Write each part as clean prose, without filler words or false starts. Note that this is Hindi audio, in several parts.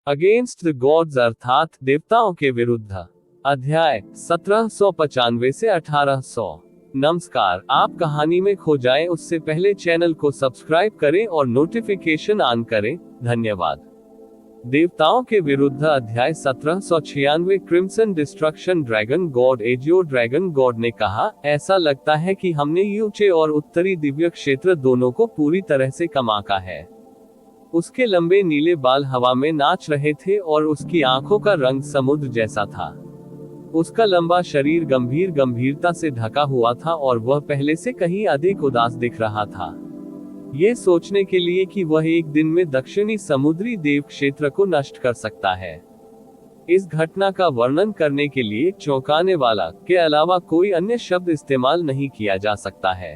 अगेंस्ट द गॉड्स अर्थात देवताओं के विरुद्ध। अध्याय 1795 से 1800। नमस्कार, आप कहानी में खो जाएं उससे पहले चैनल को सब्सक्राइब करें और नोटिफिकेशन ऑन करें। धन्यवाद। देवताओं के विरुद्ध अध्याय 1796। Crimson destruction. Dragon God AJIO dragon God ने कहा, ऐसा लगता है कि हमने यूचे और उत्तरी दिव्य क्षेत्र दोनों को पूरी तरह से कमाका है। उसके लंबे नीले बाल हवा में नाच रहे थे और उसकी आंखों का रंग समुद्र जैसा था। उसका लंबा शरीर गंभीरता से ढका हुआ था और वह पहले से कहीं अधिक उदास दिख रहा था। ये सोचने के लिए कि वह एक दिन में दक्षिणी समुद्री देव क्षेत्र को नष्ट कर सकता है। इस घटना का वर्णन करने के लिए चौंकाने वाला के अलावा कोई अन्य शब्द इस्तेमाल नहीं किया जा सकता है।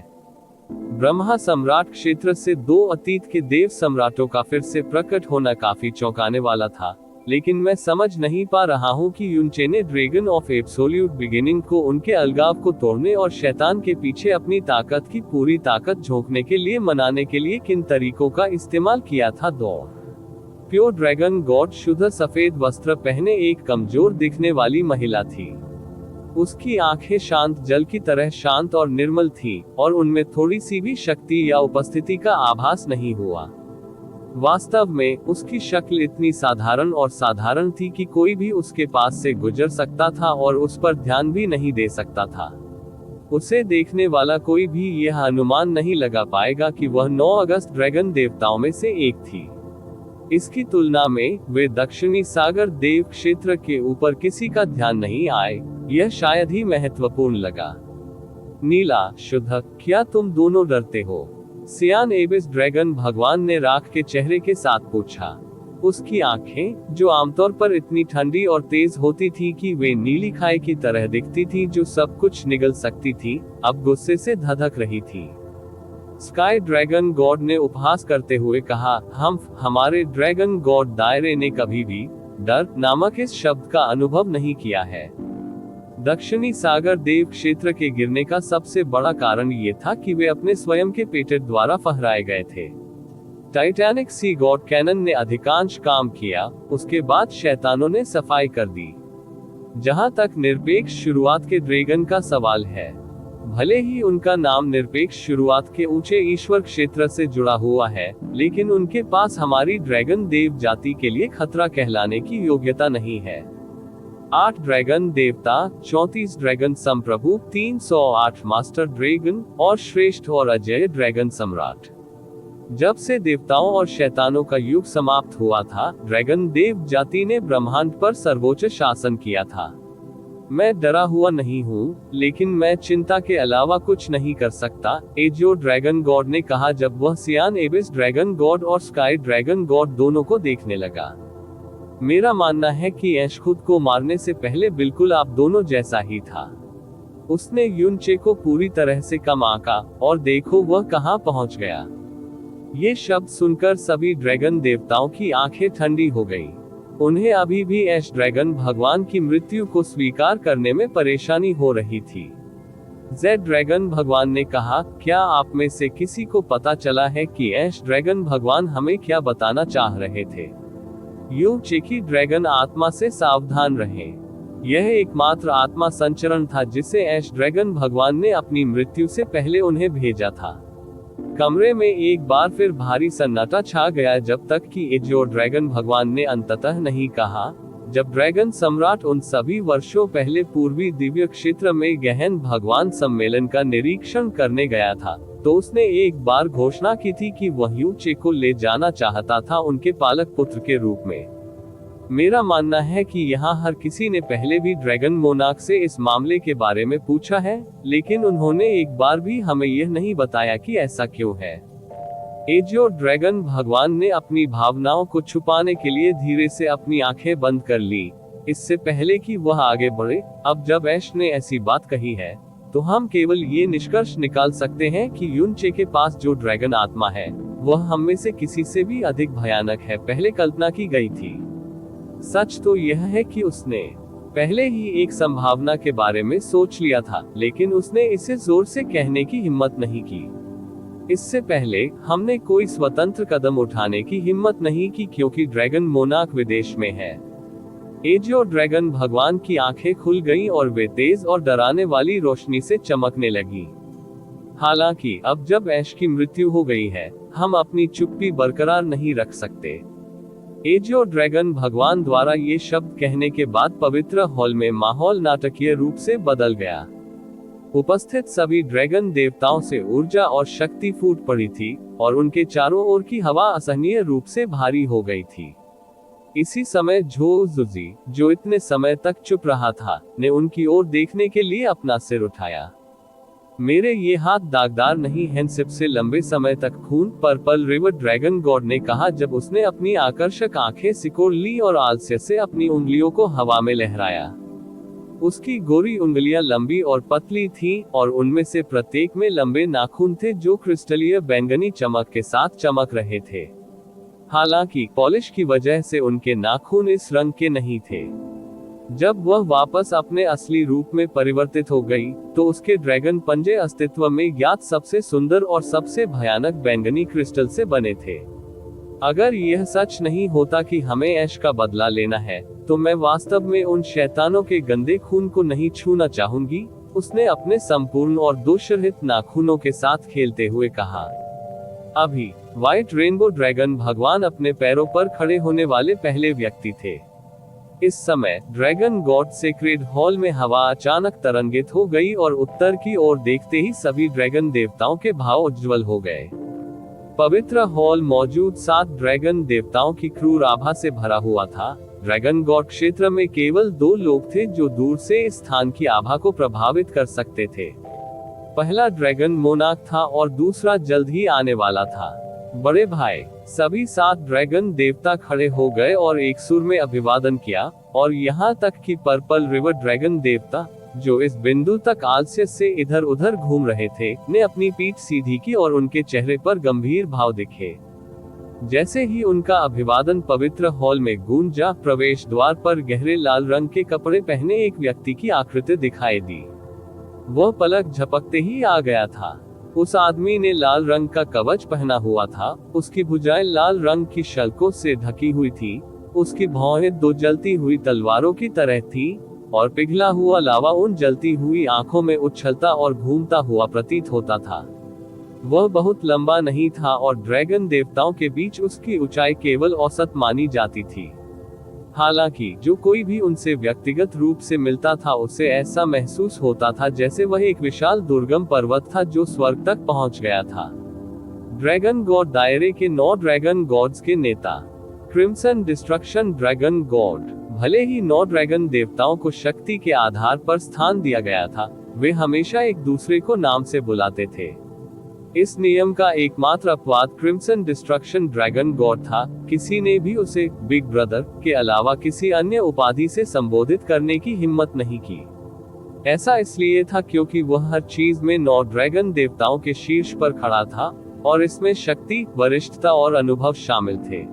ब्रह्मा सम्राट क्षेत्र से दो अतीत के देव सम्राटों का फिर से प्रकट होना काफी चौंकाने वाला था, लेकिन मैं समझ नहीं पा रहा हूं कि यूचे ने ड्रैगन ऑफ एब्सोल्यूट बिगिनिंग को उनके अलगाव को तोड़ने और शैतान के पीछे अपनी ताकत की पूरी ताकत झोंकने के लिए मनाने के लिए किन तरीकों का इस्तेमाल किया था। दो प्योर ड्रैगन गॉड शुद्ध सफेद वस्त्र पहने एक कमजोर दिखने वाली महिला थी। उसकी आंखें शांत जल की तरह शांत और निर्मल थी और उनमें थोड़ी सी भी शक्ति या उपस्थिति का आभास नहीं हुआ। वास्तव में उसकी शक्ल इतनी साधारण थी कि कोई भी उसके पास से गुजर सकता था और उस पर ध्यान भी नहीं दे सकता था। उसे देखने वाला कोई भी यह अनुमान नहीं लगा पाएगा कि वह 9 अगस्त ड्रैगन देवताओं में से एक थी। इसकी तुलना में वे दक्षिणी सागर देव क्षेत्र के ऊपर किसी का ध्यान नहीं आए। यह शायद ही महत्वपूर्ण लगा। नीला, शुद्ध, क्या तुम दोनों डरते हो? सियान एबिस ड्रैगन भगवान ने राख के चेहरे के साथ पूछा। उसकी आंखें, जो आमतौर पर इतनी ठंडी और तेज होती थी कि वे नीली खाई की तरह दिखती थी जो सब कुछ निगल सकती थी, अब गुस्से से धधक रही थी। स्काई ड्रैगन गॉड ने उपहास करते हुए कहा, हमारे ड्रैगन गॉड दायरे ने कभी भी डर नामक इस शब्द का अनुभव नहीं किया है। दक्षिणी सागर देव क्षेत्र के गिरने का सबसे बड़ा कारण ये था कि वे अपने स्वयं के पेटेंट द्वारा फहराए गए थे। टाइटैनिक सी गॉड कैनन ने अधिकांश काम किया, उसके बाद शैतानों ने सफाई कर दी। जहां तक निरपेक्ष शुरुआत के ड्रैगन का सवाल है, भले ही उनका नाम निरपेक्ष शुरुआत के ऊंचे ईश्वर क्षेत्र से जुड़ा हुआ है, लेकिन उनके पास हमारी ड्रैगन देव जाति के लिए खतरा कहलाने की योग्यता नहीं है। 8 ड्रैगन देवता, 34 ड्रैगन संप्रभु, 308 मास्टर ड्रैगन और श्रेष्ठ और अजय ड्रैगन सम्राट। जब से देवताओं और शैतानों का युग समाप्त हुआ था, ड्रैगन देव जाति ने ब्रह्मांड पर सर्वोच्च शासन किया था। मैं डरा हुआ नहीं हूँ, लेकिन मैं चिंता के अलावा कुछ नहीं कर सकता, एजियो ड्रैगन गॉड ने कहा जब वह सियान एबिस ड्रैगन गॉड और स्काई ड्रैगन गॉड दोनों को देखने लगा। मेरा मानना है कि ऐश खुद को मारने से पहले बिल्कुल आप दोनों जैसा ही था। उसने यूचे को पूरी तरह से कम आंका, और देखो वह कहां पहुंच गया। ये शब्द सुनकर सभी ड्रैगन देवताओं की आंखें ठंडी हो गई। उन्हें अभी भी ऐश ड्रैगन भगवान की मृत्यु को स्वीकार करने में परेशानी हो रही थी। जेड ड्रैगन भगवान ने कहा, क्या आप में से किसी को पता चला है कि ऐश ड्रैगन भगवान हमें क्या बताना चाह रहे थे? यूचे की ड्रैगन आत्मा से सावधान रहें। यह एकमात्र आत्मा संचरण था जिसे ऐश ड्रैगन भगवान ने अपनी मृत्यु से पहले उन्हें भेजा था। कमरे में एक बार फिर भारी सन्नाटा छा गया जब तक कि एजियो ड्रैगन भगवान ने अंततः नहीं कहा। जब ड्रैगन सम्राट उन सभी वर्षों पहले पूर्वी दिव्य क्षेत्र में गहन भगवान सम्मेलन का निरीक्षण करने गया था, तो उसने एक बार घोषणा की थी कि वह यूचे को ले जाना चाहता था उनके पालक पुत्र के रूप में। मेरा मानना है कि यहाँ हर किसी ने पहले भी ड्रैगन मोनार्क से इस मामले के बारे में पूछा है, लेकिन उन्होंने एक बार भी हमें यह नहीं बताया कि ऐसा क्यों है। एजियो ड्रैगन भगवान ने अपनी भावनाओं को छुपाने के लिए धीरे से अपनी आंखें बंद कर ली, इससे पहले कि वह आगे बढ़े। अब जब ऐश ने ऐसी बात कही है, तो हम केवल ये निष्कर्ष निकाल सकते हैं कि यूचे के पास जो ड्रैगन आत्मा है, वह हम में से किसी से भी अधिक भयानक है पहले कल्पना की गई थी। सच तो यह है कि उसने पहले ही एक संभावना के बारे में सोच लिया था, लेकिन उसने इसे जोर से कहने की हिम्मत नहीं की। इससे पहले हमने कोई स्वतंत्र कदम उठाने की हिम्मत नहीं की क्योंकि ड्रैगन मोनार्क विदेश में है। एजियो ड्रैगन भगवान की आंखें खुल गईं और वे तेज और डराने वाली रोशनी से चमकने लगी। हालांकि अब जब ऐश की मृत्यु हो गई है, हम अपनी चुप्पी बरकरार नहीं रख सकते। एजियो ड्रैगन भगवान द्वारा ये शब्द कहने के बाद पवित्र हॉल में माहौल नाटकीय रूप से बदल गया। उपस्थित सभी ड्रैगन देवताओं से ऊर्जा और शक्ति फूट पड़ी थी और उनके चारों ओर की हवा असहनीय रूप से भारी हो गई थी। इसी समय झो जुजी, जो इतने समय तक चुप रहा था, ने उनकी ओर देखने के लिए अपना सिर उठाया। मेरे ये हाथ दागदार नहीं हैं सिप से लंबे समय तक खून, पर्पल रिवर ड्रैगन गॉड ने कहा जब उसने अपनी आकर्षक आंखें सिकोड़ ली और आलस्य से अपनी उंगलियों को हवा में लहराया। उसकी गोरी उंगलियां लंबी और पतली थीं और उनमें से प्रत्येक में लंबे नाखून थे जो क्रिस्टलीय बैंगनी चमक के साथ चमक रहे थे। हालांकि पॉलिश की वजह से उनके नाखून इस रंग के नहीं थे। जब वह वापस अपने असली रूप में परिवर्तित हो गई, तो उसके ड्रैगन पंजे अस्तित्व में ज्ञात सबसे सुंदर और सबसे भयानक बैंगनी क्रिस्टल से बने थे। अगर यह सच नहीं होता कि हमें ऐश का बदला लेना है, तो मैं वास्तव में उन शैतानों के गंदे खून को नहीं छूना चाहूंगी, उसने अपने संपूर्ण और दोषरहित नाखूनों के साथ खेलते हुए कहा। अभी व्हाइट रेनबो ड्रैगन भगवान अपने पैरों पर खड़े होने वाले पहले व्यक्ति थे। इस समय ड्रैगन गॉड सेक्रेड हॉल में हवा अचानक तरंगित हो गई और उत्तर की ओर देखते ही सभी ड्रैगन देवताओं के भाव उज्ज्वल हो गए। पवित्र हॉल मौजूद 7 ड्रैगन देवताओं की क्रूर आभा से भरा हुआ था। ड्रैगन गॉड क्षेत्र में केवल 2 लोग थे जो दूर से इस स्थान की आभा को प्रभावित कर सकते थे। पहला ड्रैगन मोनार्क था और दूसरा जल्द ही आने वाला था। बड़े भाई, सभी 7 ड्रैगन देवता खड़े हो गए और एक सुर में अभिवादन किया, और यहाँ तक कि पर्पल रिवर ड्रैगन देवता, जो इस बिंदु तक आलस्य से इधर उधर घूम रहे थे, ने अपनी पीठ सीधी की और उनके चेहरे पर गंभीर भाव दिखे। जैसे ही उनका अभिवादन पवित्र हॉल में गूंजा, प्रवेश द्वार पर गहरे लाल रंग के कपड़े पहने एक व्यक्ति की आकृति दिखाई दी। वह पलक झपकते ही आ गया था। उस आदमी ने लाल रंग का कवच पहना हुआ था, उसकी भुजाएं लाल रंग की शल्कों से ढकी हुई थी, उसकी भौहें 2 जलती हुई तलवारों की तरह थी, और पिघला हुआ लावा उन जलती हुई आंखों में उछलता और घूमता हुआ प्रतीत होता था। वह बहुत लंबा नहीं था और ड्रैगन देवताओं के बीच उसकी ऊंचाई केवल औसत मानी जाती थी। हालांकि जो कोई भी उनसे व्यक्तिगत रूप से मिलता था, उसे ऐसा महसूस होता था जैसे वह एक विशाल दुर्गम पर्वत था जो स्वर्ग तक पहुंच गया था। ड्रैगन गॉड दायरे के 9 ड्रैगन गॉड्स के नेता। Crimson destruction dragon God. भले ही 9 ड्रैगन देवताओं को शक्ति के आधार पर स्थान दिया गया था, वे हमेशा एक दूसरे को नाम से बुलाते थे। इस नियम का एकमात्र अपवाद क्रिम्सन डिस्ट्रक्शन ड्रैगन गॉड था। किसी ने भी उसे बिग ब्रदर के अलावा किसी अन्य उपाधि से संबोधित करने की हिम्मत नहीं की। ऐसा इसलिए था क्योंकि वह हर चीज में 9 ड्रैगन देवताओं के शीर्ष पर खड़ा था, और इसमें शक्ति, वरिष्ठता और अनुभव शामिल थे।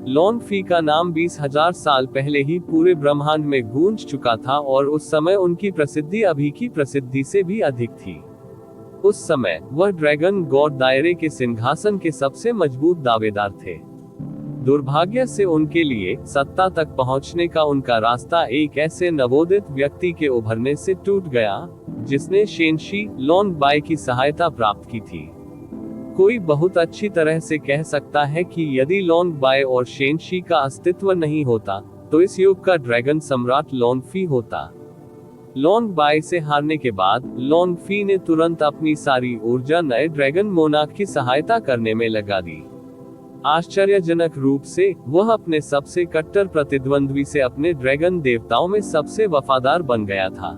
लॉन फी का नाम 20,000 साल पहले ही पूरे ब्रह्मांड में गूंज चुका था, और उस समय उनकी प्रसिद्धि अभी की प्रसिद्धि से भी अधिक थी। उस समय वह ड्रैगन गॉड दायरे के सिंहासन के सबसे मजबूत दावेदार थे। दुर्भाग्य से उनके लिए सत्ता तक पहुंचने का उनका रास्ता एक ऐसे नवोदित व्यक्ति के उभरने से टूट गया, जिसने शेनशी लॉन्ग बाय की सहायता प्राप्त की थी। कोई बहुत अच्छी तरह से कह सकता है कि यदि लॉन्ग बाय और शेनशी का अस्तित्व नहीं होता, तो इस युग का ड्रैगन सम्राट लॉन्ग फी होता। लॉन्ग बाय से हारने के बाद लॉन्ग फी ने तुरंत अपनी सारी ऊर्जा नए ड्रैगन मोनार्क की सहायता करने में लगा दी। आश्चर्यजनक रूप से वह अपने सबसे कट्टर प्रतिद्वंद्वी से अपने ड्रैगन देवताओं में सबसे वफादार बन गया था।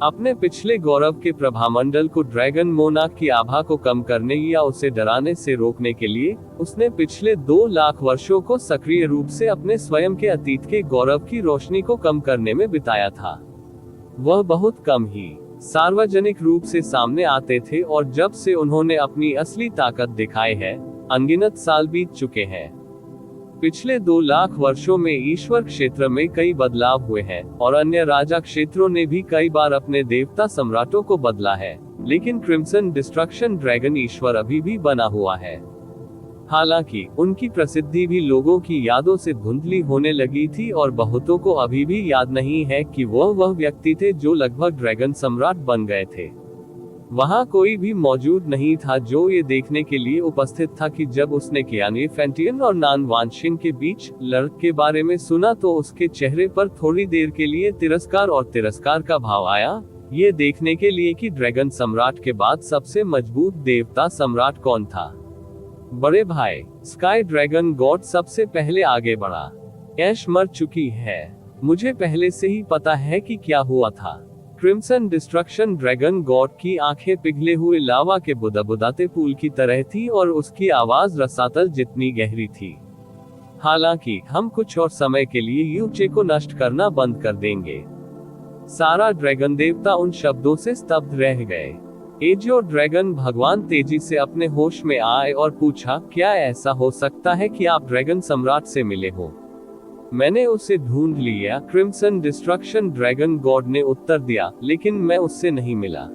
अपने पिछले गौरव के प्रभामंडल को ड्रैगन मोनार्क की आभा को कम करने या उसे डराने से रोकने के लिए उसने पिछले 2 लाख वर्षों को सक्रिय रूप से अपने स्वयं के अतीत के गौरव की रोशनी को कम करने में बिताया था। वह बहुत कम ही सार्वजनिक रूप से सामने आते थे, और जब से उन्होंने अपनी असली ताकत दिखाई है, अनगिनत साल बीत चुके हैं। पिछले 2 लाख वर्षों में ईश्वर क्षेत्र में कई बदलाव हुए हैं, और अन्य राजा क्षेत्रों ने भी कई बार अपने देवता सम्राटों को बदला है, लेकिन क्रिम्सन डिस्ट्रक्शन ड्रैगन ईश्वर अभी भी बना हुआ है। हालांकि उनकी प्रसिद्धि भी लोगों की यादों से धुंधली होने लगी थी और बहुतों को अभी भी याद नहीं है कि वह व्यक्ति थे जो लगभग ड्रैगन सम्राट बन गए थे। वहां कोई भी मौजूद नहीं था जो ये देखने के लिए उपस्थित था कि जब उसने कियानी फैंटियन और नान वानशिन के बीच लड़ाई के बारे में सुना तो उसके चेहरे पर थोड़ी देर के लिए तिरस्कार का भाव आया, ये देखने के लिए कि ड्रैगन सम्राट के बाद सबसे मजबूत देवता सम्राट कौन था। बड़े भाई, स्काई ड्रैगन गॉड सबसे पहले आगे बढ़ा। ऐश मर चुकी है, मुझे पहले से ही पता है कि क्या हुआ था। क्रिम्सन डिस्ट्रक्शन ड्रैगन गॉड की आंखें पिघले हुए लावा के बुदबुदाते पूल की तरह थी और उसकी आवाज रसातल जितनी गहरी थी। हालांकि हम कुछ और समय के लिए यूचे को नष्ट करना बंद कर देंगे। सारा ड्रैगन देवता उन शब्दों से स्तब्ध रह गए। एजियो ड्रैगन भगवान तेजी से अपने होश में आए और पूछा, क्या ऐसा हो सकता है कि आप ड्रैगन सम्राट से मिले हो? मैंने उसे ढूंढ लिया, क्रिम्सन डिस्ट्रक्शन ड्रैगन गॉड ने उत्तर दिया, लेकिन मैं उससे नहीं मिला।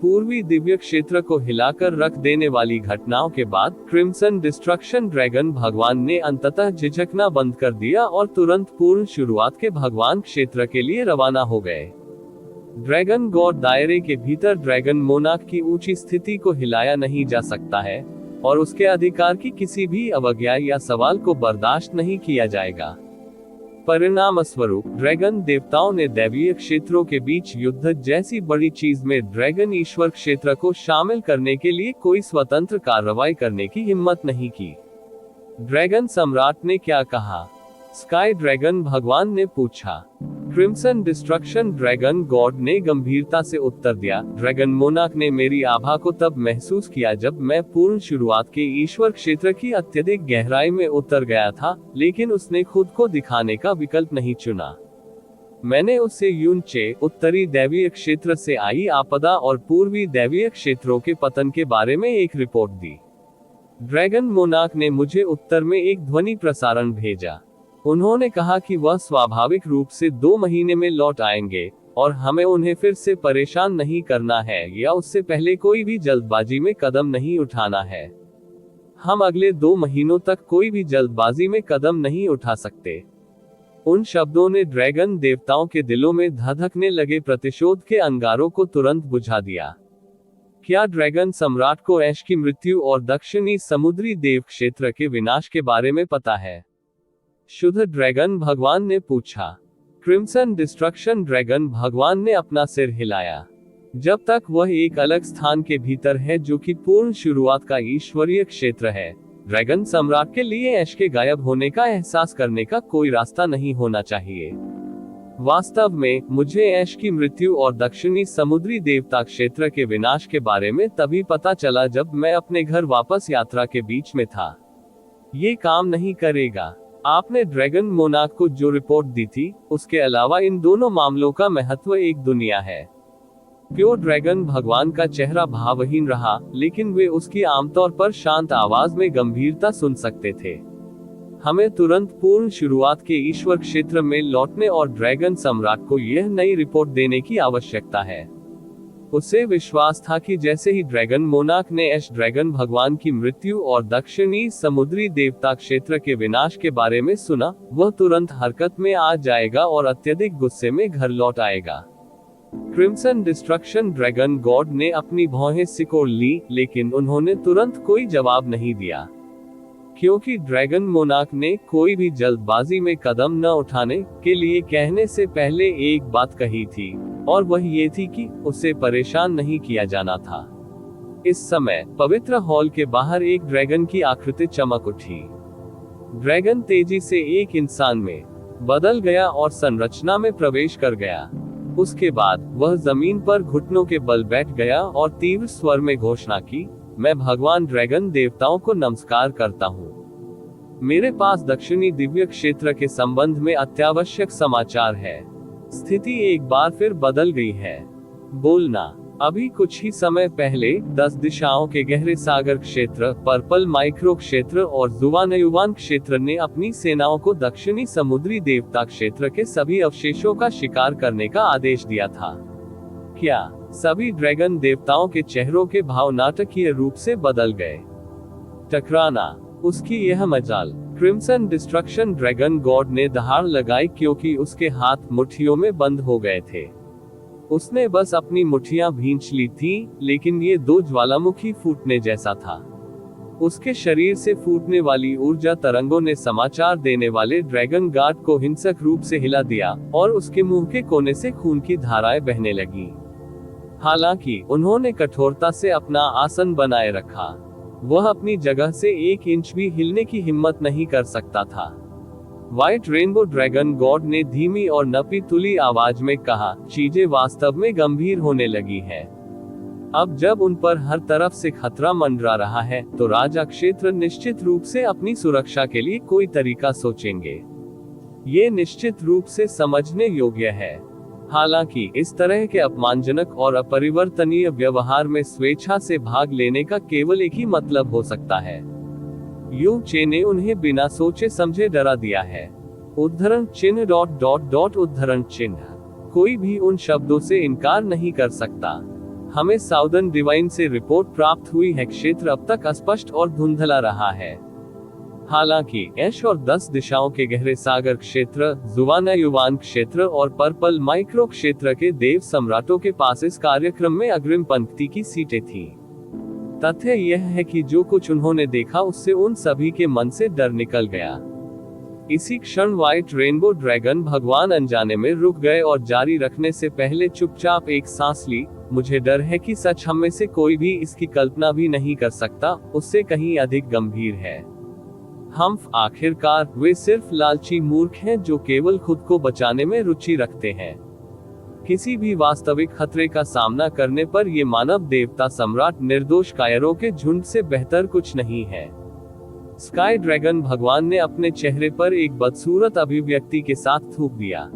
पूर्वी दिव्य क्षेत्र को हिलाकर रख देने वाली घटनाओं के बाद क्रिम्सन डिस्ट्रक्शन ड्रैगन भगवान ने अंततः झिझकना बंद कर दिया और तुरंत पूर्ण शुरुआत के भगवान क्षेत्र के लिए रवाना हो गए। ड्रैगन गॉड दायरे के भीतर ड्रैगन मोनार्क की ऊंची स्थिति को हिलाया नहीं जा सकता है और उसके अधिकार की किसी भी अवज्ञा या सवाल को बर्दाश्त नहीं किया जाएगा। परिणाम स्वरूप ड्रैगन देवताओं ने दैवीय क्षेत्रों के बीच युद्ध जैसी बड़ी चीज में ड्रैगन ईश्वर क्षेत्र को शामिल करने के लिए कोई स्वतंत्र कार्रवाई करने की हिम्मत नहीं की। ड्रैगन सम्राट ने क्या कहा? स्काई ड्रैगन भगवान ने पूछा। क्रिम्सन डिस्ट्रक्शन ड्रैगन गॉड ने गंभीरता से उत्तर दिया, ड्रैगन मोनार्क ने मेरी आभा को तब महसूस किया जब मैं पूर्ण शुरुआत के ईश्वर क्षेत्र की अत्यधिक गहराई में उतर गया था, लेकिन उसने खुद को दिखाने का विकल्प नहीं चुना। मैंने उसे यूनचे, उत्तरी दैवीय क्षेत्र से आई आपदा और पूर्वी दैवीय क्षेत्रों के पतन के बारे में एक रिपोर्ट दी। ड्रैगन मोनार्क ने मुझे उत्तर में एक ध्वनि प्रसारण भेजा। उन्होंने कहा कि वह स्वाभाविक रूप से 2 महीने में लौट आएंगे और हमें उन्हें फिर से परेशान नहीं करना है या उससे पहले कोई भी जल्दबाजी में कदम नहीं उठाना है। हम अगले 2 महीनों तक कोई भी जल्दबाजी में कदम नहीं उठा सकते। उन शब्दों ने ड्रैगन देवताओं के दिलों में धधकने लगे प्रतिशोध के अंगारों को तुरंत बुझा दिया। क्या ड्रैगन सम्राट को ऐश की मृत्यु और दक्षिणी समुद्री देव क्षेत्र के विनाश के बारे में पता है? शुद्ध ड्रैगन भगवान ने पूछा। क्रिम्सन डिस्ट्रक्शन ड्रैगन भगवान ने अपना सिर हिलाया। जब तक वह एक अलग स्थान के भीतर है जो कि पूर्ण शुरुआत का ईश्वरीय क्षेत्र है, ड्रैगन सम्राट के लिए ऐश के गायब होने का एहसास करने का कोई रास्ता नहीं होना चाहिए। वास्तव में मुझे ऐश की मृत्यु और दक्षिणी समुद्री देवता क्षेत्र के विनाश के बारे में तभी पता चला जब मैं अपने घर वापस यात्रा के बीच में था। ये काम नहीं करेगा। आपने ड्रैगन मोनार्क को जो रिपोर्ट दी थी, उसके अलावा इन दोनों मामलों का महत्व एक दुनिया है। प्योर ड्रैगन भगवान का चेहरा भावहीन रहा, लेकिन वे उसकी आमतौर पर शांत आवाज में गंभीरता सुन सकते थे। हमें तुरंत पूर्ण शुरुआत के ईश्वर क्षेत्र में लौटने और ड्रैगन सम्राट को यह नई रिपोर्ट देने की आवश्यकता है। उसे विश्वास था कि जैसे ही ड्रैगन मोनार्क ने ऐश ड्रैगन भगवान की मृत्यु और दक्षिणी समुद्री देवता क्षेत्र के विनाश के बारे में सुना, वह तुरंत हरकत में आ जाएगा और अत्यधिक गुस्से में घर लौट आएगा। क्रिम्सन डिस्ट्रक्शन ड्रैगन गॉड ने अपनी भौहें सिकोड़ ली, लेकिन उन्होंने तुरंत कोई जवाब नहीं दिया, क्योंकि ड्रैगन मोनार्क ने कोई भी जल्दबाजी में कदम न उठाने के लिए कहने से पहले एक बात कही थी, और वह ये थी कि उसे परेशान नहीं किया जाना था। इस समय पवित्र हॉल के बाहर एक ड्रैगन की आकृति चमक उठी। ड्रैगन तेजी से एक इंसान में बदल गया और संरचना में प्रवेश कर गया। उसके बाद वह जमीन पर घुटनों के बल बैठ गया और तीव्र स्वर में घोषणा की, मैं भगवान ड्रैगन देवताओं को नमस्कार करता हूँ। मेरे पास दक्षिणी दिव्य क्षेत्र के संबंध में अत्यावश्यक समाचार है। स्थिति एक बार फिर बदल गई है। बोलना। अभी कुछ ही समय पहले 10 दिशाओं के गहरे सागर क्षेत्र, पर्पल माइक्रो क्षेत्र और जुवानयुवान क्षेत्र ने अपनी सेनाओं को दक्षिणी समुद्री देवता क्षेत्र के सभी अवशेषों का शिकार करने का आदेश दिया था। क्या सभी ड्रैगन देवताओं के चेहरों के भाव नाटकीय रूप से बदल गए। टकराना, उसकी यह मजाल। क्रिम्सन डिस्ट्रक्शन ड्रैगन गॉड ने दहाड़ लगाई क्योंकि उसके हाथ मुट्ठियों में बंद हो गए थे। उसने बस अपनी मुट्ठियां भींच ली थी, लेकिन ये दो ज्वालामुखी फूटने जैसा था। उसके शरीर से फूटने वाली ऊर्जा तरंगों ने समाचार देने वाले ड्रैगन गार्ड को हिंसक रूप से हिला दिया और उसके मुंह के कोने से खून की धाराएं बहने लगी। हालांकि उन्होंने कठोरता से अपना आसन बनाए रखा। वह अपनी जगह से 1 इंच भी हिलने की हिम्मत नहीं कर सकता था। व्हाइट रेनबो ड्रैगन गॉड ने धीमी और नपी तुली आवाज में कहा, चीजें वास्तव में गंभीर होने लगी हैं। अब जब उन पर हर तरफ से खतरा मंडरा रहा है, तो राजा क्षेत्र निश्चित रूप से अपनी सुरक्षा के लिए कोई तरीका सोचेंगे। ये निश्चित रूप से समझने योग्य है। हालांकि इस तरह के अपमानजनक और अपरिवर्तनीय व्यवहार में स्वेच्छा से भाग लेने का केवल एक ही मतलब हो सकता है। यू चे ने उन्हें बिना सोचे समझे डरा दिया है। उद्धरण चिन्ह ... उद्धरण चिन्ह। कोई भी उन शब्दों से इनकार नहीं कर सकता। हमें साउदर्न डिवाइन से रिपोर्ट प्राप्त हुई है, क्षेत्र अब तक अस्पष्ट और धुंधला रहा है। हालांकि ऐश और 10 दिशाओं के गहरे सागर क्षेत्र, जुवाना युवान क्षेत्र और पर्पल माइक्रो क्षेत्र के देव सम्राटों के पास इस कार्यक्रम में अग्रिम पंक्ति की सीटें थीं। तथ्य यह है कि जो कुछ उन्होंने देखा उससे उन सभी के मन से डर निकल गया। इसी क्षण व्हाइट रेनबो ड्रैगन भगवान अनजाने में रुक गए और जारी रखने से पहले चुपचाप एक सांस ली। मुझे डर है कि सच हम में से कोई भी इसकी कल्पना भी नहीं कर सकता, उससे कहीं अधिक गंभीर है। हम आखिरकार वे सिर्फ लालची मूर्ख हैं जो केवल खुद को बचाने में रुचि रखते हैं। किसी भी वास्तविक खतरे का सामना करने पर ये मानव देवता सम्राट निर्दोष कायरों के झुंड से बेहतर कुछ नहीं है। स्काई ड्रैगन भगवान ने अपने चेहरे पर एक बदसूरत अभिव्यक्ति के साथ थूक दिया।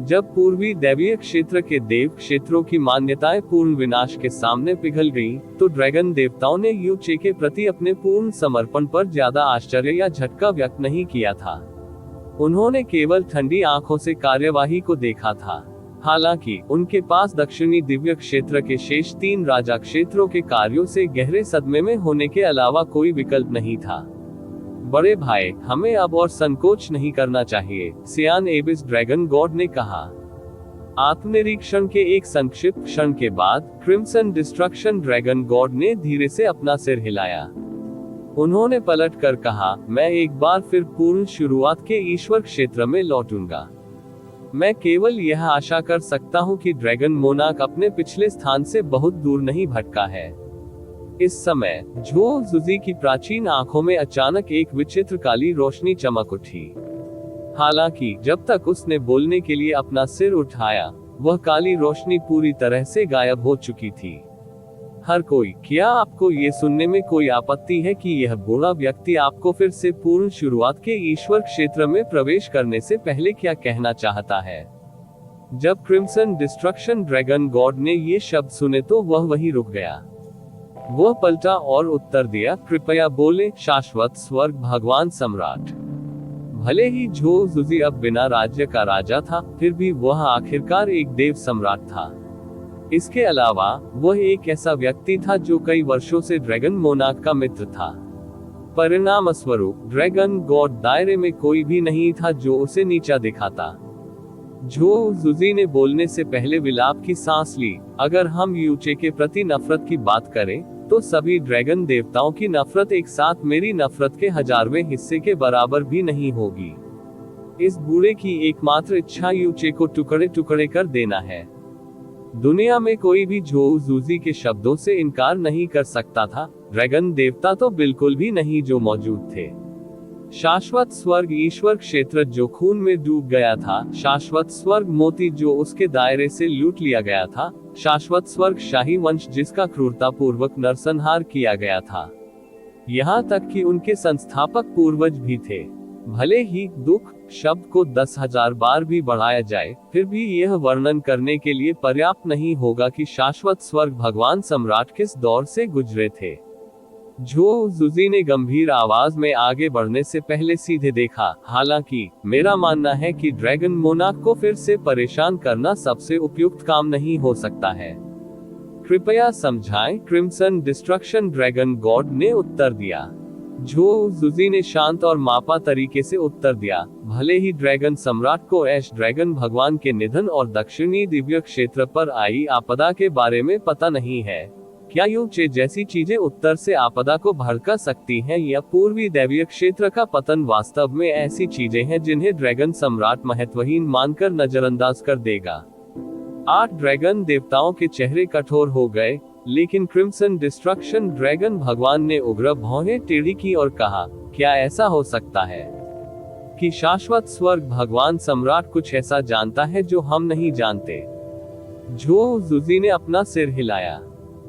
जब पूर्वी दैवीय क्षेत्र के देव क्षेत्रों की मान्यताएं पूर्ण विनाश के सामने पिघल गईं, तो ड्रैगन देवताओं ने यू चे के प्रति अपने पूर्ण समर्पण पर ज्यादा आश्चर्य या झटका व्यक्त नहीं किया था। उन्होंने केवल ठंडी आंखों से कार्यवाही को देखा था। हालांकि उनके पास दक्षिणी दिव्य क्षेत्र के शेष 3 राजा क्षेत्रों के कार्यों से गहरे सदमे में होने के अलावा कोई विकल्प नहीं था। बड़े भाई, हमें अब और संकोच नहीं करना चाहिए, सियान एबिस ड्रैगन गॉड ने कहा। आत्मनिरीक्षण के एक संक्षिप्त क्षण के बाद क्रिम्सन डिस्ट्रक्शन ड्रैगन गॉड ने धीरे से अपना सिर हिलाया। उन्होंने पलट कर कहा, मैं एक बार फिर पूर्ण शुरुआत के ईश्वर क्षेत्र में लौटूंगा। मैं केवल यह आशा कर सकता हूं कि ड्रैगन मोनार्क अपने पिछले स्थान से बहुत दूर नहीं भटका है। इस समय झो जुजी की प्राचीन आंखों में अचानक एक विचित्र काली रोशनी चमक उठी। हालांकि जब तक उसने बोलने के लिए अपना सिर उठाया, वह काली रोशनी पूरी तरह से गायब हो चुकी थी। हर कोई, क्या आपको ये सुनने में कोई आपत्ति है कि यह बूढ़ा व्यक्ति आपको फिर से पूर्ण शुरुआत के ईश्वर क्षेत्र में प्रवेश करने से पहले क्या कहना चाहता है? जब क्रिम्सन डिस्ट्रक्शन ड्रैगन गॉड ने ये शब्द सुने तो वह वहीं रुक गया। वह पलटा और उत्तर दिया, कृपया बोले, शाश्वत स्वर्ग भगवान सम्राट। भले ही झो जुजी अब बिना राज्य का राजा था, फिर भी वह आखिरकार एक देव सम्राट था। इसके अलावा वह एक ऐसा व्यक्ति था जो कई वर्षों से ड्रैगन मोनार्क का मित्र था। परिणाम स्वरूप ड्रैगन गॉड दायरे में कोई भी नहीं था जो उसे नीचा दिखाता। झो जुजी ने बोलने से पहले विलाप की सांस ली। अगर हम यूचे के प्रति नफरत की बात करें, तो सभी ड्रैगन देवताओं की नफरत एक साथ मेरी नफरत के 1000वें हिस्से के बराबर भी नहीं होगी। इस बूढ़े की एकमात्र इच्छा यूचे को टुकड़े टुकड़े कर देना है। दुनिया में कोई भी झो जुजी के शब्दों से इनकार नहीं कर सकता था। ड्रैगन देवता तो बिल्कुल भी नहीं जो मौजूद थे। शाश्वत स्वर्ग ईश्वर क्षेत्र जो खून में डूब गया था, शाश्वत स्वर्ग मोती जो उसके दायरे से लूट लिया गया था, शाश्वत स्वर्ग शाही वंश जिसका क्रूरतापूर्वक नरसंहार किया गया था। यहाँ तक कि उनके संस्थापक पूर्वज भी थे। भले ही दुख शब्द को 10,000 बार भी बढ़ाया जाए, फिर भी यह वर्णन करने के लिए पर्याप्त नहीं होगा कि शाश्वत स्वर्ग भगवान सम्राट किस दौर से गुजरे थे। झो जुजी ने गंभीर आवाज में आगे बढ़ने से पहले सीधे देखा, हालांकि मेरा मानना है कि ड्रैगन मोनार्क को फिर से परेशान करना सबसे उपयुक्त काम नहीं हो सकता है। कृपया समझाएं, क्रिम्सन डिस्ट्रक्शन ड्रैगन गॉड ने उत्तर दिया। झो जुजी ने शांत और मापा तरीके से उत्तर दिया, भले ही ड्रैगन सम्राट को ऐश ड्रैगन भगवान के निधन और दक्षिणी दिव्य क्षेत्र पर आई आपदा के बारे में पता नहीं है। क्या यूचे जैसी चीजें उत्तर से आपदा को भड़का सकती हैं, या पूर्वी दैवीय क्षेत्र का पतन वास्तव में ऐसी चीजें हैं जिन्हें ड्रैगन सम्राट महत्वहीन मानकर नजरअंदाज कर देगा। 8 ड्रैगन देवताओं के चेहरे कठोर हो गए, लेकिन क्रिम्सन डिस्ट्रक्शन ड्रैगन भगवान ने उग्र भौहें टेढ़ी की और कहा, क्या ऐसा हो सकता है कि शाश्वत स्वर्ग भगवान सम्राट कुछ ऐसा जानता है जो हम नहीं जानते? झो जुजी ने अपना सिर हिलाया।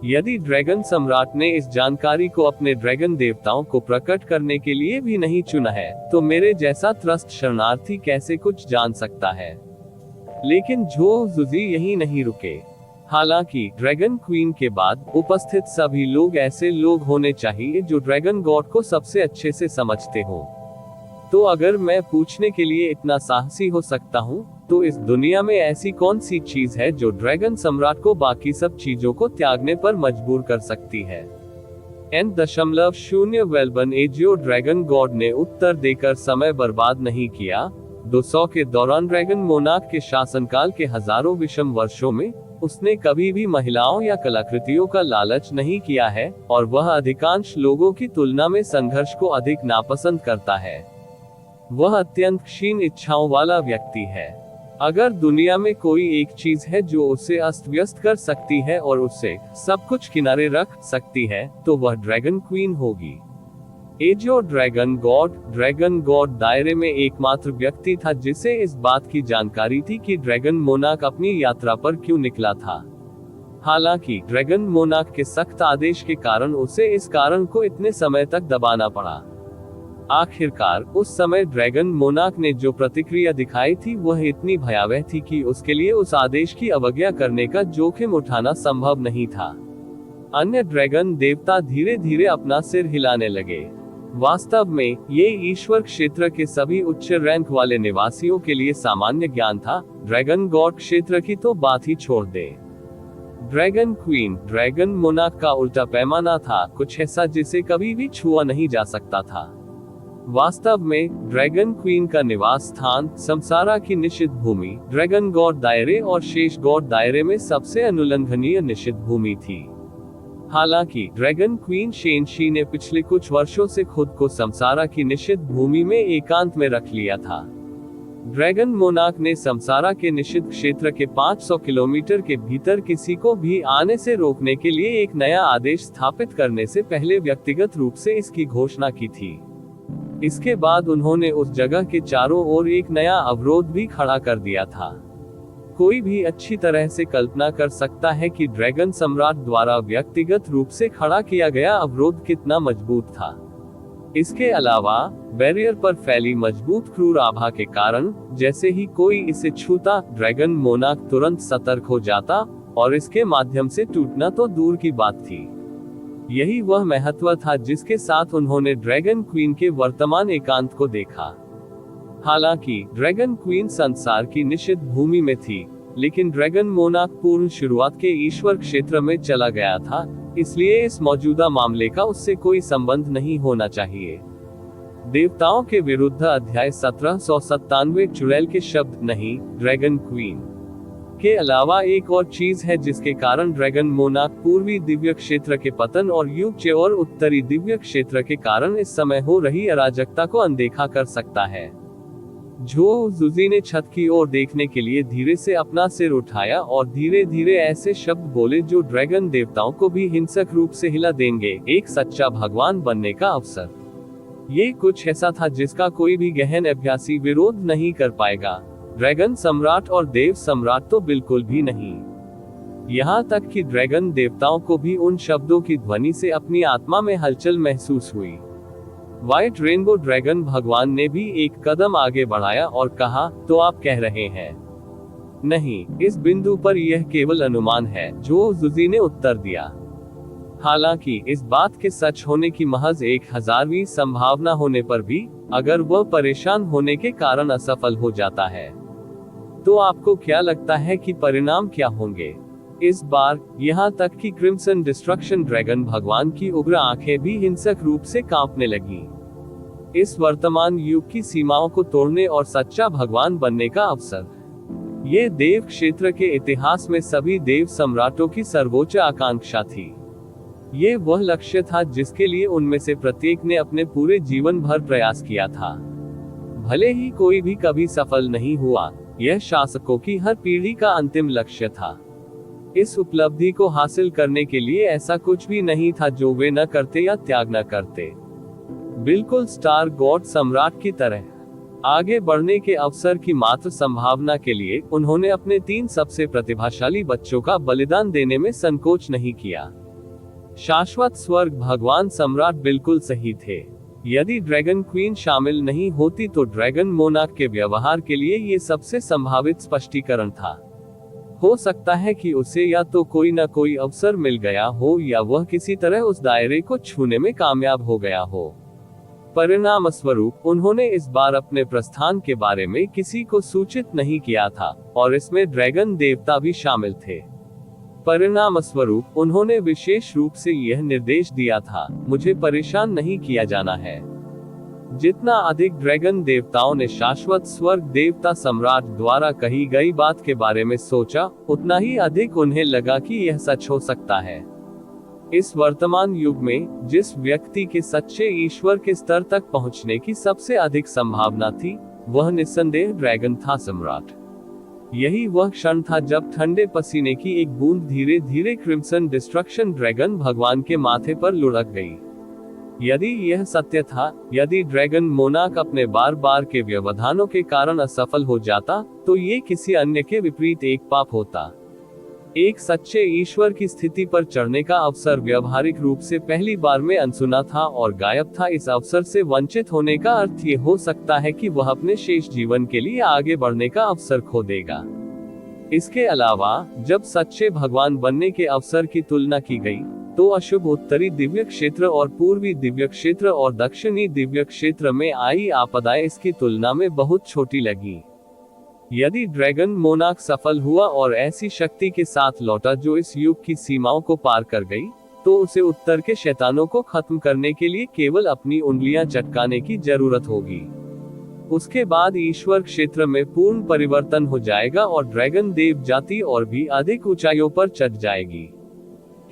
यदि ड्रैगन सम्राट ने इस जानकारी को अपने ड्रैगन देवताओं को प्रकट करने के लिए भी नहीं चुना है, तो मेरे जैसा त्रस्त शरणार्थी कैसे कुछ जान सकता है? लेकिन झो जुजी यही नहीं रुके। हालांकि ड्रैगन क्वीन के बाद उपस्थित सभी लोग ऐसे लोग होने चाहिए जो ड्रैगन गॉड को सबसे अच्छे से समझते हो। तो अगर मैं पूछने के लिए इतना साहसी हो सकता हूँ, तो इस दुनिया में ऐसी कौन सी चीज है जो ड्रैगन सम्राट को बाकी सब चीजों को त्यागने पर मजबूर कर सकती है? N.0 वेल्बन एजियो ड्रैगन गॉड ने उत्तर देकर समय बर्बाद नहीं किया। 200 के दौरान ड्रैगन मोनार्क के शासनकाल के हजारों विषम वर्षों में उसने कभी भी महिलाओं या कलाकृतियों का लालच नहीं किया है, और वह अधिकांश लोगों की तुलना में संघर्ष को अधिक नापसंद करता है। वह अत्यंत क्षीण इच्छाओं वाला व्यक्ति है। अगर दुनिया में कोई एक चीज है जो उसे अस्त व्यस्त कर सकती है और उससे सब कुछ किनारे रख सकती है, तो वह ड्रैगन क्वीन होगी। एजियो ड्रैगन गॉड दायरे में एकमात्र व्यक्ति था जिसे इस बात की जानकारी थी कि ड्रैगन मोनार्क अपनी यात्रा पर क्यों निकला था। हालांकि ड्रैगन मोनार्क के सख्त आदेश के कारण उसे इस कारण को इतने समय तक दबाना पड़ा। आखिरकार उस समय ड्रैगन मोनार्क ने जो प्रतिक्रिया दिखाई थी वह इतनी भयावह थी कि उसके लिए उस आदेश की अवज्ञा करने का जोखिम उठाना संभव नहीं था। अन्य ड्रैगन देवता धीरे धीरे अपना सिर हिलाने लगे। वास्तव में ये ईश्वर क्षेत्र के सभी उच्च रैंक वाले निवासियों के लिए सामान्य ज्ञान था। ड्रैगन गॉड क्षेत्र की तो बात ही छोड़ दे। ड्रैगन क्वीन ड्रैगन मोनार्क का उल्टा पैमाना था, कुछ ऐसा जिसे कभी भी छुआ नहीं जा सकता था। वास्तव में ड्रैगन क्वीन का निवास स्थान समसारा की निषिद्ध भूमि, ड्रैगन गॉड दायरे और शेष गॉड दायरे में सबसे अनुल्लंघनीय निषिद्ध भूमि थी। हालांकि ड्रैगन क्वीन शेनशी ने पिछले कुछ वर्षों से खुद को समसारा की निषिद्ध भूमि में एकांत में रख लिया था। ड्रैगन मोनार्क ने समसारा के निषिद्ध क्षेत्र के 500 किलोमीटर के भीतर किसी को भी आने से रोकने के लिए एक नया आदेश स्थापित करने से पहले व्यक्तिगत रूप से इसकी घोषणा की थी। इसके बाद उन्होंने उस जगह के चारों ओर एक नया अवरोध भी खड़ा कर दिया था। कोई भी अच्छी तरह से कल्पना कर सकता है कि ड्रैगन सम्राट द्वारा व्यक्तिगत रूप से खड़ा किया गया अवरोध कितना मजबूत था। इसके अलावा बैरियर पर फैली मजबूत क्रूर आभा के कारण जैसे ही कोई इसे छूता, ड्रैगन मोनार्क तुरंत सतर्क हो जाता और इसके माध्यम से टूटना तो दूर की बात थी। यही वह महत्व था जिसके साथ उन्होंने ड्रैगन क्वीन के वर्तमान एकांत को देखा। हालांकि ड्रैगन क्वीन संसार की निषिद्ध भूमि में थी, लेकिन ड्रैगन मोनार्क पूर्ण शुरुआत के ईश्वर क्षेत्र में चला गया था, इसलिए इस मौजूदा मामले का उससे कोई संबंध नहीं होना चाहिए। देवताओं के विरुद्ध अध्याय 1797 चुड़ैल के शब्द नहीं, ड्रैगन क्वीन के अलावा एक और चीज है जिसके कारण ड्रैगन मोनार्क पूर्वी दिव्य क्षेत्र के पतन और यूचे और उत्तरी दिव्य क्षेत्र के कारण इस समय हो रही अराजकता को अनदेखा कर सकता है। झो जुजी ने छत की ओर देखने के लिए धीरे से अपना सिर उठाया और धीरे धीरे ऐसे शब्द बोले जो ड्रैगन देवताओं को भी हिंसक रूप से हिला देंगे, एक सच्चा भगवान बनने का अवसर। ये कुछ ऐसा था जिसका कोई भी गहन अभ्यासी विरोध नहीं कर पाएगा। ड्रैगन सम्राट और देव सम्राट तो बिल्कुल भी नहीं। यहाँ तक कि ड्रैगन देवताओं को भी उन शब्दों की ध्वनि से अपनी आत्मा में हलचल महसूस हुई। व्हाइट रेनबो ड्रैगन भगवान ने भी एक कदम आगे बढ़ाया और कहा, तो आप कह रहे हैं? नहीं, इस बिंदु पर यह केवल अनुमान है, जो जुजी ने उत्तर दिया। हालांकि इस बात के सच होने की महज 1000वीं संभावना होने पर भी अगर वह परेशान होने के कारण असफल हो जाता है, तो आपको क्या लगता है कि परिणाम क्या होंगे? इस बार यहाँ तक कि क्रिम्सन डिस्ट्रक्शन ड्रैगन भगवान की उग्र आंखें भी हिंसक रूप से कांपने लगी। इस वर्तमान युग की सीमाओं को तोड़ने और सच्चा भगवान बनने का अवसर, ये देव क्षेत्र के इतिहास में सभी देव सम्राटों की सर्वोच्च आकांक्षा थी। ये वह लक्ष्य था जिसके लिए उनमें से प्रत्येक ने अपने पूरे जीवन भर प्रयास किया था। भले ही कोई भी कभी सफल नहीं हुआ, यह शासकों की हर पीढ़ी का अंतिम लक्ष्य था। इस उपलब्धि को हासिल करने के लिए ऐसा कुछ भी नहीं था जो वे न करते या त्याग न करते। बिल्कुल स्टार गॉड सम्राट की तरह आगे बढ़ने के अवसर की मात्र संभावना के लिए उन्होंने अपने 3 सबसे प्रतिभाशाली बच्चों का बलिदान देने में संकोच नहीं किया। शाश्वत स्वर्ग भगवान सम्राट बिल्कुल सही थे। यदि ड्रैगन क्वीन शामिल नहीं होती तो ड्रैगन मोनार्क के व्यवहार के लिए ये सबसे संभावित स्पष्टीकरण था। हो सकता है कि उसे या तो कोई न कोई अवसर मिल गया हो या वह किसी तरह उस दायरे को छूने में कामयाब हो गया हो। परिणाम स्वरूप उन्होंने इस बार अपने प्रस्थान के बारे में किसी को सूचित नहीं किया था, और इसमें ड्रैगन देवता भी शामिल थे। परिणाम स्वरूप उन्होंने विशेष रूप से यह निर्देश दिया था, मुझे परेशान नहीं किया जाना है। जितना अधिक ड्रैगन देवताओं ने शाश्वत स्वर्ग देवता सम्राट द्वारा कही गई बात के बारे में सोचा, उतना ही अधिक उन्हें लगा कि यह सच हो सकता है। इस वर्तमान युग में जिस व्यक्ति के सच्चे ईश्वर के स्तर तक पहुंचने की सबसे अधिक संभावना थी, वह निस्संदेह ड्रैगन था सम्राट। यही वह क्षण था जब ठंडे पसीने की एक बूंद धीरे धीरे क्रिम्सन डिस्ट्रक्शन ड्रैगन भगवान के माथे पर लुढ़क गई। यदि यह सत्य था, यदि ड्रैगन मोनार्क अपने बार बार के व्यवधानों के कारण असफल हो जाता, तो ये किसी अन्य के विपरीत एक पाप होता। एक सच्चे ईश्वर की स्थिति पर चढ़ने का अवसर व्यवहारिक रूप से पहली बार में अनसुना था और गायब था। इस अवसर से वंचित होने का अर्थ ये हो सकता है कि वह अपने शेष जीवन के लिए आगे बढ़ने का अवसर खो देगा। इसके अलावा जब सच्चे भगवान बनने के अवसर की तुलना की गई, तो अशुभ उत्तरी दिव्य क्षेत्र और पूर्वी दिव्य क्षेत्र और दक्षिणी दिव्य क्षेत्र में आई आपदाएं इसकी तुलना में बहुत छोटी लगी। यदि ड्रैगन मोनार्क सफल हुआ और ऐसी शक्ति के साथ लौटा जो इस युग की सीमाओं को पार कर गई, तो उसे उत्तर के शैतानों को खत्म करने के लिए केवल अपनी उंगलियां चटकाने की जरूरत होगी। उसके बाद ईश्वर क्षेत्र में पूर्ण परिवर्तन हो जाएगा और ड्रैगन देव जाति और भी अधिक ऊंचाइयों पर चढ़ जाएगी।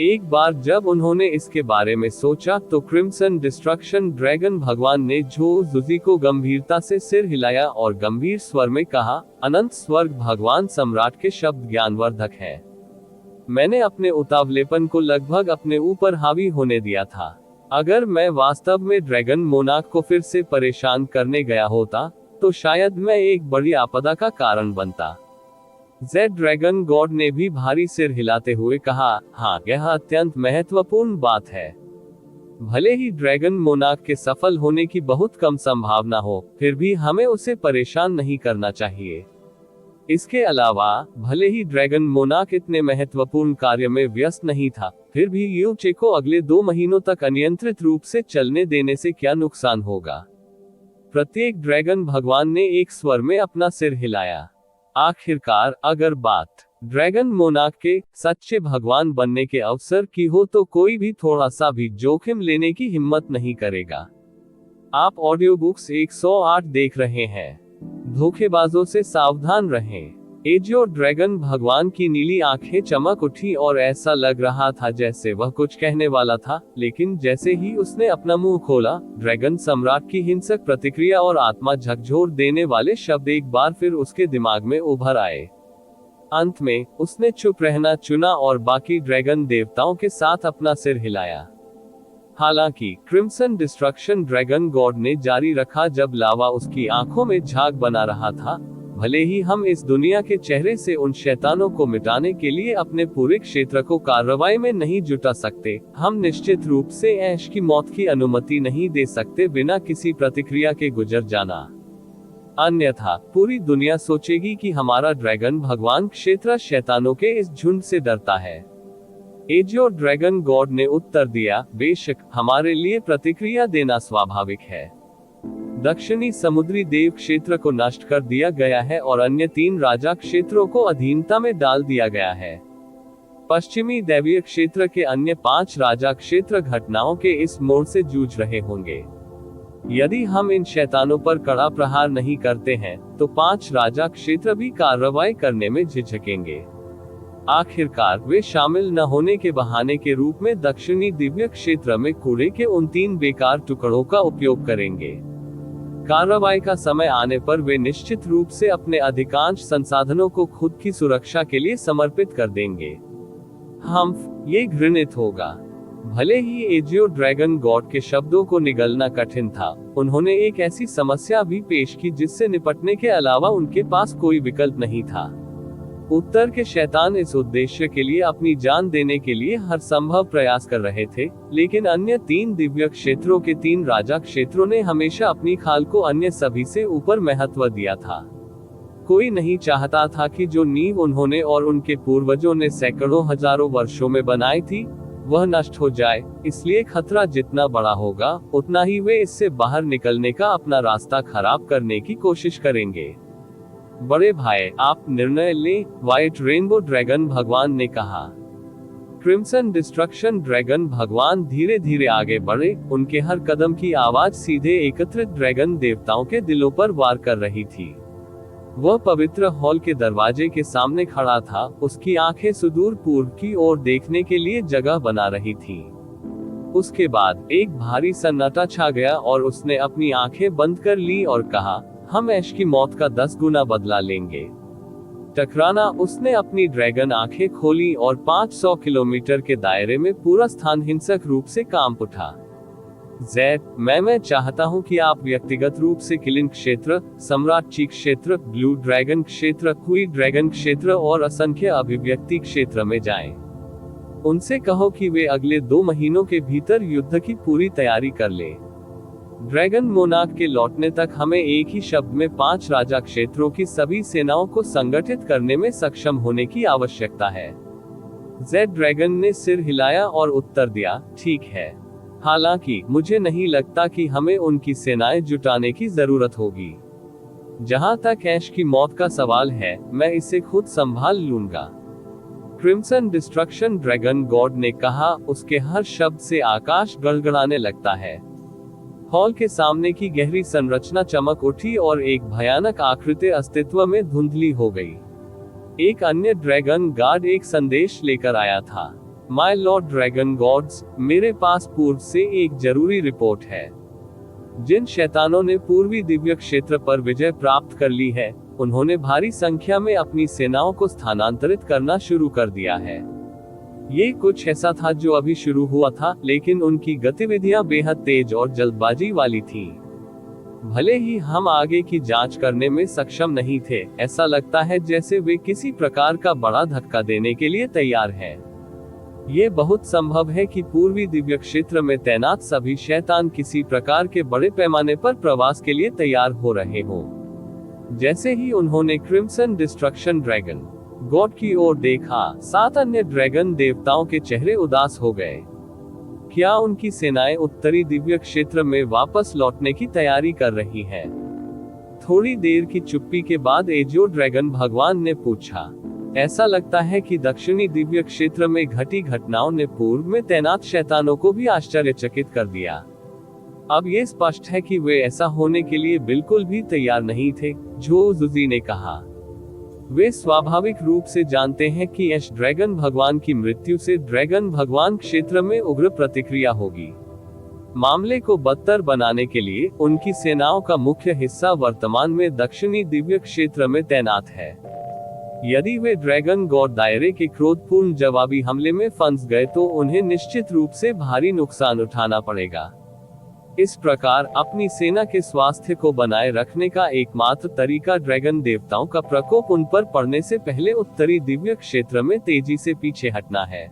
एक बार जब उन्होंने इसके बारे में सोचा, तो क्रिम्सन डिस्ट्रक्शन ड्रैगन भगवान ने झो जुजी को गंभीरता से सिर हिलाया और गंभीर स्वर में कहा, अनंत स्वर्ग भगवान सम्राट के शब्द ज्ञानवर्धक है। मैंने अपने उतावलेपन को लगभग अपने ऊपर हावी होने दिया था। अगर मैं वास्तव में ड्रैगन मोनार्क को फिर से परेशान करने गया होता, तो शायद मैं एक बड़ी आपदा का कारण बनता। जेड ड्रैगन गॉड ने भी भारी सिर हिलाते हुए कहा, हाँ, यह अत्यंत महत्वपूर्ण बात है। भले ही ड्रैगन मोनार्क के सफल होने की बहुत कम संभावना हो, फिर भी हमें उसे परेशान नहीं करना चाहिए। इसके अलावा भले ही ड्रैगन मोनार्क इतने महत्वपूर्ण कार्य में व्यस्त नहीं था, फिर भी यूचे को अगले 2 महीनों तक अनियंत्रित रूप से चलने देने से क्या नुकसान होगा। प्रत्येक ड्रैगन भगवान ने एक स्वर में अपना सिर हिलाया। आखिरकार अगर बात ड्रैगन मोनार्क के सच्चे भगवान बनने के अवसर की हो, तो कोई भी थोड़ा सा भी जोखिम लेने की हिम्मत नहीं करेगा। आप ऑडियो बुक्स 108 देख रहे हैं। धोखेबाजों से सावधान रहें। एजियो ड्रैगन भगवान की नीली आंखें चमक उठी और ऐसा लग रहा था जैसे वह कुछ कहने वाला था, लेकिन जैसे ही उसने अपना मुंह खोला, ड्रैगन सम्राट की हिंसक प्रतिक्रिया और आत्मा झकझोर देने वाले शब्द एक बार फिर उसके दिमाग में उभर आए। अंत में उसने चुप रहना चुना और बाकी ड्रैगन देवताओं के साथ अपना सिर हिलाया। हालांकि क्रिम्सन डिस्ट्रक्शन ड्रैगन गॉड ने जारी रखा जब लावा उसकी आंखों में झाग बना रहा था, भले ही हम इस दुनिया के चेहरे से उन शैतानों को मिटाने के लिए अपने पूरे क्षेत्र को कार्रवाई में नहीं जुटा सकते, हम निश्चित रूप से ऐश की मौत की अनुमति नहीं दे सकते बिना किसी प्रतिक्रिया के गुजर जाना। अन्यथा पूरी दुनिया सोचेगी कि हमारा ड्रैगन भगवान क्षेत्र शैतानों के इस झुंड से डरता है। एजियो ड्रैगन गॉड ने उत्तर दिया, बेशक हमारे लिए प्रतिक्रिया देना स्वाभाविक है। दक्षिणी समुद्री देव क्षेत्र को नष्ट कर दिया गया है और अन्य 3 राजा क्षेत्रों को अधीनता में डाल दिया गया है। पश्चिमी दैवीय क्षेत्र के अन्य 5 राजा क्षेत्र घटनाओं के इस मोड़ से जूझ रहे होंगे। यदि हम इन शैतानों पर कड़ा प्रहार नहीं करते हैं तो 5 राजा क्षेत्र भी कार्रवाई करने में झिझकेंगे। आखिरकार वे शामिल न होने के बहाने के रूप में दक्षिणी दिव्य क्षेत्र में कूड़े के उन 3 बेकार टुकड़ों का उपयोग करेंगे। कार्रवाई का समय आने पर वे निश्चित रूप से अपने अधिकांश संसाधनों को खुद की सुरक्षा के लिए समर्पित कर देंगे। ये घृणित होगा। भले ही एजियो ड्रैगन गॉड के शब्दों को निगलना कठिन था, उन्होंने एक ऐसी समस्या भी पेश की जिससे निपटने के अलावा उनके पास कोई विकल्प नहीं था। उत्तर के शैतान इस उद्देश्य के लिए अपनी जान देने के लिए हर संभव प्रयास कर रहे थे, लेकिन अन्य 3 दिव्य क्षेत्रों के 3 राजा क्षेत्रों ने हमेशा अपनी खाल को अन्य सभी से ऊपर महत्व दिया था। कोई नहीं चाहता था कि जो नींव उन्होंने और उनके पूर्वजों ने सैकड़ों हजारों वर्षों में बनाई थी, वह नष्ट हो जाए। इसलिए खतरा जितना बड़ा होगा, उतना ही वे इससे बाहर निकलने का अपना रास्ता खराब करने की कोशिश करेंगे। बड़े भाई, आप निर्णय लें, व्हाइट रेनबो ड्रैगन भगवान ने कहा। क्रिम्सन डिस्ट्रक्शन ड्रैगन भगवान धीरे धीरे आगे बढ़े, उनके हर कदम की आवाज सीधे एकत्रित ड्रैगन देवताओं के दिलों पर वार कर रही थी। वह पवित्र हॉल के दरवाजे के सामने खड़ा था, उसकी आंखें सुदूर पूर्व की ओर देखने के लिए जगह बना रही थी। उसके बाद एक भारी सन्नाटा छा गया और उसने अपनी आंखें बंद कर ली और कहा, हम ऐश की मौत का 10 गुना बदला लेंगे। टकराना। उसने अपनी ड्रैगन आंखें खोली और 500 किलोमीटर के दायरे में पूरा स्थान हिंसक रूप से कांप उठा। मैं चाहता हूं कि आप व्यक्तिगत रूप से किलिन क्षेत्र, सम्राट ची क्षेत्र, ब्लू ड्रैगन क्षेत्र, हुई ड्रैगन क्षेत्र और असंख्य अभिव्यक्ति क्षेत्र में जाएं। उनसे कहो कि वे अगले 2 महीनों के भीतर युद्ध की पूरी तैयारी कर ले। ड्रैगन मोनार्क के लौटने तक हमें एक ही शब्द में 5 राजा क्षेत्रों की सभी सेनाओं को संगठित करने में सक्षम होने की आवश्यकता है। ड्रैगन ने सिर हिलाया और उत्तर दिया, ठीक है। हालांकि मुझे नहीं लगता कि हमें उनकी सेनाएं जुटाने की जरूरत होगी। जहां तक ऐश की मौत का सवाल है, मैं इसे खुद संभाल लूंगा। क्रिम्सन डिस्ट्रक्शन ड्रैगन गॉड ने कहा, उसके हर शब्द से आकाश गड़गड़ाने लगता है। हॉल के सामने की गहरी संरचना चमक उठी और एक भयानक आकृति अस्तित्व में धुंधली हो गई। एक अन्य ड्रैगन गार्ड एक संदेश लेकर आया था। माय लॉर्ड ड्रैगन गॉड्स, मेरे पास पूर्व से एक जरूरी रिपोर्ट है। जिन शैतानों ने पूर्वी दिव्य क्षेत्र पर विजय प्राप्त कर ली है, उन्होंने भारी संख्या में अपनी सेनाओं को स्थानांतरित करना शुरू कर दिया है। ये कुछ ऐसा था जो अभी शुरू हुआ था, लेकिन उनकी गतिविधियां बेहद तेज और जल्दबाजी वाली थी। भले ही हम आगे की जांच करने में सक्षम नहीं थे, ऐसा लगता है जैसे वे किसी प्रकार का बड़ा धक्का देने के लिए तैयार हैं। ये बहुत संभव है कि पूर्वी दिव्य क्षेत्र में तैनात सभी शैतान किसी प्रकार के बड़े पैमाने पर प्रवास के लिए तैयार हो रहे हों। जैसे ही उन्होंने क्रिम्सन डिस्ट्रक्शन ड्रैगन गॉड की ओर देखा, 7 अन्य ड्रैगन देवताओं के चेहरे उदास हो गए। क्या उनकी सेनाएं उत्तरी दिव्य क्षेत्र में वापस लौटने की तैयारी कर रही हैं? थोड़ी देर की चुप्पी के बाद एजियो ड्रैगन भगवान ने पूछा। ऐसा लगता है कि दक्षिणी दिव्य क्षेत्र में घटी घटनाओं ने पूर्व में तैनात शैतानों को भी आश्चर्यचकित कर दिया। अब ये स्पष्ट है कि वे ऐसा होने के लिए बिल्कुल भी तैयार नहीं थे, जो जुजी ने कहा। वे स्वाभाविक रूप से जानते हैं कि ऐश ड्रैगन भगवान की मृत्यु से ड्रैगन भगवान क्षेत्र में उग्र प्रतिक्रिया होगी। मामले को बदतर बनाने के लिए उनकी सेनाओं का मुख्य हिस्सा वर्तमान में दक्षिणी दिव्य क्षेत्र में तैनात है। यदि वे ड्रैगन गॉड दायरे के क्रोधपूर्ण जवाबी हमले में फंस गए तो उन्हें निश्चित रूप से भारी नुकसान उठाना पड़ेगा। इस प्रकार अपनी सेना के स्वास्थ्य को बनाए रखने का एकमात्र तरीका ड्रैगन देवताओं का प्रकोप उन पर पड़ने से पहले उत्तरी दिव्य क्षेत्र में तेजी से पीछे हटना है।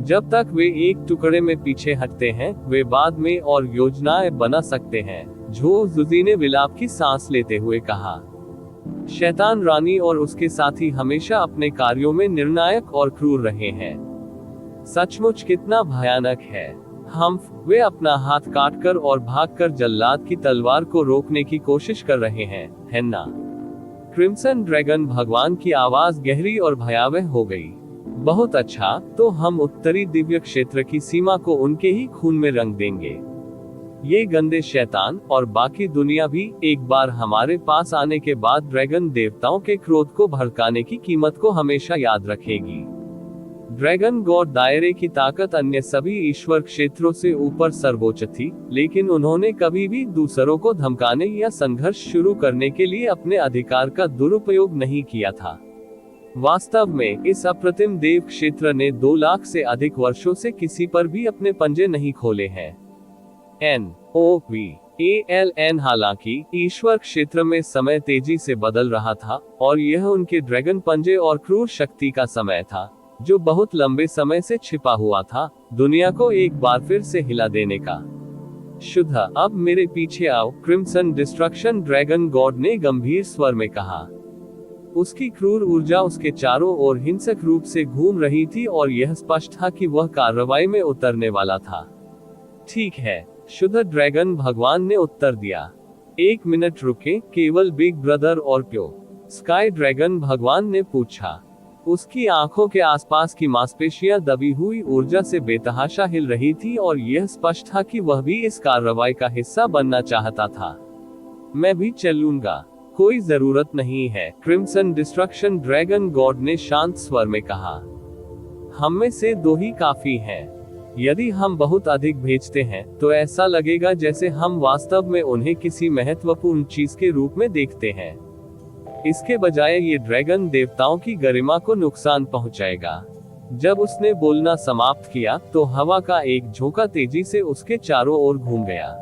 जब तक वे एक टुकड़े में पीछे हटते हैं, वे बाद में और योजनाएं बना सकते हैं, जुजी ने विलाप की सांस लेते हुए कहा। शैतान रानी और उसके साथी हमेशा अपने कार्यों में निर्णायक और क्रूर रहे हैं। सचमुच कितना भयानक है। वे अपना हाथ काटकर और भागकर जल्लाद की तलवार को रोकने की कोशिश कर रहे हैं, है ना? क्रिम्सन ड्रैगन भगवान की आवाज गहरी और भयावह हो गई। बहुत अच्छा, तो हम उत्तरी दिव्य क्षेत्र की सीमा को उनके ही खून में रंग देंगे। ये गंदे शैतान और बाकी दुनिया भी एक बार हमारे पास आने के बाद ड्रैगन देवताओं के क्रोध को भड़काने की कीमत को हमेशा याद रखेगी। ड्रैगन गॉड दायरे की ताकत अन्य सभी ईश्वर क्षेत्रों से ऊपर सर्वोच्च थी, लेकिन उन्होंने कभी भी दूसरों को धमकाने या संघर्ष शुरू करने के लिए अपने अधिकार का दुरुपयोग नहीं किया था। वास्तव में इस अप्रतिम देव क्षेत्र ने 2 लाख से अधिक वर्षों से किसी पर भी अपने पंजे नहीं खोले हैं। NOVALN हालांकि ईश्वर क्षेत्र में समय तेजी से बदल रहा था और यह उनके ड्रैगन पंजे और क्रूर शक्ति का समय था, जो बहुत लंबे समय से छिपा हुआ था, दुनिया को एक बार फिर से हिला देने का। शुद्ध, अब मेरे पीछे आओ, क्रिम्सन डिस्ट्रक्शन ड्रैगन गॉड ने गंभीर स्वर में कहा। उसकी क्रूर ऊर्जा उसके चारों ओर हिंसक रूप से घूम रही थी और यह स्पष्ट था कि वह कार्रवाई में उतरने वाला था। ठीक है, शुद्ध ड्रैगन भगवान ने उत्तर दिया। 1 मिनट रुके, केवल बिग ब्रदर और क्यों? स्काई ड्रैगन भगवान ने पूछा। उसकी आंखों के आसपास की मांसपेशियां दबी हुई ऊर्जा से बेतहाशा हिल रही थी और यह स्पष्ट था कि वह भी इस कार्रवाई का हिस्सा बनना चाहता था। मैं भी चलूंगा, कोई जरूरत नहीं है, क्रिम्सन डिस्ट्रक्शन ड्रैगन गॉड ने शांत स्वर में कहा। हम में से 2 ही काफी हैं। यदि हम बहुत अधिक भेजते हैं तो ऐसा लगेगा जैसे हम वास्तव में उन्हें किसी महत्वपूर्ण चीज के रूप में देखते हैं। इसके बजाय ये ड्रैगन देवताओं की गरिमा को नुकसान पहुंचाएगा। जब उसने बोलना समाप्त किया तो हवा का एक झोंका तेजी से उसके चारों ओर घूम गया।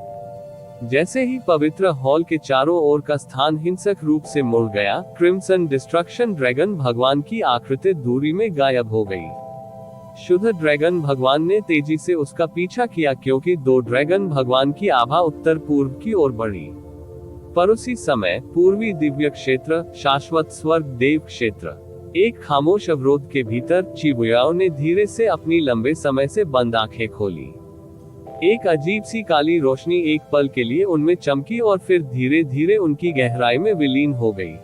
जैसे ही पवित्र हॉल के चारों ओर का स्थान हिंसक रूप से मुड़ गया, क्रिम्सन डिस्ट्रक्शन ड्रैगन भगवान की आकृति दूरी में गायब हो गई। शुद्ध ड्रैगन भगवान ने तेजी से उसका पीछा किया क्योंकि 2 ड्रैगन भगवान की आभा उत्तर पूर्व की ओर बढ़ी। पर उसी समय पूर्वी दिव्य क्षेत्र, शाश्वत स्वर्ग देव क्षेत्र, एक खामोश अवरोध के भीतर, चिबुयाओ ने धीरे से अपनी लंबे समय से बंद आंखें खोली। एक अजीब सी काली रोशनी एक पल के लिए उनमें चमकी और फिर धीरे धीरे उनकी गहराई में विलीन हो गई।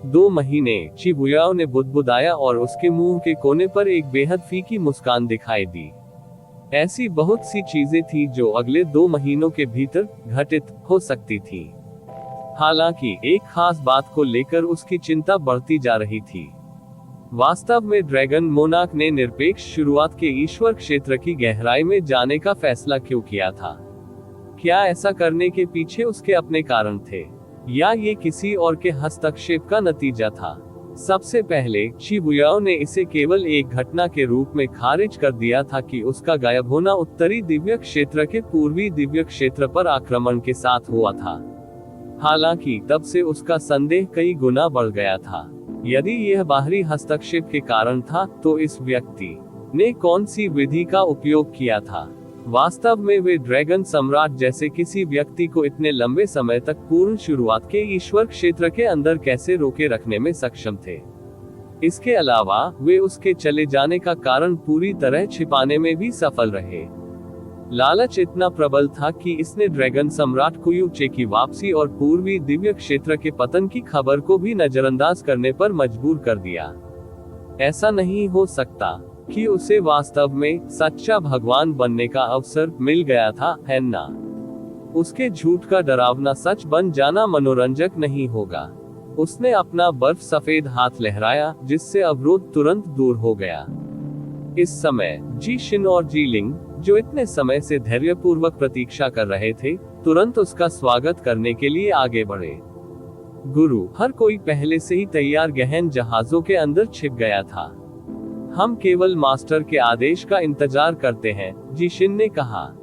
2 महीने, चिबुयाओ ने बुदबुदाया और उसके मुंह के कोने पर एक बेहद फीकी मुस्कान दिखाई दी। ऐसी बहुत सी चीजें थी जो अगले 2 महीनों के भीतर घटित हो सकती थी। हालांकि एक खास बात को लेकर उसकी चिंता बढ़ती जा रही थी। वास्तव में ड्रैगन मोनार्क ने निरपेक्ष शुरुआत के ईश्वर क्षेत्र की गहराई में जाने का फैसला क्यों किया था? क्या ऐसा करने के पीछे उसके अपने कारण थे, या ये किसी और के हस्तक्षेप का नतीजा था? सबसे पहले, चिबुयाओ ने इसे केवल एक घटना के रूप में खारिज कर दिया था कि उसका गायब होना उत्तरी दिव्य क्षेत्र के पूर्वी दिव्य क्षेत्र पर आक्रमण के साथ हुआ था। हालांकि तब से उसका संदेह कई गुना बढ़ गया था। यदि यह बाहरी हस्तक्षेप के कारण था, तो इस व्यक्ति ने कौन सी विधि का उपयोग किया था? वास्तव में वे ड्रैगन सम्राट जैसे किसी व्यक्ति को इतने लंबे समय तक पूर्ण शुरुआत के ईश्वर क्षेत्र के अंदर कैसे रोके रखने में सक्षम थे? इसके अलावा वे उसके चले जाने का कारण पूरी तरह छिपाने में भी सफल रहे। लालच इतना प्रबल था कि इसने ड्रैगन सम्राट कुयुचे की वापसी और पूर्वी दिव्य क्षेत्र के पतन की खबर को भी नजरअंदाज करने पर मजबूर कर दिया। ऐसा नहीं हो सकता कि उसे वास्तव में सच्चा भगवान बनने का अवसर मिल गया था, है ना? उसके झूठ का डरावना सच बन जाना मनोरंजक नहीं होगा। उसने अपना बर्फ सफेद हाथ लहराया, जिससे अवरोध तुरंत दूर हो गया। इस समय जी शिन और जी लिंग, जो इतने समय से धैर्यपूर्वक प्रतीक्षा कर रहे थे, तुरंत उसका स्वागत करने के लिए आगे बढ़े। गुरु, हर कोई पहले से ही तैयार गहन जहाजों के अंदर छिप गया था। हम केवल मास्टर के आदेश का इंतजार करते हैं, जी शिन ने कहा।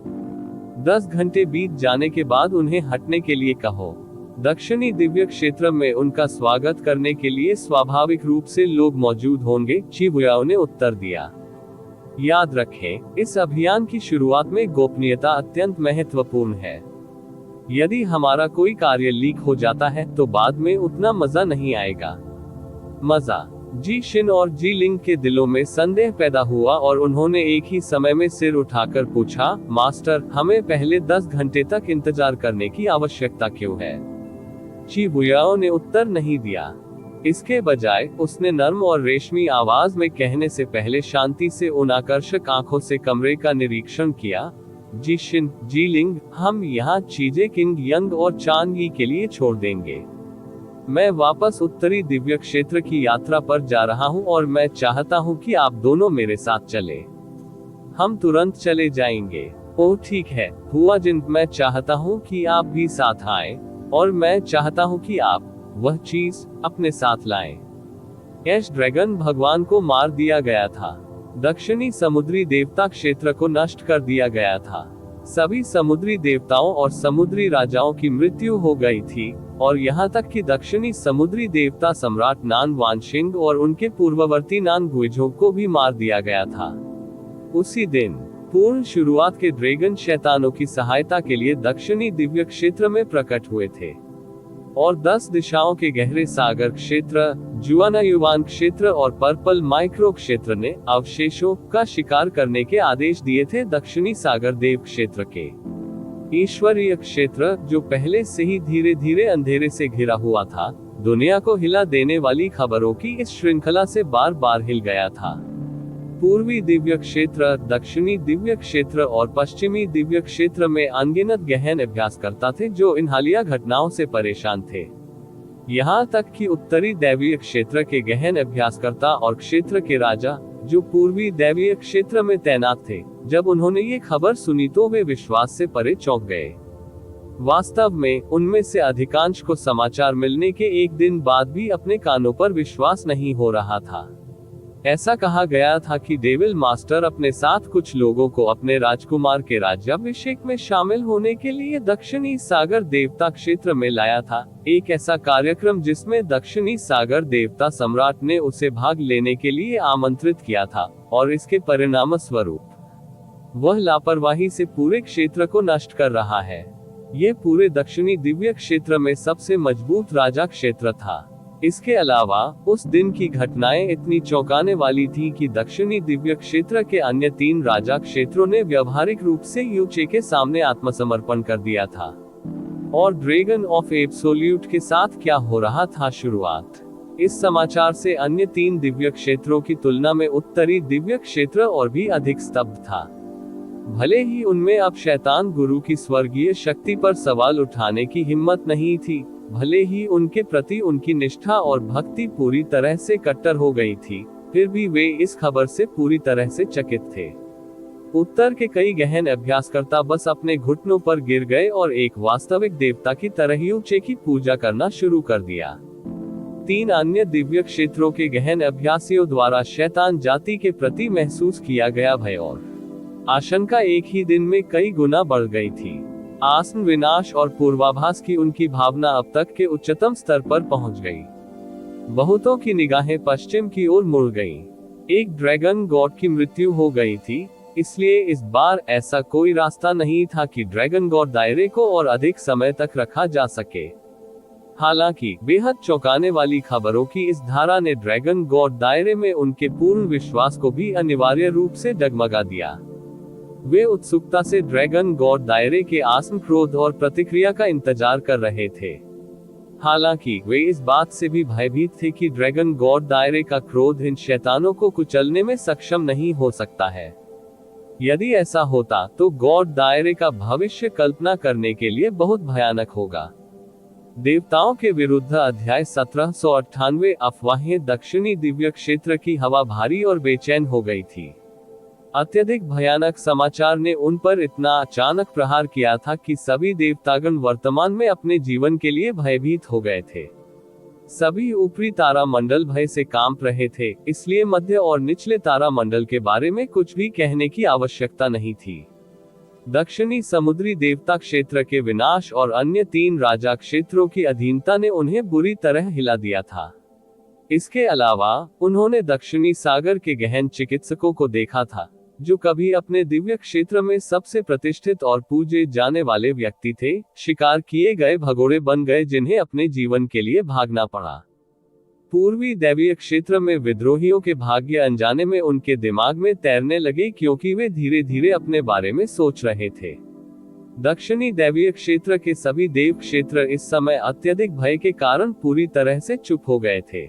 10 घंटे बीत जाने के बाद उन्हें हटने के लिए कहो। दक्षिणी दिव्य क्षेत्र में उनका स्वागत करने के लिए स्वाभाविक रूप से लोग मौजूद होंगे, चिबुयाओ ने उत्तर दिया। याद रखें, इस अभियान की शुरुआत में गोपनीयता अत्यंत महत्वपूर्ण है। यदि हमारा कोई कार्य लीक हो जाता है तो बाद में उतना मजा नहीं आएगा। मजा? जी शिन और जी लिंग के दिलों में संदेह पैदा हुआ और उन्होंने एक ही समय में सिर उठाकर पूछा, मास्टर, हमें पहले 10 घंटे तक इंतजार करने की आवश्यकता क्यों है? चिबुयाओ ने उत्तर नहीं दिया। इसके बजाय उसने नर्म और रेशमी आवाज में कहने से पहले शांति से उन आकर्षक आंखों से कमरे का निरीक्षण किया। जी शिन, जी लिंग, हम यहाँ चीजें किंग यंग और चांग यी के लिए छोड़ देंगे। मैं वापस उत्तरी दिव्य क्षेत्र की यात्रा पर जा रहा हूँ और मैं चाहता हूँ कि आप दोनों मेरे साथ चले। हम तुरंत चले जाएंगे। ओह ठीक है हुआ जिन, मैं चाहता हूँ कि आप भी साथ आएं, और मैं चाहता हूँ कि आप वह चीज अपने साथ लाएं। ऐश ड्रैगन भगवान को मार दिया गया था। दक्षिणी समुद्री देवता क्षेत्र को नष्ट कर दिया गया था। सभी समुद्री देवताओं और समुद्री राजाओं की मृत्यु हो गई थी, और यहाँ तक कि दक्षिणी समुद्री देवता सम्राट नान वानशिंग और उनके पूर्ववर्ती नान गुइझो को भी मार दिया गया था। उसी दिन पूर्ण शुरुआत के ड्रैगन शैतानों की सहायता के लिए दक्षिणी दिव्य क्षेत्र में प्रकट हुए थे, और 10 दिशाओं के गहरे सागर क्षेत्र, जुआना युवान क्षेत्र और पर्पल माइक्रो क्षेत्र ने अवशेषों का शिकार करने के आदेश दिए थे। दक्षिणी सागर देव क्षेत्र के ईश्वरीय क्षेत्र, जो पहले से ही धीरे धीरे अंधेरे से घिरा हुआ था, दुनिया को हिला देने वाली खबरों की इस श्रृंखला से बार बार हिल गया था। पूर्वी दिव्य क्षेत्र, दक्षिणी दिव्य क्षेत्र और पश्चिमी दिव्य क्षेत्र में अनगिनत गहन अभ्यासकर्ता थे जो इन हालिया घटनाओं से परेशान थे। यहाँ तक कि उत्तरी दैवीय क्षेत्र के गहन अभ्यासकर्ता और क्षेत्र के राजा, जो पूर्वी दैवीय क्षेत्र में तैनात थे, जब उन्होंने ये खबर सुनी तो वे विश्वास से परे चौंक गए। वास्तव में उनमें से अधिकांश को समाचार मिलने के एक दिन बाद भी अपने कानों पर विश्वास नहीं हो रहा था। ऐसा कहा गया था कि डेविल मास्टर अपने साथ कुछ लोगों को अपने राजकुमार के राज्याभिषेक में शामिल होने के लिए दक्षिणी सागर देवता क्षेत्र में लाया था, एक ऐसा कार्यक्रम जिसमें दक्षिणी सागर देवता सम्राट ने उसे भाग लेने के लिए आमंत्रित किया था, और इसके परिणाम स्वरूप वह लापरवाही से पूरे क्षेत्र को नष्ट कर रहा है। ये पूरे दक्षिणी दिव्य क्षेत्र में सबसे मजबूत राजा क्षेत्र था। इसके अलावा उस दिन की घटनाएं इतनी चौंकाने वाली थी कि दक्षिणी दिव्य क्षेत्र के अन्य 3 राजा क्षेत्रों ने व्यावहारिक रूप से यूचे के सामने आत्मसमर्पण कर दिया था। और ड्रैगन ऑफ एब्सोल्यूट के साथ क्या हो रहा था शुरुआत। इस समाचार से अन्य 3 दिव्य क्षेत्रों की तुलना में उत्तरी दिव्य क्षेत्र और भी अधिक स्तब्ध था। भले ही उनमें अब शैतान गुरु की स्वर्गीय शक्ति पर सवाल उठाने की हिम्मत नहीं थी, भले ही उनके प्रति उनकी निष्ठा और भक्ति पूरी तरह से कट्टर हो गई थी, फिर भी वे इस खबर से पूरी तरह से चकित थे। उत्तर के कई गहन अभ्यासकर्ता बस अपने घुटनों पर गिर गए और एक वास्तविक देवता की तरह यूचे की पूजा करना शुरू कर दिया। 3 अन्य दिव्य क्षेत्रों के गहन अभ्यासियों द्वारा शैतान जाति के प्रति महसूस किया गया भय और आशंका एक ही दिन में कई गुना बढ़ गई थी। आसन विनाश और पूर्वाभास की उनकी भावना अब तक के उच्चतम स्तर पर पहुंच गई। बहुतों की निगाहें पश्चिम की ओर मुड़ गईं। एक ड्रैगन गॉड की मृत्यु हो गई थी, इसलिए इस बार ऐसा कोई रास्ता नहीं था कि ड्रैगन गॉड दायरे को और अधिक समय तक रखा जा सके। हालांकि बेहद चौंकाने वाली खबरों की इस धारा ने ड्रैगन गॉड दायरे में उनके पूर्ण विश्वास को भी अनिवार्य रूप से डगमगा दिया। वे उत्सुकता से ड्रैगन गॉड दायरे के आसन क्रोध और प्रतिक्रिया का इंतजार कर रहे थे। हालांकि वे इस बात से भी भयभीत थे कि ड्रैगन गॉड दायरे का क्रोध इन शैतानों को कुचलने में सक्षम नहीं हो सकता है। यदि ऐसा होता तो गॉड दायरे का भविष्य कल्पना करने के लिए बहुत भयानक होगा। देवताओं के विरुद्ध अध्याय 1798 अफवाहें। दक्षिणी दिव्य क्षेत्र की हवा भारी और बेचैन हो गई थी। अत्यधिक भयानक समाचार ने उन पर इतना अचानक प्रहार किया था कि सभी देवतागण वर्तमान में अपने जीवन के लिए भयभीत हो गए थे। सभी ऊपरी तारा मंडल भय से कांप रहे थे, इसलिए मध्य और निचले तारा मंडल के बारे में कुछ भी कहने की आवश्यकता नहीं थी। दक्षिणी समुद्री देवता क्षेत्र के विनाश और अन्य 3 राजा क्षेत्रों की अधीनता ने उन्हें बुरी तरह हिला दिया था। इसके अलावा उन्होंने दक्षिणी सागर के गहन चिकित्सकों को देखा था, जो कभी अपने दिव्य क्षेत्र में सबसे प्रतिष्ठित और पूजे जाने वाले व्यक्ति थे, शिकार किए गए भगोड़े बन गए जिन्हें अपने जीवन के लिए भागना पड़ा। पूर्वी दैवीय क्षेत्र में विद्रोहियों के भाग्य अनजाने में उनके दिमाग में तैरने लगे, क्योंकि वे धीरे धीरे अपने बारे में सोच रहे थे। दक्षिणी दैवीय क्षेत्र के सभी देव क्षेत्र इस समय अत्यधिक भय के कारण पूरी तरह से चुप हो गए थे।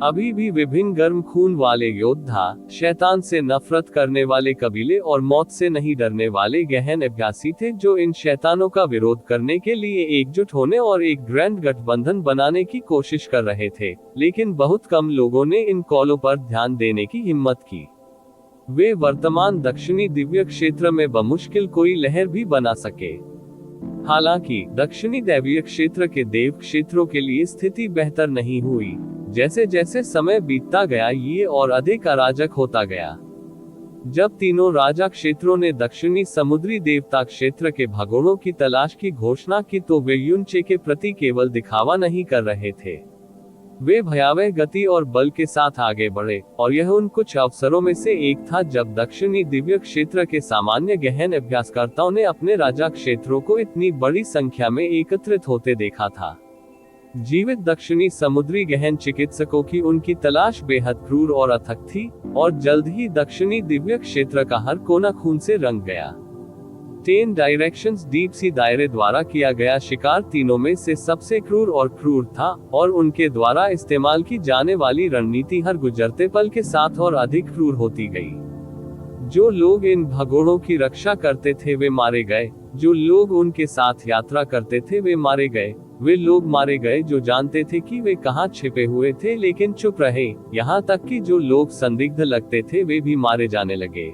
अभी भी विभिन्न गर्म खून वाले योद्धा, शैतान से नफरत करने वाले कबीले और मौत से नहीं डरने वाले गहन अभ्यासी थे, जो इन शैतानों का विरोध करने के लिए एकजुट होने और एक ग्रैंड गठबंधन बनाने की कोशिश कर रहे थे। लेकिन बहुत कम लोगों ने इन कॉलों पर ध्यान देने की हिम्मत की। वे वर्तमान दक्षिणी दिव्य क्षेत्र में बमुश्किल कोई लहर भी बना सके। हालांकि दक्षिणी दैवीय क्षेत्र के देव क्षेत्रों के लिए स्थिति बेहतर नहीं हुई। जैसे जैसे समय बीतता गया, ये और अधिक अराजक होता गया। जब तीनों राजा क्षेत्रों ने दक्षिणी समुद्री देवता क्षेत्र के भगोड़ों की तलाश की घोषणा की, तो वे युनचे के प्रति केवल दिखावा नहीं कर रहे थे। वे भयावह गति और बल के साथ आगे बढ़े, और यह उन कुछ अवसरों में से एक था जब दक्षिणी दिव्य क्षेत्र के सामान्य गहन अभ्यासकर्ताओं ने अपने राजा क्षेत्रों को इतनी बड़ी संख्या में एकत्रित होते देखा था। जीवित दक्षिणी समुद्री गहन चिकित्सकों की उनकी तलाश बेहद क्रूर और अथक थी, और जल्द ही दक्षिणी दिव्य क्षेत्र का हर कोना खून से रंग गया। 10 डायरेक्शंस डीप सी दायरे द्वारा किया गया शिकार तीनों में से सबसे क्रूर और क्रूर था, और उनके द्वारा इस्तेमाल की जाने वाली रणनीति हर गुजरते पल के साथ और अधिक क्रूर होती गई। जो लोग इन भगोड़ों की रक्षा करते थे वे मारे गए, जो लोग उनके साथ यात्रा करते थे वे मारे गए, वे लोग मारे गए जो जानते थे कि वे कहां छिपे हुए थे लेकिन चुप रहे, यहाँ तक कि जो लोग संदिग्ध लगते थे वे भी मारे जाने लगे।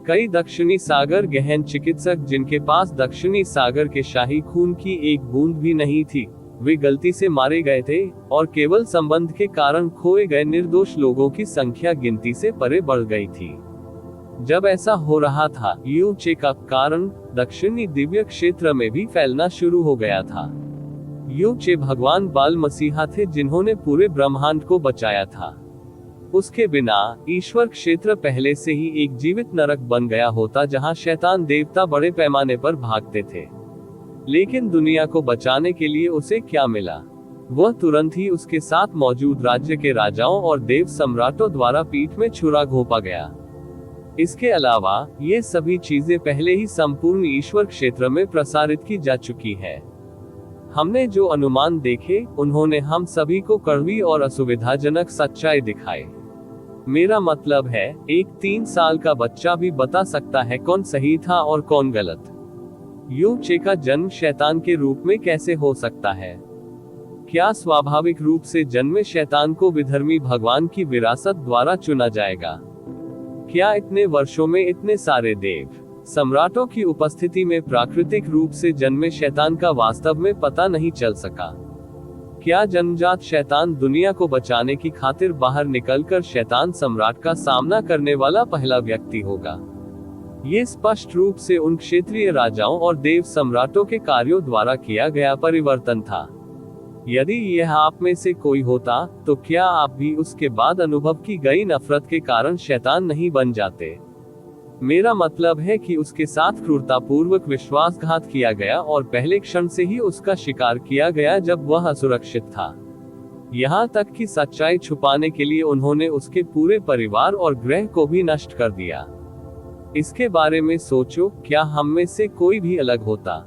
कई दक्षिणी सागर गहन चिकित्सक जिनके पास दक्षिणी सागर के शाही खून की एक बूंद भी नहीं थी, वे गलती से मारे गए थे, और केवल संबंध के कारण खोए गए निर्दोष लोगों की संख्या गिनती से परे बढ़ गई थी। जब ऐसा हो रहा था, युनचे का कारण दक्षिणी दिव्य क्षेत्र में भी फैलना शुरू हो गया था। युनचे भगवान बाल मसीहा थे जिन्होंने पूरे ब्रह्मांड को बचाया था। उसके बिना ईश्वर क्षेत्र पहले से ही एक जीवित नरक बन गया होता, जहां शैतान देवता बड़े पैमाने पर भागते थे। लेकिन दुनिया को बचाने के लिए उसे क्या मिला? वह तुरंत ही उसके साथ मौजूद राज्य के राजाओं और देव सम्राटों द्वारा पीठ में छुरा घोंपा गया। इसके अलावा ये सभी चीजें पहले ही संपूर्ण ईश्वर क्षेत्र में प्रसारित की जा चुकी है। हमने जो अनुमान देखे, उन्होंने हम सभी को कड़वी और असुविधाजनक सच्चाई दिखाई। मेरा मतलब है, एक 3 साल का बच्चा भी बता सकता है कौन सही था और कौन गलत। युनचे का जन्म शैतान के रूप में कैसे हो सकता है? क्या स्वाभाविक रूप से जन्मे शैतान को विधर्मी भगवान की विरासत द्वारा चुना जाएगा? क्या इतने वर्षों में इतने सारे देव सम्राटों की उपस्थिति में प्राकृतिक रूप से जन्मे शैतान का वास्तव में पता नहीं चल सका? क्या जन्मजात शैतान दुनिया को बचाने की खातिर बाहर निकलकर शैतान सम्राट का सामना करने वाला पहला व्यक्ति होगा? ये स्पष्ट रूप से उन क्षेत्रीय राजाओं और देव सम्राटों के कार्यों द्वारा किया गया परिवर्तन था। यदि यह आप में से कोई होता, तो क्या आप भी उसके बाद अनुभव की गई नफरत के कारण शैतान नहीं बन जाते? मेरा मतलब है कि उसके साथ क्रूरतापूर्वक विश्वासघात किया गया और पहले क्षण से ही उसका शिकार किया गया जब वह असुरक्षित था। यहाँ तक कि सच्चाई छुपाने के लिए उन्होंने उसके पूरे परिवार और ग्रह को भी नष्ट कर दिया। इसके बारे में सोचो, क्या हम में से कोई भी अलग होता?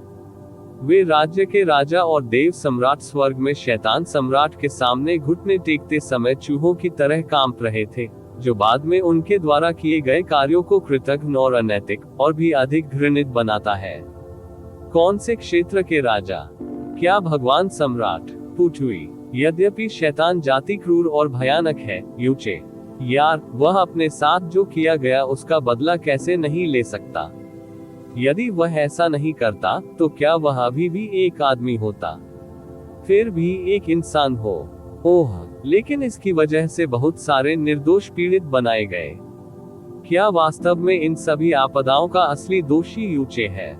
वे राज्य के राजा और देव सम्राट स्वर्ग में शैतान सम्राट के सामने घुटने टेकते समय चूहों की तरह कांप रहे थे, जो बाद में उनके द्वारा किए गए कार्यों को कृतघ्न और अनैतिक और भी अधिक घृणित बनाता है। कौन से क्षेत्र के राजा? क्या भगवान सम्राट पृथ्वी? यद्यपि शैतान जाति क्रूर और भयानक है, युनचे यार, वह अपने साथ जो किया गया उसका बदला कैसे नहीं ले सकता? यदि वह ऐसा नहीं करता, तो क्या वह अभी भी एक आदमी होता? फिर भी एक इंसान हो। ओह, लेकिन इसकी वजह से बहुत सारे निर्दोष पीड़ित बनाए गए। क्या वास्तव में इन सभी आपदाओं का असली दोषी युनचे है?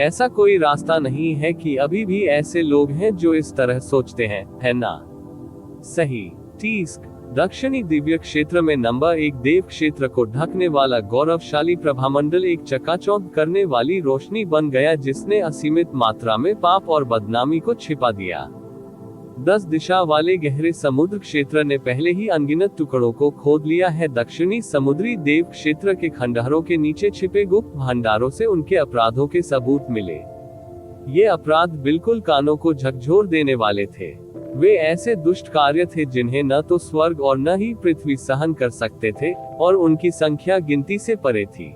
ऐसा कोई रास्ता नहीं है कि अभी भी ऐसे लोग हैं जो इस तरह सोचते हैं, है ना? सही। टीस्क दक्षिणी दिव्य क्षेत्र में नंबर 1 देव क्षेत्र को ढकने वाला गौरवशाली प्रभामंडल एक चकाचौंध करने वाली रोशनी बन गया जिसने असीमित मात्रा में पाप और बदनामी को छिपा दिया। 10 दिशा वाले गहरे समुद्र क्षेत्र ने पहले ही अनगिनत टुकड़ों को खोद लिया है। दक्षिणी समुद्री देव क्षेत्र के खंडहरों के नीचे छिपे गुप्त भंडारों से उनके अपराधों के सबूत मिले। ये अपराध बिल्कुल कानों को झकझोर देने वाले थे। वे ऐसे दुष्ट कार्य थे जिन्हें न तो स्वर्ग और न ही पृथ्वी सहन कर सकते थे, और उनकी संख्या गिनती से परे थी।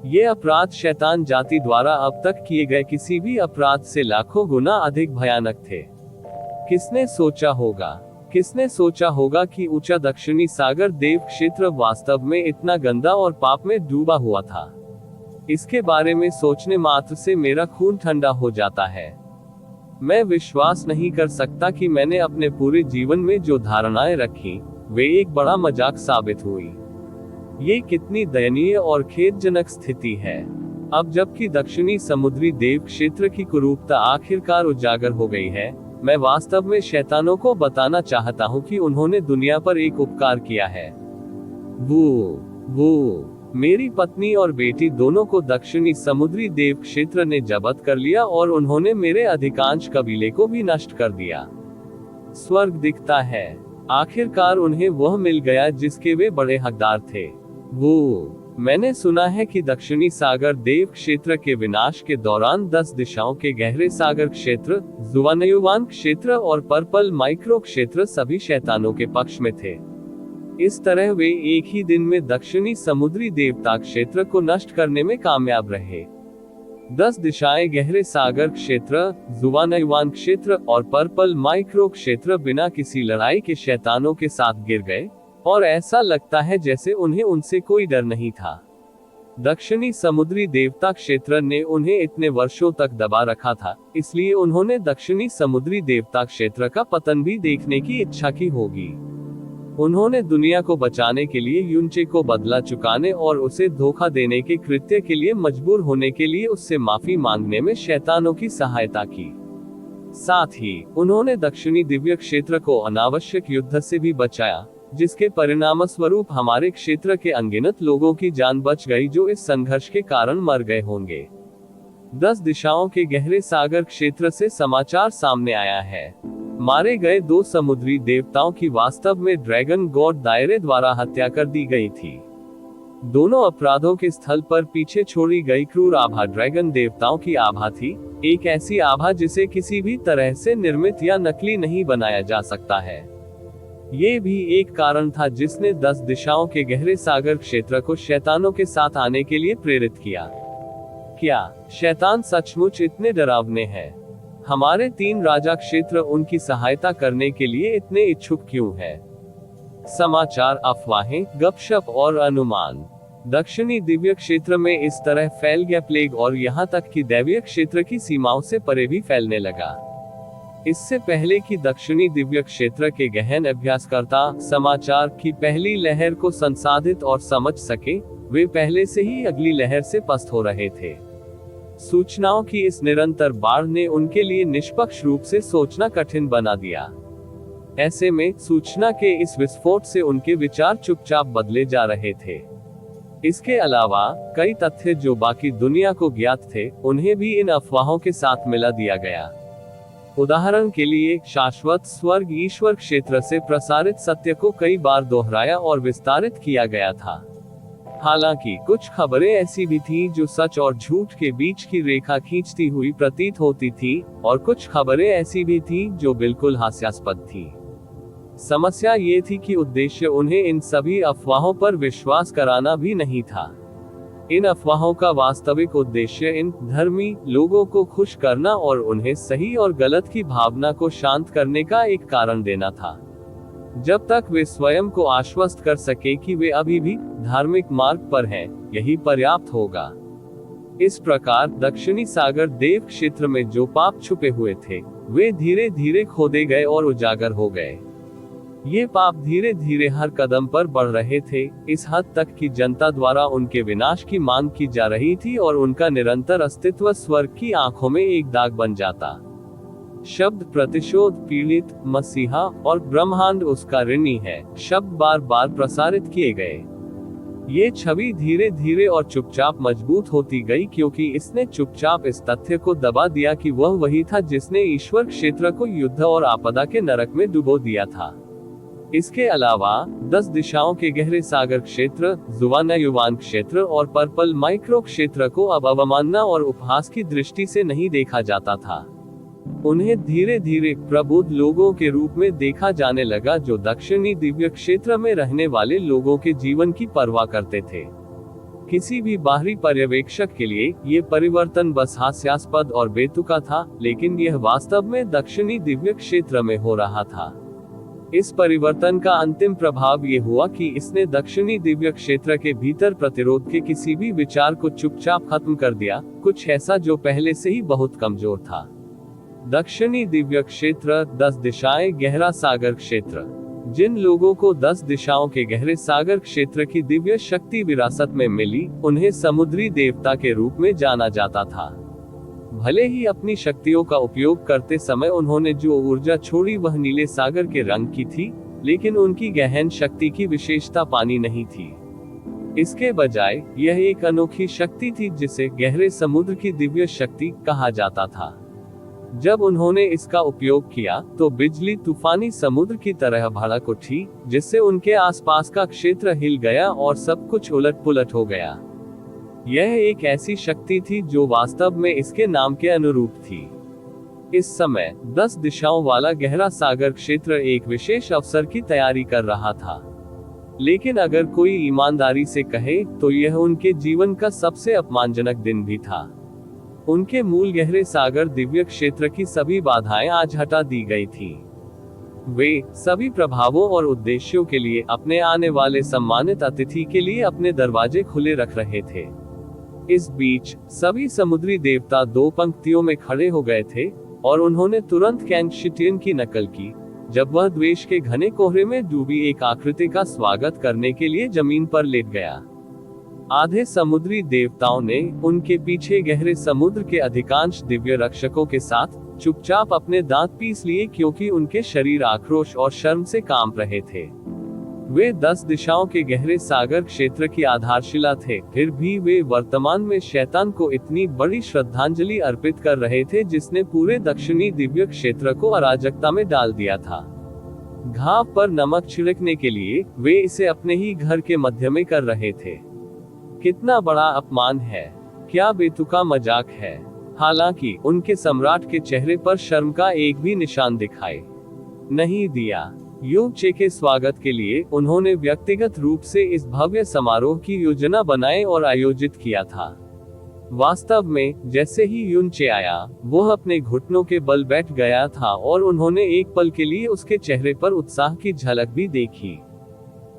ये अपराध शैतान जाति द्वारा अब तक किए गए किसी भी अपराध से लाखों गुना अधिक भयानक थे। किसने सोचा होगा कि ऊंचा दक्षिणी सागर देव क्षेत्र वास्तव में इतना गंदा और पाप में डूबा हुआ था। इसके बारे में सोचने मात्र से मेरा खून ठंडा हो जाता है। मैं विश्वास नहीं कर सकता कि मैंने अपने पूरे जीवन में जो धारणाएं रखी, वे एक बड़ा मजाक साबित हुई। ये कितनी दयनीय और खेदजनक स्थिति है। अब जबकि दक्षिणी समुद्री देव क्षेत्र की कुरूपता आखिरकार उजागर हो गई है, मैं वास्तव में शैतानों को बताना चाहता हूँ कि उन्होंने दुनिया पर एक उपकार किया है। वो मेरी पत्नी और बेटी दोनों को दक्षिणी समुद्री देव क्षेत्र ने जब्त कर लिया, और उन्होंने मेरे अधिकांश कबीले को भी नष्ट कर दिया। स्वर्ग दिखता है। आखिरकार उन्हें वह मिल गया जिसके वे बड़े हकदार थे। मैंने सुना है कि दक्षिणी सागर देव क्षेत्र के विनाश के दौरान 10 दिशाओं के गहरे सागर क्षेत्र, जुवानयुवान क्षेत्र और पर्पल माइक्रो क्षेत्र सभी शैतानों के पक्ष में थे। इस तरह वे एक ही दिन में दक्षिणी समुद्री देवता क्षेत्र को नष्ट करने में कामयाब रहे। 10 दिशाएं गहरे सागर क्षेत्र, जुवानयुवान क्षेत्र और पर्पल माइक्रो क्षेत्र बिना किसी लड़ाई के शैतानों के साथ गिर गए, और ऐसा लगता है जैसे उन्हें उनसे कोई डर नहीं था। दक्षिणी समुद्री देवता क्षेत्र ने उन्हें इतने वर्षों तक दबा रखा था, इसलिए उन्होंने दक्षिणी समुद्री देवता क्षेत्र का पतन भी देखने की इच्छा की होगी। उन्होंने दुनिया को बचाने के लिए युनचे को बदला चुकाने और उसे धोखा देने के कृत्य के लिए मजबूर होने के लिए उससे माफी मांगने में शैतानों की सहायता की। साथ ही उन्होंने दक्षिणी दिव्य क्षेत्र को अनावश्यक युद्ध से भी बचाया, जिसके परिणामस्वरूप हमारे क्षेत्र के अनगिनत लोगों की जान बच गई जो इस संघर्ष के कारण मर गए होंगे। 10 दिशाओं के गहरे सागर क्षेत्र से समाचार सामने आया है। मारे गए 2 समुद्री देवताओं की वास्तव में ड्रैगन गॉड दायरे द्वारा हत्या कर दी गई थी। दोनों अपराधों के स्थल पर पीछे छोड़ी गई क्रूर आभा ड्रैगन देवताओं की आभा थी, एक ऐसी आभा जिसे किसी भी तरह से निर्मित या नकली नहीं बनाया जा सकता है। ये भी एक कारण था जिसने 10 दिशाओं के गहरे सागर क्षेत्र को शैतानों के साथ आने के लिए प्रेरित किया। क्या शैतान सचमुच इतने डरावने हैं? हमारे 3 राजा क्षेत्र उनकी सहायता करने के लिए इतने इच्छुक क्यों हैं? समाचार, अफवाहें, गपशप और अनुमान। दक्षिणी दिव्य क्षेत्र में इस तरह फैल गया प्लेग, और यहाँ तक कि दैवीय क्षेत्र की सीमाओं से परे भी फैलने लगा। इससे पहले कि दक्षिणी दिव्य क्षेत्र के गहन अभ्यासकर्ता समाचार की पहली लहर को संसाधित और समझ सके, वे पहले से ही अगली लहर से पस्त हो रहे थे। सूचनाओं की इस निरंतर बाढ़ ने उनके लिए निष्पक्ष रूप से सोचना कठिन बना दिया। ऐसे में सूचना के इस विस्फोट से उनके विचार चुपचाप बदले जा रहे थे। इसके अलावा कई तथ्य जो बाकी दुनिया को ज्ञात थे, उन्हें भी इन अफवाहों के साथ मिला दिया गया। उदाहरण के लिए, शाश्वत स्वर्ग ईश्वर क्षेत्र से प्रसारित सत्य को कई बार दोहराया और विस्तारित किया गया था। हालांकि कुछ खबरें ऐसी भी थीं जो सच और झूठ के बीच की रेखा खींचती हुई प्रतीत होती थी, और कुछ खबरें ऐसी भी थीं जो बिल्कुल हास्यास्पद थीं। समस्या ये थी कि उद्देश्य उन्हें इन सभी अफवाहों पर विश्वास कराना भी नहीं था। इन अफवाहों का वास्तविक उद्देश्य इन धर्मी लोगों को खुश करना और उन्हें सही और गलत की भावना को शांत करने का एक कारण देना था। जब तक वे स्वयं को आश्वस्त कर सके कि वे अभी भी धार्मिक मार्ग पर हैं, यही पर्याप्त होगा। इस प्रकार दक्षिणी सागर देव क्षेत्र में जो पाप छुपे हुए थे, वे धीरे धीरे खोदे गए और उजागर हो गए। ये पाप धीरे धीरे हर कदम पर बढ़ रहे थे, इस हद तक कि जनता द्वारा उनके विनाश की मांग की जा रही थी और उनका निरंतर अस्तित्व स्वर्ग की आंखों में एक दाग बन जाता। शब्द प्रतिशोध, पीड़ित, मसीहा और ब्रह्मांड उसका ऋणी है शब्द बार बार प्रसारित किए गए। ये छवि धीरे धीरे और चुपचाप मजबूत होती गई, क्योंकि इसने चुपचाप इस तथ्य को दबा दिया कि वह वही था जिसने ईश्वर क्षेत्र को युद्ध और आपदा के नरक में डुबो दिया था। इसके अलावा 10 दिशाओं के गहरे सागर क्षेत्र, जुवाना युवान क्षेत्र और पर्पल माइक्रो क्षेत्र को अब अवमानना और उपहास की दृष्टि से नहीं देखा जाता था। उन्हें धीरे धीरे प्रबुद्ध लोगों के रूप में देखा जाने लगा, जो दक्षिणी दिव्य क्षेत्र में रहने वाले लोगों के जीवन की परवाह करते थे। किसी भी बाहरी पर्यवेक्षक के लिए ये परिवर्तन बस हास्यास्पद और बेतुका था, लेकिन यह वास्तव में दक्षिणी दिव्य क्षेत्र में हो रहा था। इस परिवर्तन का अंतिम प्रभाव ये हुआ कि इसने दक्षिणी दिव्य क्षेत्र के भीतर प्रतिरोध के किसी भी विचार को चुपचाप खत्म कर दिया, कुछ ऐसा जो पहले से ही बहुत कमजोर था। दक्षिणी दिव्य क्षेत्र, 10 दिशाएं, गहरा सागर क्षेत्र। जिन लोगों को 10 दिशाओं के गहरे सागर क्षेत्र की दिव्य शक्ति विरासत में मिली, उन्हें समुद्री देवता के रूप में जाना जाता था। भले ही अपनी शक्तियों का उपयोग करते समय उन्होंने जो ऊर्जा छोड़ी वह नीले सागर के रंग की थी, लेकिन उनकी गहन शक्ति की विशेषता पानी नहीं थी। इसके बजाय यह एक अनोखी शक्ति थी जिसे गहरे समुद्र की दिव्य शक्ति कहा जाता था। जब उन्होंने इसका उपयोग किया तो बिजली तूफानी समुद्र की तरह भड़क उठी, जिससे उनके आसपास का क्षेत्र हिल गया और सब कुछ उलट-पुलट हो गया। यह एक ऐसी शक्ति थी जो वास्तव में इसके नाम के अनुरूप थी। इस समय 10 दिशाओं वाला गहरा सागर क्षेत्र एक विशेष अवसर की तैयारी कर रहा था। लेकिन अगर कोई ईमानदारी से कहे तो यह उनके जीवन का सबसे अपमानजनक दिन भी था। उनके मूल गहरे सागर दिव्य क्षेत्र की सभी बाधाएं आज हटा दी गई थी। वे सभी प्रभावों और उद्देश्यों के लिए अपने आने वाले सम्मानित अतिथि के लिए अपने दरवाजे खुले रख रहे थे। इस बीच सभी समुद्री देवता 2 पंक्तियों में खड़े हो गए थे और उन्होंने तुरंत कैंग शिटियन की नकल की, जब वह द्वेष के घने कोहरे में डूबी एक आकृति का स्वागत करने के लिए जमीन पर लेट गया। आधे समुद्री देवताओं ने उनके पीछे गहरे समुद्र के अधिकांश दिव्य रक्षकों के साथ चुपचाप अपने दांत पीस लिए, क्योंकि उनके शरीर आक्रोश और शर्म से कांप रहे थे। वे 10 दिशाओं के गहरे सागर क्षेत्र की आधारशिला थे, फिर भी वे वर्तमान में शैतान को इतनी बड़ी श्रद्धांजलि अर्पित कर रहे थे जिसने पूरे दक्षिणी दिव्य क्षेत्र को अराजकता में डाल दिया था। घाव पर नमक छिड़कने के लिए वे इसे अपने ही घर के मध्य में कर रहे थे। कितना बड़ा अपमान है, क्या बेतुका मजाक है। हालांकि उनके सम्राट के चेहरे पर शर्म का एक भी निशान दिखाई नहीं दिया। यू चे के स्वागत के लिए उन्होंने व्यक्तिगत रूप से इस भव्य समारोह की योजना बनाई और आयोजित किया था। वास्तव में जैसे ही यून चे आया, वह अपने घुटनों के बल बैठ गया था और उन्होंने एक पल के लिए उसके चेहरे पर उत्साह की झलक भी देखी।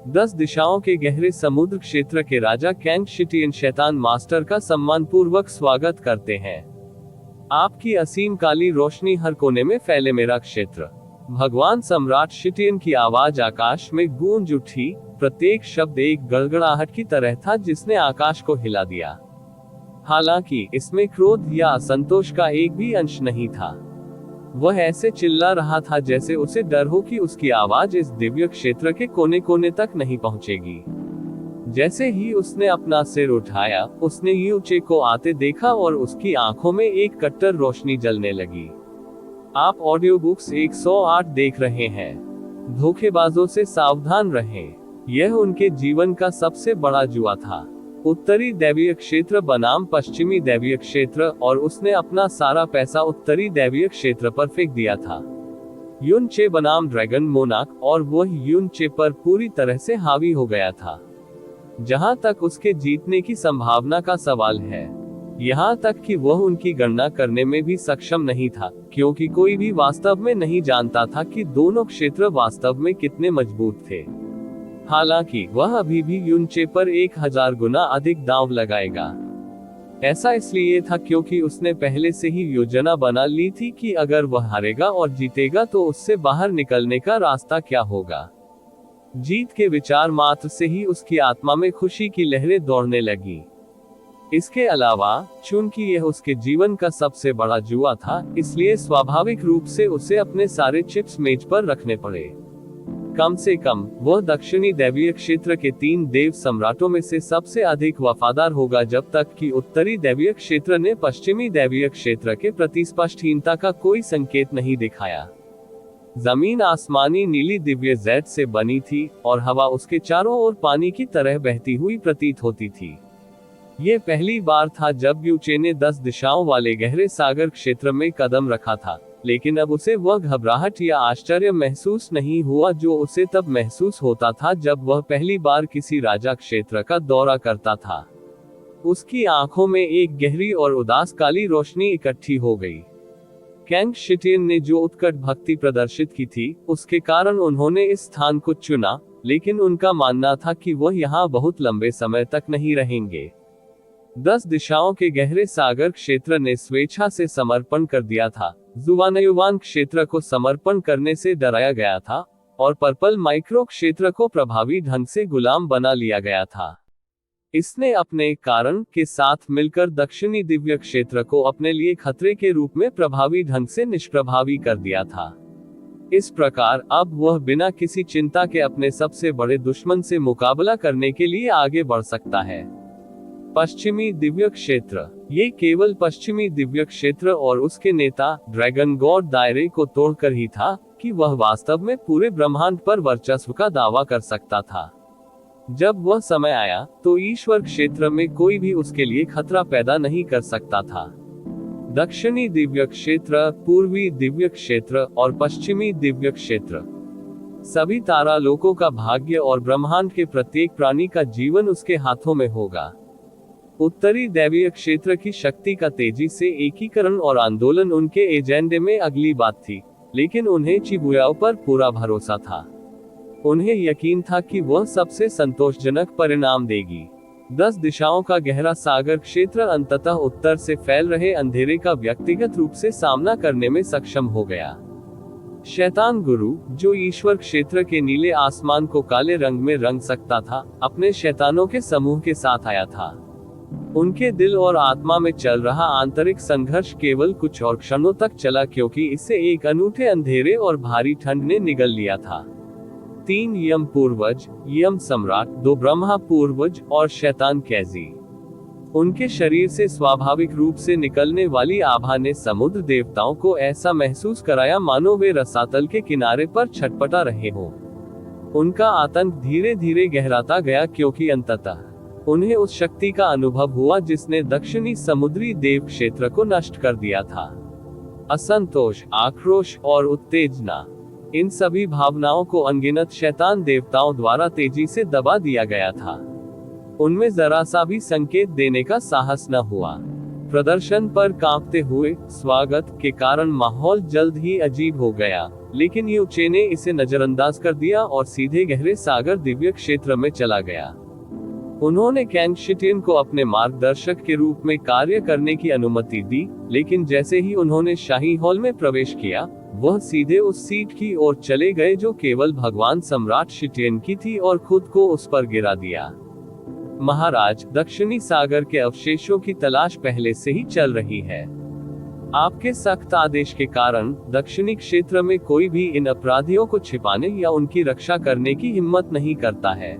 10 दिशाओं के गहरे समुद्र क्षेत्र के राजा कैंग शिटियन शैतान मास्टर का सम्मानपूर्वक स्वागत करते हैं। आपकी असीम काली रोशनी हर कोने में फैले मेरा क्षेत्र। भगवान सम्राट शिटियन की आवाज आकाश में गूंज उठी, प्रत्येक शब्द एक गड़गड़ाहट की तरह था जिसने आकाश को हिला दिया। हालांकि इसमें क्रोध या असंतोष का एक भी अंश नहीं था। वह ऐसे चिल्ला रहा था जैसे उसे डर हो कि उसकी आवाज इस दिव्य क्षेत्र के कोने कोने तक नहीं पहुंचेगी। जैसे ही उसने अपना सिर उठाया, उसने यू चे को आते देखा और उसकी आंखों में एक कट्टर रोशनी जलने लगी। आप ऑडियो बुक्स 108 देख रहे हैं। धोखेबाजों से सावधान रहें। यह उनके जीवन का सबसे बड़ा जुआ था। उत्तरी दैवीय क्षेत्र बनाम पश्चिमी दैवीय क्षेत्र, और उसने अपना सारा पैसा उत्तरी दैवीय क्षेत्र पर फेंक दिया था। यून चे बनाम ड्रैगन मोनाक, और वह यून चे पर पूरी तरह से हावी हो गया था। जहां तक उसके जीतने की संभावना का सवाल है, यहाँ तक कि वह उनकी गणना करने में भी सक्षम नहीं था, क्योंकि कोई भी वास्तव में नहीं जानता था कि दोनों क्षेत्र वास्तव में कितने मजबूत थे। हालांकि वह अभी भी यून चे पर 1000 गुना अधिक दांव लगाएगा। ऐसा इसलिए था क्योंकि उसने पहले से ही योजना बना ली थी कि अगर वह हारेगा और जीतेगा तो उससे बाहर निकलने का रास्ता क्या होगा। जीत के विचार मात्र से ही उसकी आत्मा में खुशी की लहरें दौड़ने लगी। इसके अलावा चूंकि यह उसके जीवन का सबसे बड़ा जुआ था, इसलिए स्वाभाविक रूप से उसे अपने सारे चिप्स मेज पर रखने पड़े। कम से कम वह दक्षिणी दैवीय क्षेत्र के 3 देव सम्राटों में से सबसे अधिक वफादार होगा, जब तक कि उत्तरी दैवीय क्षेत्र ने पश्चिमी दैवीय क्षेत्र के प्रति स्पष्टहीनता का कोई संकेत नहीं दिखाया। जमीन आसमानी नीली दिव्य जेड से बनी थी और हवा उसके चारों ओर पानी की तरह बहती हुई प्रतीत होती थी। ये पहली बार था जब यूचे ने 10 दिशाओं वाले गहरे सागर क्षेत्र में कदम रखा था, लेकिन अब उसे वह घबराहट या आश्चर्य महसूस नहीं हुआ जो उसे तब महसूस होता था जब वह पहली बार किसी राजा क्षेत्र का दौरा करता था। उसकी आंखों में एक गहरी और उदास काली रोशनी इकट्ठी हो गई। कैंग शिटियन ने जो उत्कट भक्ति प्रदर्शित की थी, उसके कारण उन्होंने इस स्थान को चुना, लेकिन उनका मानना था कि वह यहाँ बहुत लंबे समय तक नहीं रहेंगे। 10 दिशाओं के गहरे सागर क्षेत्र ने स्वेच्छा से समर्पण कर दिया था। जुवानयुवान क्षेत्र को समर्पण करने से डराया गया था और पर्पल माइक्रो क्षेत्र को प्रभावी ढंग से गुलाम बना लिया गया था। इसने अपने कारण के साथ मिलकर दक्षिणी दिव्य क्षेत्र को अपने लिए खतरे के रूप में प्रभावी ढंग से निष्प्रभावी कर दिया था। इस प्रकार अब वह बिना किसी चिंता के अपने सबसे बड़े दुश्मन से मुकाबला करने के लिए आगे बढ़ सकता है। पश्चिमी दिव्य क्षेत्र। ये केवल पश्चिमी दिव्य क्षेत्र और उसके नेता ड्रैगन गॉड दायरे को तोड़कर ही था कि वह वास्तव में पूरे ब्रह्मांड पर वर्चस्व का दावा कर सकता था। जब वह समय आया तो ईश्वर क्षेत्र में कोई भी उसके लिए खतरा पैदा नहीं कर सकता था। दक्षिणी दिव्य क्षेत्र, पूर्वी दिव्य क्षेत्र और पश्चिमी दिव्य क्षेत्र, सभी तारालोकों का भाग्य और ब्रह्मांड के प्रत्येक प्राणी का जीवन उसके हाथों में होगा। उत्तरी दैवीय क्षेत्र की शक्ति का तेजी से एकीकरण और आंदोलन उनके एजेंडे में अगली बात थी, लेकिन उन्हें चिबुयाओ पर पूरा भरोसा था। उन्हें यकीन था कि वह सबसे संतोषजनक परिणाम देगी। 10 दिशाओं का गहरा सागर क्षेत्र अंततः उत्तर से फैल रहे अंधेरे का व्यक्तिगत रूप से सामना करने में सक्षम हो गया। शैतान गुरु, जो ईश्वर क्षेत्र के नीले आसमान को काले रंग में रंग सकता था, अपने शैतानों के समूह के साथ आया था। उनके दिल और आत्मा में चल रहा आंतरिक संघर्ष केवल कुछ और क्षणों तक चला, क्योंकि इससे एक अनूठे अंधेरे और भारी ठंड ने निगल लिया था। 3 यम पूर्वज, यम सम्राट, 2 ब्रह्मा पूर्वज और शैतान कैजी। उनके शरीर से स्वाभाविक रूप से निकलने वाली आभा ने समुद्र देवताओं को ऐसा महसूस कराया मानो वे रसातल के किनारे पर छटपटा रहे हों। उनका आतंक धीरे धीरे गहराता गया, क्योंकि अंततः उन्हें उस शक्ति का अनुभव हुआ जिसने दक्षिणी समुद्री देव क्षेत्र को नष्ट कर दिया था। असंतोष, आक्रोश और उत्तेजना, इन सभी भावनाओं को अनगिनत शैतान देवताओं द्वारा तेजी से दबा दिया गया था। उनमें जरा सा भी संकेत देने का साहस न हुआ। प्रदर्शन पर कांपते हुए स्वागत के कारण माहौल जल्द ही अजीब हो गया, लेकिन यूचे ने इसे नजरअंदाज कर दिया और सीधे गहरे सागर दिव्य क्षेत्र में चला गया। उन्होंने कैंग शिटियन को अपने मार्गदर्शक के रूप में कार्य करने की अनुमति दी, लेकिन जैसे ही उन्होंने शाही हॉल में प्रवेश किया, वह सीधे उस सीट की ओर चले गए जो केवल भगवान सम्राट शिटियन की थी और खुद को उस पर गिरा दिया। महाराज, दक्षिणी सागर के अवशेषों की तलाश पहले से ही चल रही है। आपके सख्त आदेश के कारण दक्षिणी क्षेत्र में कोई भी इन अपराधियों को छिपाने या उनकी रक्षा करने की हिम्मत नहीं करता है।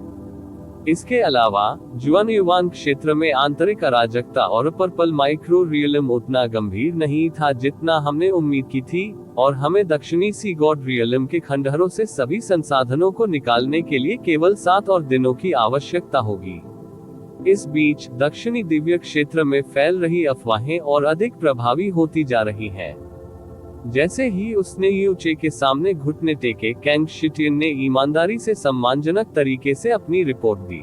इसके अलावा जुआनयुवान क्षेत्र में आंतरिक अराजकता और पर्पल माइक्रो रियलम उतना गंभीर नहीं था जितना हमने उम्मीद की थी, और हमें दक्षिणी सी गॉड रियलम के खंडहरों से सभी संसाधनों को निकालने के लिए केवल 7 और दिनों की आवश्यकता होगी। इस बीच दक्षिणी दिव्य क्षेत्र में फैल रही अफवाहें और अधिक प्रभावी होती जा रही हैं। जैसे ही उसने यूचे के सामने घुटने टेके, कैंग शिटियन ने ईमानदारी से सम्मानजनक तरीके से अपनी रिपोर्ट दी।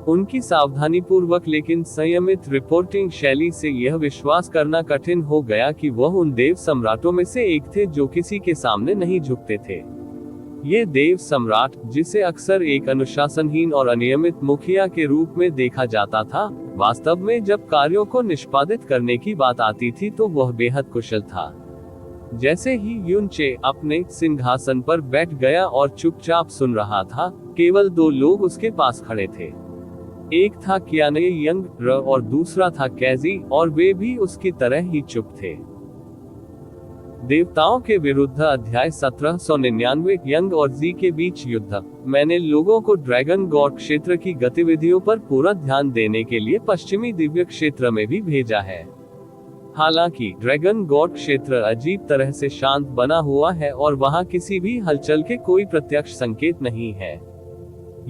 उनकी सावधानीपूर्वक लेकिन संयमित रिपोर्टिंग शैली से यह विश्वास करना कठिन हो गया कि वह उन देव सम्राटों में से एक थे जो किसी के सामने नहीं झुकते थे। ये देव सम्राट, जिसे अक्सर एक अनुशासनहीन और अनियमित मुखिया के रूप में देखा जाता था, वास्तव में जब कार्यों को निष्पादित करने की बात आती थी तो वह बेहद कुशल था। जैसे ही यूचे अपने सिंहासन पर बैठ गया और चुपचाप सुन रहा था, केवल 2 लोग उसके पास खड़े थे। एक था कियाने यंग और दूसरा था कैजी, और वे भी उसकी तरह ही चुप थे। देवताओं के विरुद्ध अध्याय 1799 यंग और जी के बीच युद्ध। मैंने लोगों को ड्रैगन गॉड क्षेत्र की गतिविधियों पर पूरा ध्यान देने के लिए पश्चिमी दिव्य क्षेत्र में भी भेजा है। हालांकि ड्रैगन गॉड क्षेत्र अजीब तरह से शांत बना हुआ है और वहां किसी भी हलचल के कोई प्रत्यक्ष संकेत नहीं है।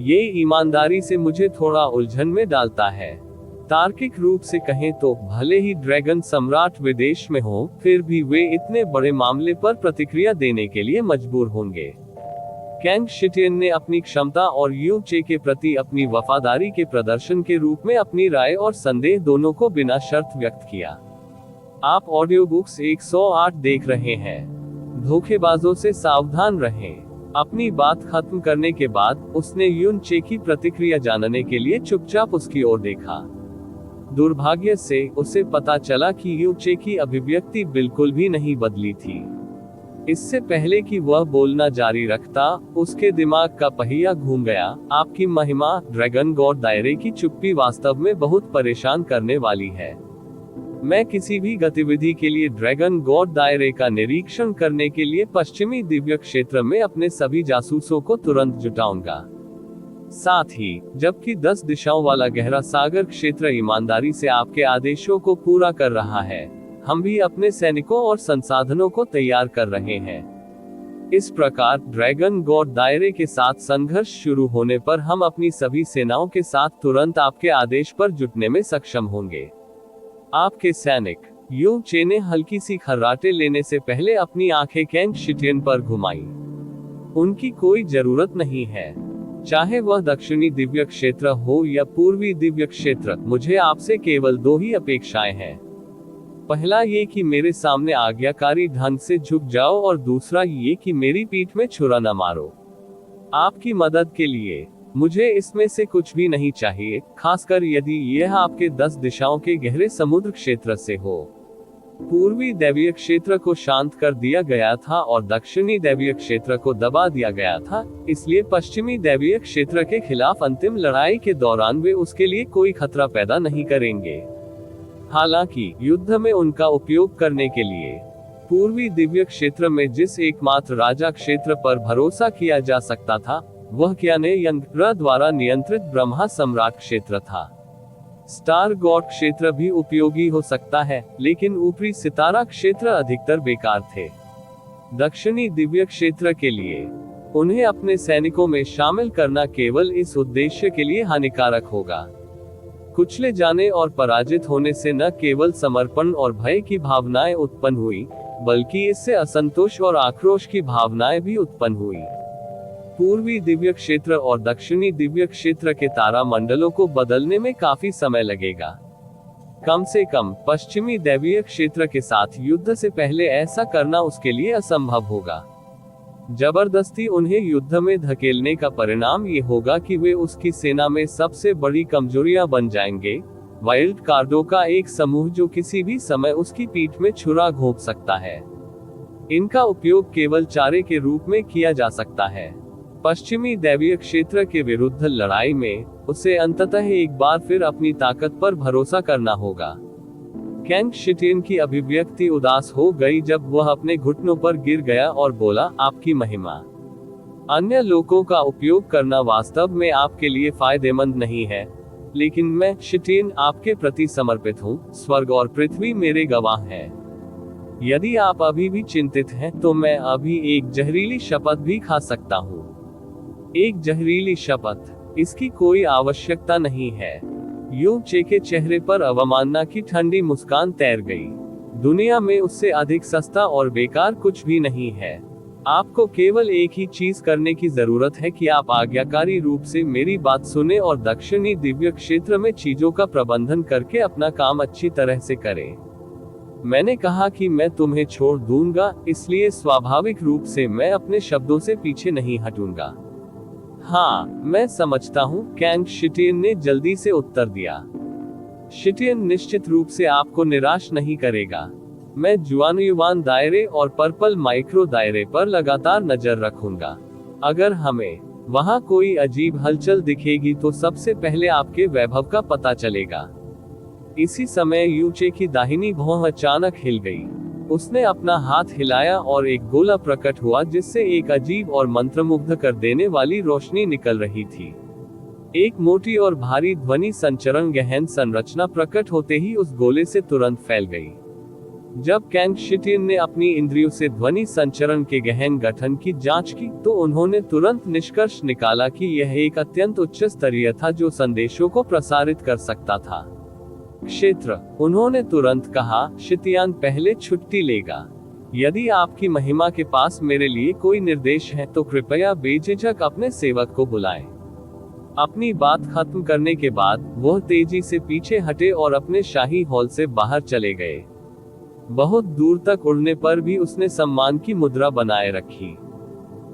ये ईमानदारी से मुझे थोड़ा उलझन में डालता है। तार्किक रूप से कहें तो भले ही ड्रैगन सम्राट विदेश में हो, फिर भी वे इतने बड़े मामले पर प्रतिक्रिया देने के लिए मजबूर होंगे। कैंग शिटियन ने अपनी क्षमता और यू चे के प्रति अपनी वफादारी के प्रदर्शन के रूप में अपनी राय और संदेह दोनों को बिना शर्त व्यक्त किया। आप ऑडियो बुक्स 108 देख रहे हैं। धोखेबाजों से सावधान रहें। अपनी बात खत्म करने के बाद उसने यून चे की प्रतिक्रिया जानने के लिए चुपचाप उसकी ओर देखा। दुर्भाग्य से उसे पता चला कि यू चे की अभिव्यक्ति बिल्कुल भी नहीं बदली थी। इससे पहले कि वह बोलना जारी रखता, उसके दिमाग का पहिया घूम गया। आपकी महिमा, ड्रैगन गॉड दायरे की चुप्पी वास्तव में बहुत परेशान करने वाली है। मैं किसी भी गतिविधि के लिए ड्रैगन गॉड दायरे का निरीक्षण करने के लिए पश्चिमी दिव्य क्षेत्र में अपने सभी जासूसों को तुरंत जुटाऊंगा। साथ ही, जबकि 10 दिशाओं वाला गहरा सागर क्षेत्र ईमानदारी से आपके आदेशों को पूरा कर रहा है, हम भी अपने सैनिकों और संसाधनों को तैयार कर रहे हैं। इस प्रकार ड्रैगन गॉड दायरे के साथ संघर्ष शुरू होने पर हम अपनी सभी सेनाओं के साथ तुरंत आपके आदेश पर जुटने में सक्षम होंगे। आपके सैनिक। यू चे ने हल्की सी खर्राटे लेने से पहले अपनी आंखें कैंग शिटियन पर घुमाई। उनकी कोई जरूरत नहीं है। चाहे वह दक्षिणी दिव्य क्षेत्र हो या पूर्वी दिव्य क्षेत्र, मुझे आपसे केवल 2 ही अपेक्षाएं हैं। पहला ये कि मेरे सामने आज्ञाकारी ढंग से झुक जाओ और दूसरा ये कि मेरी पीठ में छुरा न मारो। आपकी मदद के लिए मुझे इसमें से कुछ भी नहीं चाहिए, खासकर यदि यह आपके 10 दिशाओं के गहरे समुद्र क्षेत्र से हो। पूर्वी दैवीय क्षेत्र को शांत कर दिया गया था और दक्षिणी दैवीय क्षेत्र को दबा दिया गया था, इसलिए पश्चिमी दैवीय क्षेत्र के खिलाफ अंतिम लड़ाई के दौरान वे उसके लिए कोई खतरा पैदा नहीं करेंगे। हालांकि युद्ध में उनका उपयोग करने के लिए पूर्वी दिव्य क्षेत्र में जिस एकमात्र राजा क्षेत्र पर भरोसा किया जा सकता था, वह क्याने यंग द्वारा नियंत्रित ब्रह्मा सम्राट क्षेत्र था। स्टार गॉड क्षेत्र भी उपयोगी हो सकता है, लेकिन ऊपरी सितारा क्षेत्र अधिकतर बेकार थे। दक्षिणी दिव्य क्षेत्र के लिए उन्हें अपने सैनिकों में शामिल करना केवल इस उद्देश्य के लिए हानिकारक होगा। कुचले जाने और पराजित होने से न केवल समर्पण और भय की भावनाएं उत्पन्न हुई, बल्कि इससे असंतोष और आक्रोश की भावनाएं भी उत्पन्न हुई। पूर्वी दिव्य क्षेत्र और दक्षिणी दिव्य क्षेत्र के तारा मंडलों को बदलने में काफी समय लगेगा। कम से कम पश्चिमी दैवीय क्षेत्र के साथ युद्ध से पहले ऐसा करना उसके लिए असंभव होगा। जबरदस्ती उन्हें युद्ध में धकेलने का परिणाम ये होगा कि वे उसकी सेना में सबसे बड़ी कमजोरियां बन जाएंगे। वाइल्ड कार्डों का एक समूह जो किसी भी समय उसकी पीठ में छुरा घोंप सकता है। इनका उपयोग केवल चारे के रूप में किया जा सकता है। पश्चिमी दैवीय क्षेत्र के विरुद्ध लड़ाई में उसे अंततः एक बार फिर अपनी ताकत पर भरोसा करना होगा। कैंग शिटियन की अभिव्यक्ति उदास हो गई जब वह अपने घुटनों पर गिर गया और बोला, आपकी महिमा। अन्य लोगों का उपयोग करना वास्तव में आपके लिए फायदेमंद नहीं है, लेकिन मैं शिटियन आपके प्रति समर्पित हूँ। स्वर्ग और पृथ्वी मेरे गवाह हैं। यदि आप अभी भी चिंतित हैं, तो मैं अभी एक जहरीली शपथ भी खा सकता हूँ। एक जहरीली शपथ? इसकी कोई आवश्यकता नहीं है। यू चे के चेहरे पर अवमानना की ठंडी मुस्कान तैर गई। दुनिया में उससे अधिक सस्ता और बेकार कुछ भी नहीं है। आपको केवल एक ही चीज करने की जरूरत है कि आप आज्ञाकारी रूप से मेरी बात सुने और दक्षिणी दिव्य क्षेत्र में चीजों का प्रबंधन करके अपना काम अच्छी तरह से करें। मैंने कहा कि मैं तुम्हें छोड़ दूंगा, इसलिए स्वाभाविक रूप से मैं अपने शब्दों से पीछे नहीं हटूंगा। हाँ, मैं समझता हूँ, कैंग शिटियन ने जल्दी से उत्तर दिया। शिटियन निश्चित रूप से आपको निराश नहीं करेगा। मैं जुआनयुवान दायरे और पर्पल माइक्रो दायरे पर लगातार नजर रखूंगा। अगर हमें वहां कोई अजीब हलचल दिखेगी तो सबसे पहले आपके वैभव का पता चलेगा। इसी समय यू चे की दाहिनी भौं अचानक हिल गई। उसने अपना हाथ हिलाया और एक गोला प्रकट हुआ जिससे एक अजीब और मंत्रमुग्ध कर देने वाली रोशनी निकल रही थी। एक मोटी और भारी ध्वनि संचरण गहन संरचना प्रकट होते ही उस गोले से तुरंत फैल गई। जब कैंग शिटियन ने अपनी इंद्रियों से ध्वनि संचरण के गहन गठन की जांच की तो उन्होंने तुरंत निष्कर्ष निकाला कि यह एक अत्यंत उच्च स्तरीय था जो संदेशों को प्रसारित कर सकता था। क्षेत्र, उन्होंने तुरंत कहा, शितियान पहले छुट्टी लेगा। यदि आपकी महिमा के पास मेरे लिए कोई निर्देश है तो कृपया बेझिझक अपने सेवक को बुलाएं। अपनी बात खत्म करने के बाद वह तेजी से पीछे हटे और अपने शाही हॉल से बाहर चले गए। बहुत दूर तक उड़ने पर भी उसने सम्मान की मुद्रा बनाए रखी।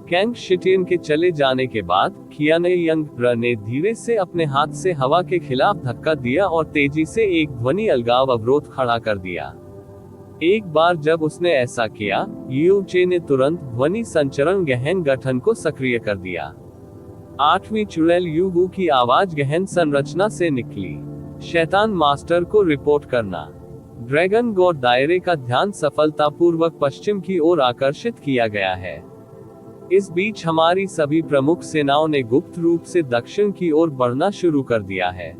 कैंग शिटियन के चले जाने के बाद कियानयंग ने धीरे से अपने हाथ से हवा के खिलाफ धक्का दिया और तेजी से एक ध्वनि अलगाव अवरोध खड़ा कर दिया। एक बार जब उसने ऐसा किया, यू चे ने तुरंत ध्वनि संचरण गहन गठन को सक्रिय कर दिया। 8वीं चुड़ैल यू वू की आवाज गहन संरचना से निकली। शैतान मास्टर को रिपोर्ट करना। ड्रैगन गॉड दायरे का ध्यान सफलतापूर्वक पश्चिम की ओर आकर्षित किया गया है। इस बीच हमारी सभी प्रमुख सेनाओं ने गुप्त रूप से दक्षिण की ओर बढ़ना शुरू कर दिया है।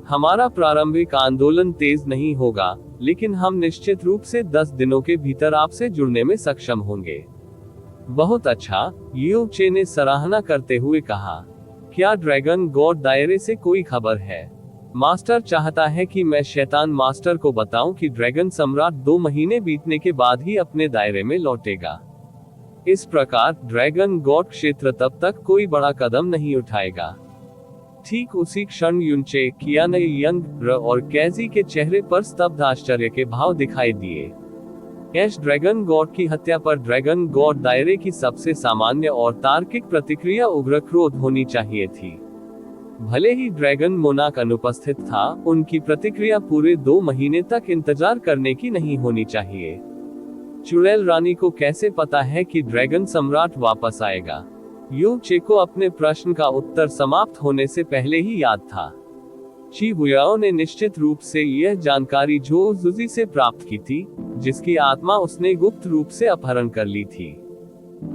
हमारा प्रारंभिक आंदोलन तेज नहीं होगा, लेकिन हम निश्चित रूप से 10 दिनों के भीतर आपसे जुड़ने में सक्षम होंगे। बहुत अच्छा, यू चे ने सराहना करते हुए कहा। क्या ड्रैगन गॉड दायरे से कोई खबर है? मास्टर चाहता है कि मैं शैतान मास्टर को बताऊं कि ड्रैगन सम्राट 2 महीने बीतने के बाद ही अपने दायरे में लौटेगा। इस प्रकार ड्रैगन गॉड क्षेत्र तब तक कोई बड़ा कदम नहीं उठाएगा। ठीक उसी क्षण युनचे, कियानयंग और कैजी के चेहरे पर स्तब्ध आश्चर्य के भाव दिखाई दिए। एश ड्रैगन गॉड की हत्या पर ड्रैगन गॉड दायरे की सबसे सामान्य और तार्किक प्रतिक्रिया उग्र क्रोध होनी चाहिए थी। भले ही ड्रैगन मोनाक अनुपस्थित था, उनकी प्रतिक्रिया पूरे 2 महीने तक इंतजार करने की नहीं होनी चाहिए। चुड़ैल रानी को कैसे पता है कि ड्रैगन सम्राट वापस आएगा? यू चे को अपने प्रश्न का उत्तर समाप्त होने से पहले ही याद था। ची बुयाओ ने निश्चित रूप से यह जानकारी झो जुजी से प्राप्त की थी, जिसकी आत्मा उसने गुप्त रूप से अपहरण कर ली थी।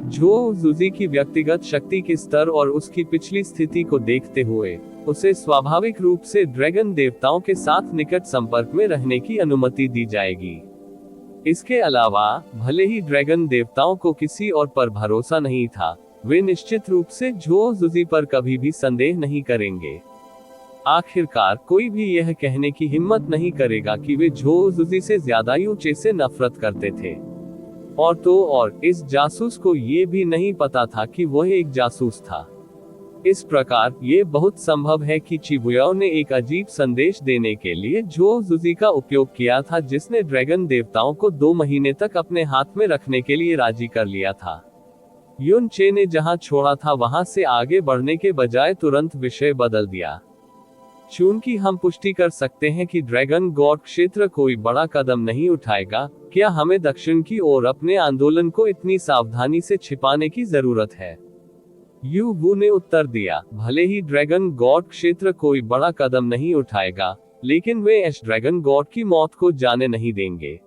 झो जुजी की व्यक्तिगत शक्ति के स्तर और उसकी पिछली स्थिति को देखते हुए उसे स्वाभाविक रूप से ड्रैगन देवताओं के साथ निकट संपर्क में रहने की अनुमति दी जाएगी। इसके अलावा, भले ही ड्रैगन देवताओं को किसी और पर भरोसा नहीं था, वे निश्चित रूप से झो जुजी पर कभी भी संदेह नहीं करेंगे। आखिरकार कोई भी यह कहने की हिम्मत नहीं करेगा कि वे झो जुजी से ज्यादा यू चे से नफरत करते थे। और इस जासूस को ये भी नहीं पता था कि वह एक जासूस था। इस प्रकार ये बहुत संभव है कि चिबुयाओ ने एक अजीब संदेश देने के लिए झो जुजी का उपयोग किया था, जिसने ड्रैगन देवताओं को 2 महीने तक अपने हाथ में रखने के लिए राजी कर लिया था। युन चे ने जहां छोड़ा था वहां से आगे बढ़ने के बजाय तुरंत विषय बदल दिया। चूंकि हम पुष्टि कर सकते हैं कि ड्रैगन गॉड क्षेत्र कोई बड़ा कदम नहीं उठाएगा, क्या हमें दक्षिण की ओर अपने आंदोलन को इतनी सावधानी से छिपाने की जरूरत है? यू वू ने उत्तर दिया, भले ही ड्रैगन गॉड क्षेत्र कोई बड़ा कदम नहीं उठाएगा, लेकिन वे एश ड्रैगन गॉड की मौत को जाने नहीं देंगे।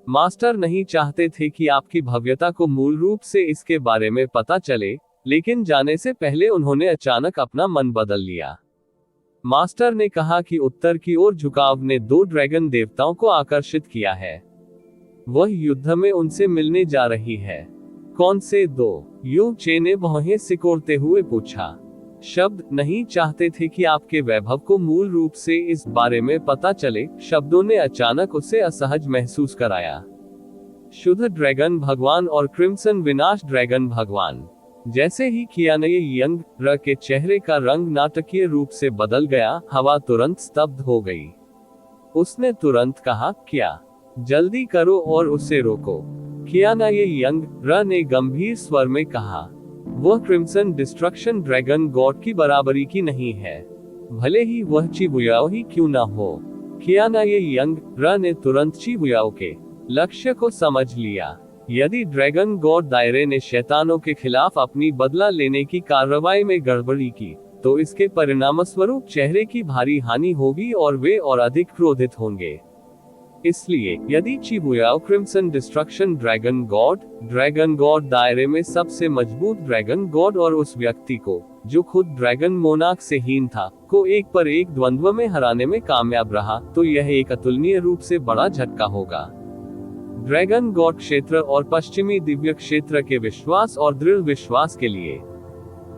मास्टर नहीं चाहते थे कि आपकी भव्यता को मूल रूप से इसके बारे में पता चले, लेकिन जाने से पहले उन्होंने अचानक अपना मन बदल लिया। मास्टर ने कहा कि उत्तर की ओर झुकाव ने 2 ड्रैगन देवताओं को आकर्षित किया है। वह युद्ध में उनसे मिलने जा रही है। कौन से 2? यू चे ने भौहें सिकोड़ते हुए पूछा। शब्द नहीं चाहते थे कि आपके वैभव को मूल रूप से इस बारे में पता चले। शब्दों ने अचानक उसे असहज महसूस कराया। शुद्ध ड्रैगन भगवान और क्रिम्सन विनाश ड्रैगन भगवान। जैसे ही कियानयंग के चेहरे का रंग नाटकीय रूप से बदल गया, हवा तुरंत स्तब्ध हो गई। उसने तुरंत कहा, क्या? जल्दी करो और उसे रोको। कियानयंग ने गंभीर स्वर में कहा। वह क्रिम्सन डिस्ट्रक्शन ड्रैगन गॉड की बराबरी की नहीं है, भले ही वह चिबुयाओ ही क्यों ना हो। कियानयंग ने तुरंत चिबुयाओ के लक्ष्य को समझ लिया। यदि ड्रैगन गॉड दायरे ने शैतानों के खिलाफ अपनी बदला लेने की कार्रवाई में गड़बड़ी की, तो इसके परिणामस्वरूप चेहरे की भारी हानि होगी और वे और अधिक क्रोधित होंगे। इसलिए यदि चिबुयाओ क्रिम्सन डिस्ट्रक्शन ड्रैगन गॉड दायरे में सबसे मजबूत ड्रैगन गॉड और उस व्यक्ति को, जो खुद ड्रैगन मोनार्क से हीन था, को एक पर एक द्वंद्व में हराने में कामयाब रहा, तो यह एक अतुलनीय रूप से बड़ा झटका होगा ड्रैगन गॉड क्षेत्र और पश्चिमी दिव्य क्षेत्र के विश्वास और दृढ़ विश्वास के लिए।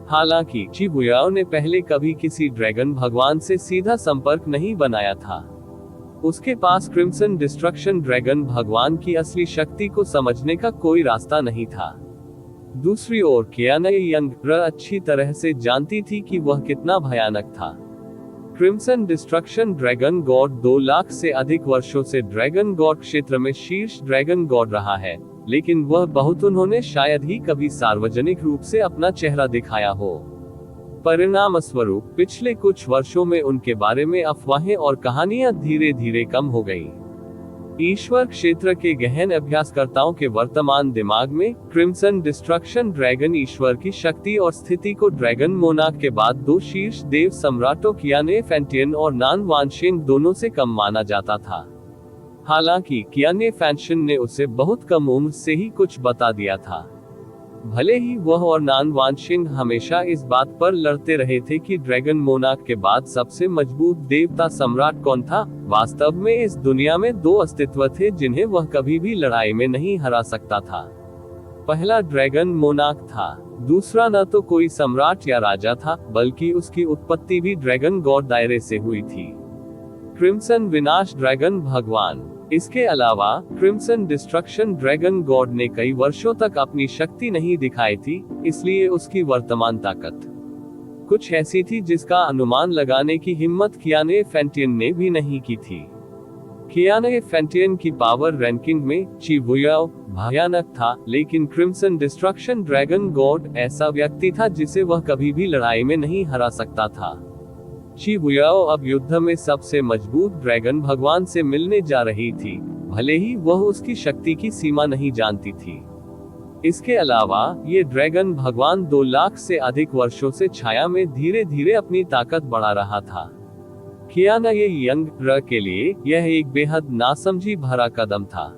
हालांकि चिबुयाओ ने पहले कभी किसी ड्रैगन भगवान से सीधा संपर्क नहीं बनाया था। उसके पास क्रिम्सन डिस्ट्रक्शन ड्रैगन भगवान की असली शक्ति को समझने का कोई रास्ता नहीं था। दूसरी ओर कियाने यंग अच्छी तरह से जानती थी कि वह कितना भयानक था। Crimson destruction dragon God 2 lakh से अधिक वर्षों से ड्रैगन गॉड क्षेत्र में शीर्ष ड्रैगन गॉड रहा है, लेकिन वह बहुत उन्होंने शायद ही कभी सार्वजनिक रूप से अपना चेहरा दिखाया हो। परिणाम स्वरूप पिछले कुछ वर्षों में उनके बारे में अफवाहें और कहानियां धीरे धीरे कम हो गईं। ईश्वर क्षेत्र के गहन अभ्यासकर्ताओं के वर्तमान दिमाग में क्रिम्सन डिस्ट्रक्शन ड्रैगन ईश्वर की शक्ति और स्थिति को ड्रैगन मोनार्क के बाद 2 शीर्ष देव सम्राटों कियाने फैंटियन और नान वानशेंग दोनों से कम माना जाता था। हालांकि कियाने फैंशन ने उसे बहुत कम उम्र से ही कुछ बता दिया था। भले ही वह और नान वानशिंग हमेशा इस बात पर लड़ते रहे थे कि ड्रैगन मोनार्क के बाद सबसे मजबूत देवता सम्राट कौन था, वास्तव में इस दुनिया में 2 अस्तित्व थे जिन्हें वह कभी भी लड़ाई में नहीं हरा सकता था। पहला ड्रैगन मोनार्क था, दूसरा न तो कोई सम्राट या राजा था, बल्कि उसकी उत्पत्ति भी ड्रैगन गॉड दायरे से हुई थी। क्रिम्सन विनाश ड्रैगन भगवान। इसके अलावा क्रिम्सन डिस्ट्रक्शन ड्रैगन गॉड ने कई वर्षों तक अपनी शक्ति नहीं दिखाई थी, इसलिए उसकी वर्तमान ताकत कुछ ऐसी थी जिसका अनुमान लगाने की हिम्मत कियाने फैंटियन ने भी नहीं की थी। कियाने फैंटियन की पावर रैंकिंग में चिबुयाओ भयानक था, लेकिन क्रिम्सन डिस्ट्रक्शन ड्रैगन गॉड ऐसा व्यक्ति था जिसे वह कभी भी लड़ाई में नहीं हरा सकता था। चिबुयाओ अब युद्ध में सबसे मजबूत ड्रैगन भगवान से मिलने जा रही थी, भले ही वह उसकी शक्ति की सीमा नहीं जानती थी। इसके अलावा ये ड्रैगन भगवान 2 लाख से अधिक वर्षों से छाया में धीरे धीरे अपनी ताकत बढ़ा रहा था। कियाने यंग के लिए यह एक बेहद नासमझी भरा कदम था।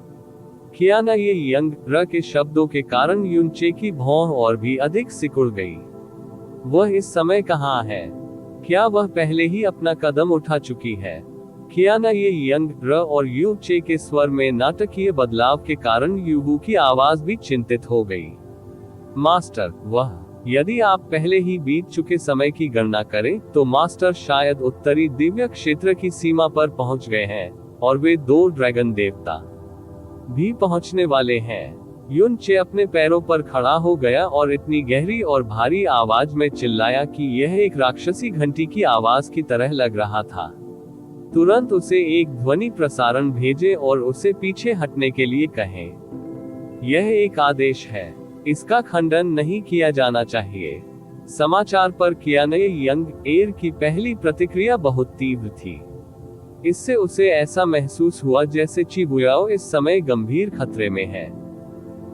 कियाने यंग के शब्दों के कारण युनचे की भौं और भी अधिक सिकुड़ गई। वह इस समय कहाँ है? क्या वह पहले ही अपना कदम उठा चुकी है? कियाने यंग और युनचे के स्वर में नाटकीय बदलाव के कारण युबू की आवाज भी चिंतित हो गई। मास्टर, वह, यदि आप पहले ही बीत चुके समय की गणना करें, तो मास्टर शायद उत्तरी दिव्य क्षेत्र की सीमा पर पहुंच गए हैं, और वे 2 ड्रैगन देवता भी पहुंचने वाले हैं। युनचे अपने पैरों पर खड़ा हो गया और इतनी गहरी और भारी आवाज में चिल्लाया कि यह एक राक्षसी घंटी की आवाज की तरह लग रहा था। तुरंत उसे एक ध्वनि प्रसारण भेजें और उसे पीछे हटने के लिए कहें। यह एक आदेश है, इसका खंडन नहीं किया जाना चाहिए। समाचार पर कियाने यंग एयर की पहली प्रतिक्रिया बहुत तीव्र थी। इससे उसे ऐसा महसूस हुआ जैसे चिबुयाओ इस समय गंभीर खतरे में है।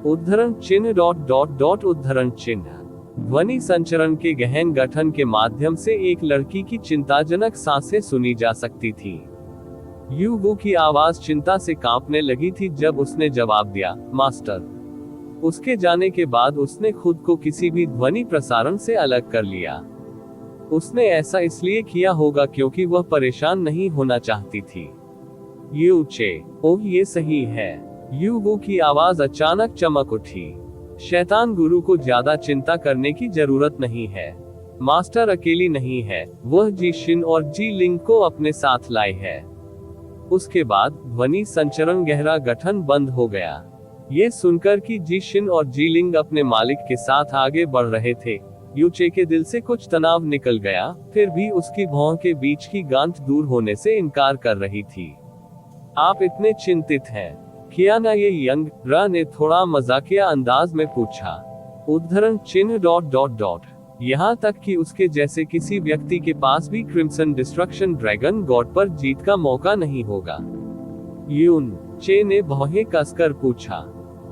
उद्धरण चिन्ह ... उद्धरण चिन्ह। ध्वनि संचरण के गहन गठन के माध्यम से एक लड़की की चिंताजनक सांसें सुनी जा सकती थी। युबू की आवाज चिंता से कांपने लगी थी जब उसने जवाब दिया, मास्टर। उसके जाने के बाद उसने खुद को किसी भी ध्वनि प्रसारण से अलग कर लिया। उसने ऐसा इसलिए किया होगा क्योंकि वह परेशान नहीं होना चाहती थी। युनचे, ओह ये सही है। युबू की आवाज अचानक चमक उठी। शैतान गुरु को ज्यादा चिंता करने की जरूरत नहीं है। मास्टर अकेली नहीं है, वह जी शिन और जी लिंग को अपने साथ लाए है। उसके बाद ध्वनि संचरण गहरा गठन बंद हो गया। ये सुनकर कि जी शिन और जी लिंग अपने मालिक के साथ आगे बढ़ रहे थे, युनचे के दिल से कुछ तनाव निकल गया, फिर भी उसकी भौं के बीच की गांठ दूर होने से इनकार कर रही थी। आप इतने चिंतित हैं? कियाने यंग ने थोड़ा मजाकिया अंदाज में पूछा। उद्धरण चिन्ह ... यहाँ तक कि उसके जैसे किसी व्यक्ति के पास भी क्रिम्सन डिस्ट्रक्शन ड्रैगन गॉड पर जीत का मौका नहीं होगा। युनचे ने भौहें कसकर पूछा।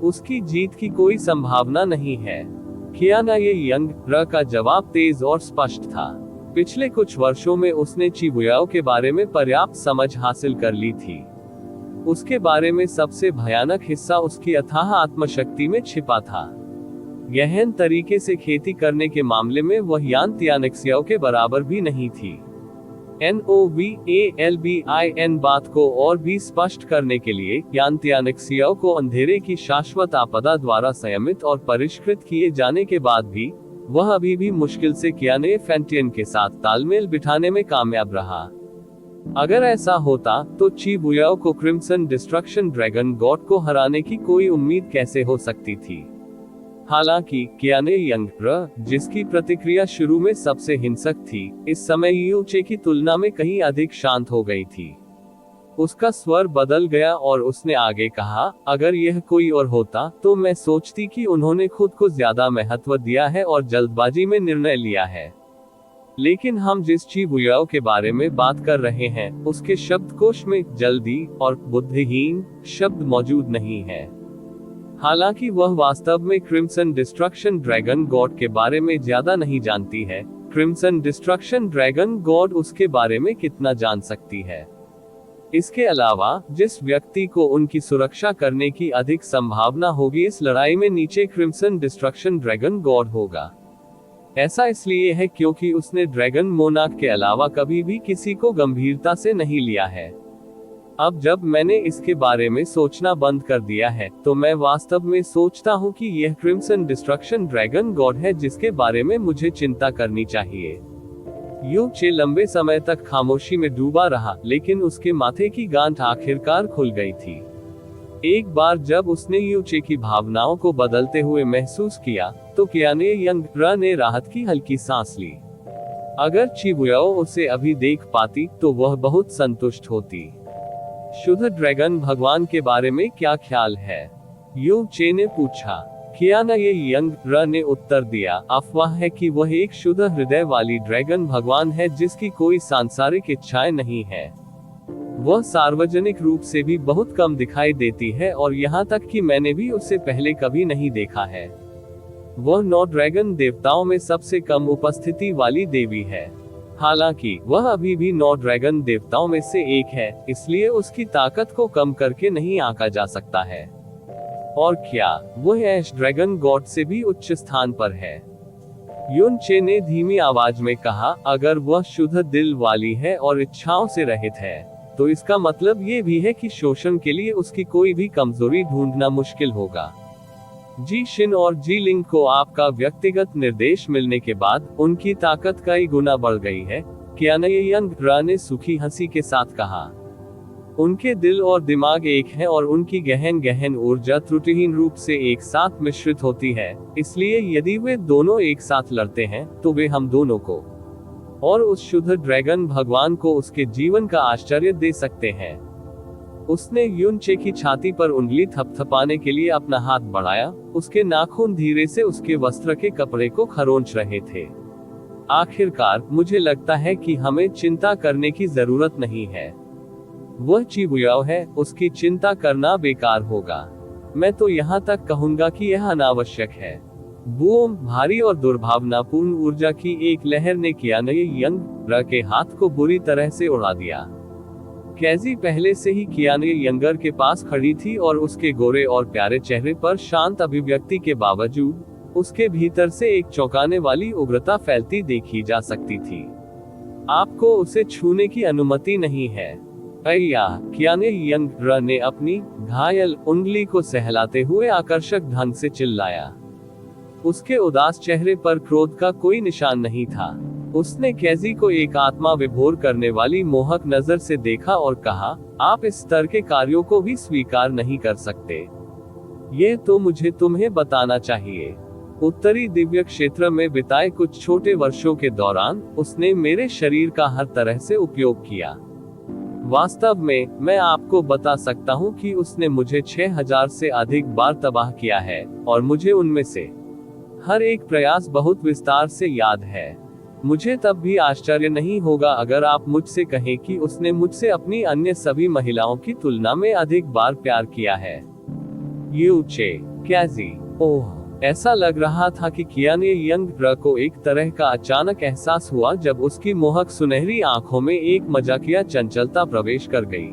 उसकी जीत की कोई संभावना नहीं है। कियाने यंग का जवाब तेज और स्पष्ट था। पिछले कुछ वर्षों में उसने चिबुयाओ के बारे में पर्याप्त समझ हासिल कर ली थी। उसके बारे में सबसे भयानक हिस्सा उसकी अथाह आत्मशक्ति में छिपा था। गहन तरीके से खेती करने के मामले में वह यान तियानक्सियाओ के बराबर भी नहीं थी। NOVALBIN बात को और भी स्पष्ट करने के लिए, यान तियानक्सियाओ को अंधेरे की शाश्वत आपदा द्वारा संयमित और परिष्कृत किए जाने के बाद भी वह अभी भी मुश्किल से कियाने फैंटियन के साथ तालमेल बिठाने में कामयाब रहा। अगर ऐसा होता तो ची बुयाओ को क्रिम्सन डिस्ट्रक्शन ड्रैगन गॉड को हराने की कोई उम्मीद कैसे हो सकती थी। हालांकि कियाने यंग, जिसकी प्रतिक्रिया शुरू में सबसे हिंसक थी, इस समय यू चे की तुलना में कहीं अधिक शांत हो गई थी। उसका स्वर बदल गया और उसने आगे कहा, अगर यह कोई और होता तो मैं सोचती कि उन्होंने खुद को ज्यादा महत्व दिया है और जल्दबाजी में निर्णय लिया है। लेकिन हम जिस ची बुयाओ के बारे में बात कर रहे हैं, उसके शब्दकोश में जल्दी और बुद्धिहीन शब्द मौजूद नहीं है। हालांकि वह वास्तव में क्रिम्सन डिस्ट्रक्शन ड्रैगन गॉड के बारे में ज्यादा नहीं जानती है, क्रिम्सन डिस्ट्रक्शन ड्रैगन गॉड उसके बारे में कितना जान सकती है। इसके अलावा, जिस व्यक्ति को उनकी सुरक्षा करने की अधिक संभावना होगी इस लड़ाई में नीचे क्रिम्सन डिस्ट्रक्शन ड्रैगन गॉड होगा। ऐसा इसलिए है क्योंकि उसने ड्रैगन मोनार्क के अलावा कभी भी किसी को गंभीरता से नहीं लिया है। अब जब मैंने इसके बारे में सोचना बंद कर दिया है, तो मैं वास्तव में सोचता हूँ कि यह क्रिम्सन डिस्ट्रक्शन ड्रैगन गॉड है जिसके बारे में मुझे चिंता करनी चाहिए। यू चे लंबे समय तक खामोशी में डूबा रहा, लेकिन उसके माथे की गांठ आखिरकार खुल गई थी। एक बार जब उसने यू चे की भावनाओं को बदलते हुए महसूस किया, तो कियाने यंग ने राहत की हल्की सांस ली। अगर ची बुयाओ उसे अभी देख पाती तो वह बहुत संतुष्ट होती। शुद्ध ड्रैगन भगवान के बारे में क्या ख्याल है? यू चे ने पूछा। कियाना ये यंग ने उत्तर दिया, अफवाह है कि वह एक शुद्ध हृदय वाली ड्रैगन भगवान है जिसकी कोई सांसारिक इच्छाएं नहीं है। वह सार्वजनिक रूप से भी बहुत कम दिखाई देती है और यहाँ तक कि मैंने भी उसे पहले कभी नहीं देखा है। वह 9 ड्रैगन देवताओं में सबसे कम उपस्थिति वाली देवी है। हालांकि वह अभी भी 9 ड्रैगन देवताओं में से एक है, इसलिए उसकी ताकत को कम करके नहीं आंका जा सकता है। और क्या वह ऐश ड्रैगन गॉड से भी उच्च स्थान पर है? युन चे ने धीमी आवाज में कहा, अगर वह शुद्ध दिल वाली है और इच्छाओं से रहित है, तो इसका मतलब ये भी है कि शोषण के लिए उसकी कोई भी कमजोरी ढूंढना मुश्किल होगा। जी शिन और जी लिंग को आपका व्यक्तिगत निर्देश मिलने के बाद उनकी ताकत कई गुना बढ़ गई है, कियाना यंग ने सुखी हंसी के साथ कहा। उनके दिल और दिमाग एक हैं और उनकी गहन ऊर्जा त्रुटिहीन रूप से एक साथ मिश्रित होती है, इसलिए यदि वे दोनों एक साथ लड़ते हैं तो वे हम दोनों को और उस शुद्ध ड्रैगन भगवान को उसके जीवन का आश्चर्य दे सकते हैं। उसने युन चे की छाती पर उंगली थपथपाने के लिए अपना हाथ बढ़ाया, उसके नाखून धीरे से उसके वस्त्र के कपड़े को खरोंच रहे थे। आखिरकार मुझे लगता है कि हमें चिंता करने की जरूरत नहीं है। वह ची बुयाओ है, उसकी चिंता करना बेकार होगा। मैं तो यहाँ तक कहूंगा कि यह अनावश्यक है। बूम! भारी और दुर्भावनापूर्ण ऊर्जा की एक लहर ने कियाना यंग के हाथ को बुरी तरह से उड़ा दिया। कैजी पहले से ही कियाना यंगर के पास खड़ी थी और उसके गोरे और प्यारे चेहरे पर शांत अभिव्यक्ति के बावजूद उसके भीतर से एक चौंकाने वाली उग्रता फैलती देखी जा सकती थी। आपको उसे छूने की अनुमति नहीं है। अय्या! कियाना यंग ने अपनी घायल उंगली को सहलाते हुए आकर्षक ढंग से चिल्लाया। उसके उदास चेहरे पर क्रोध का कोई निशान नहीं था। उसने कैजी को एक आत्मा विभोर करने वाली मोहक नजर से देखा और कहा, आप इस स्तर के कार्यों को भी स्वीकार नहीं कर सकते। ये तो मुझे तुम्हें बताना चाहिए। उत्तरी दिव्य क्षेत्र में बिताए कुछ छोटे वर्षों के दौरान उसने मेरे शरीर का हर तरह से उपयोग किया। वास्तव में मैं आपको बता सकता हूँ कि उसने मुझे 6000 से अधिक बार तबाह किया है और मुझे उनमें से हर एक प्रयास बहुत विस्तार से याद है। मुझे तब भी आश्चर्य नहीं होगा अगर आप मुझसे कहें कि उसने मुझसे अपनी अन्य सभी महिलाओं की तुलना में अधिक बार प्यार किया है। यू चे, कैजी, ओह! ऐसा लग रहा था कि कियाना यंग को एक तरह का अचानक एहसास हुआ जब उसकी मोहक सुनहरी आंखों में एक मजाकिया चंचलता प्रवेश कर गई।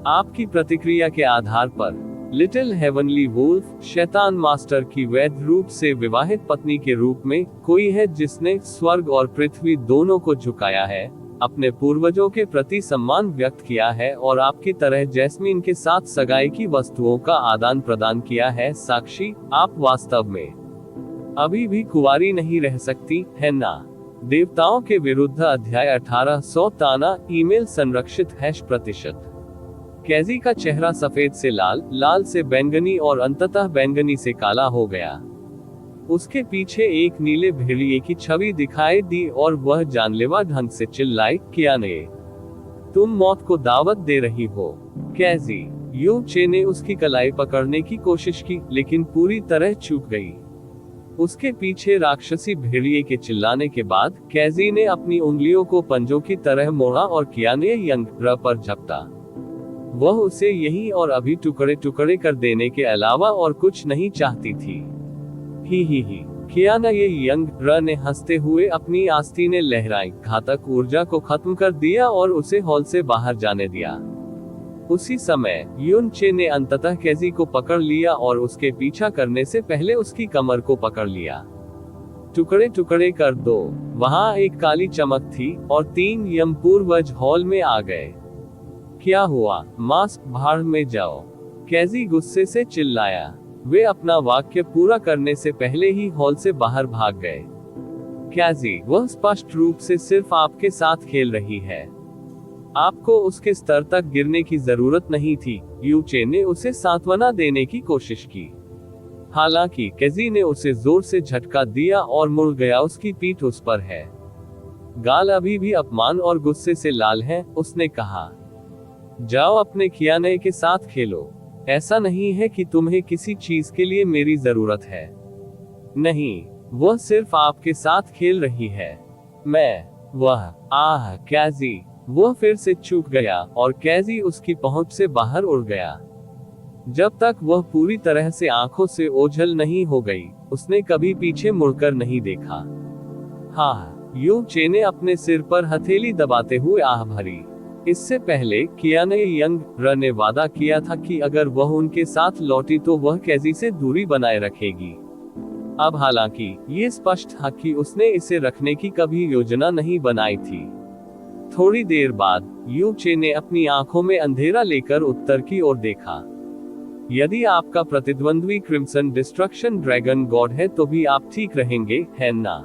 आपकी प्रतिक्रिया के आधार पर लिटिल हेवनली वुल्फ शैतान मास्टर की वैध रूप से विवाहित पत्नी के रूप में कोई है जिसने स्वर्ग और पृथ्वी दोनों को झुकाया है, अपने पूर्वजों के प्रति सम्मान व्यक्त किया है और आपकी तरह जैस्मीन के साथ सगाई की वस्तुओं का आदान प्रदान किया है। साक्षी, आप वास्तव में अभी भी कुंवारी नहीं रह सकती, है ना? देवताओं के विरुद्ध अध्याय 1800 ताना ईमेल संरक्षित #। कैजी का चेहरा सफेद से लाल, लाल से बैंगनी और अंततः बैंगनी से काला हो गया। उसके पीछे एक नीले भेड़िए की छवि दिखाई दी और वह जानलेवा ढंग से चिल्लाई, कियाने, तुम मौत को दावत दे रही हो। कैजी। यू चे ने उसकी कलाई पकड़ने की कोशिश की, लेकिन पूरी तरह चूक गई। उसके पीछे राक्षसी भेड़िए के चिल्लाने के बाद कैजी ने अपनी उंगलियों को पंजों की तरह मोड़ा और कियाने यंग र पर झपटा। वह उसे यही और अभी टुकड़े टुकड़े कर देने के अलावा और कुछ नहीं चाहती थी। ही कियाना ये यंग र ने हंसते हुए अपनी आस्तीनें लहराई, घातक ऊर्जा को खत्म कर दिया और उसे हॉल से बाहर जाने दिया। उसी समय यून चे ने अंततः कैजी को पकड़ लिया और उसके पीछा करने से पहले उसकी कमर को पकड़ लिया। टुकड़े टुकड़े कर दो। वहां एक काली चमक थी और 3 यमपूर्वज हॉल में आ गए। क्या हुआ? मास्क भाड़ में जाओ, कैजी गुस्से से चिल्लाया। वे अपना वाक्य पूरा करने से पहले ही हॉल से बाहर भाग गए। कैजी, वह स्पष्ट रूप से सिर्फ आपके साथ खेल रही है। आपको उसके स्तर तक गिरने की जरूरत नहीं थी। यू चे ने उसे सांत्वना देने की कोशिश की। हालांकि कैजी ने उसे जोर से झटका दिया और मुड़ गया। उसकी पीठ उस पर है। गाल अभी भी अपमान और गुस्से से लाल है। उसने कहा, जाओ अपने कियाने के साथ खेलो। ऐसा नहीं है कि तुम्हें किसी चीज के लिए मेरी जरूरत है। नहीं, वह सिर्फ आपके साथ खेल रही है। कैजी। वह फिर से चूक गया और कैजी उसकी पहुंच से बाहर उड़ गया। जब तक वह पूरी तरह से आंखों से ओझल नहीं हो गई, उसने कभी पीछे मुड़कर नहीं देखा। हाँ, यू चे ने अपने सिर पर हथेली दबाते हुए आह भरी। इससे पहले कियाने यंग र ने वादा किया था कि अगर वह उनके साथ लौटी तो वह कैजी से दूरी बनाए रखेगी। अब हालांकि ये स्पष्ट था कि उसने इसे रखने की कभी योजना नहीं बनाई थी। थोड़ी देर बाद यू चे ने अपनी आंखों में अंधेरा लेकर उत्तर की ओर देखा। यदि आपका प्रतिद्वंद्वी क्रिम्सन डिस्ट्रक्शन ड्रैगन गॉड है तो भी आप ठीक रहेंगे, है ना?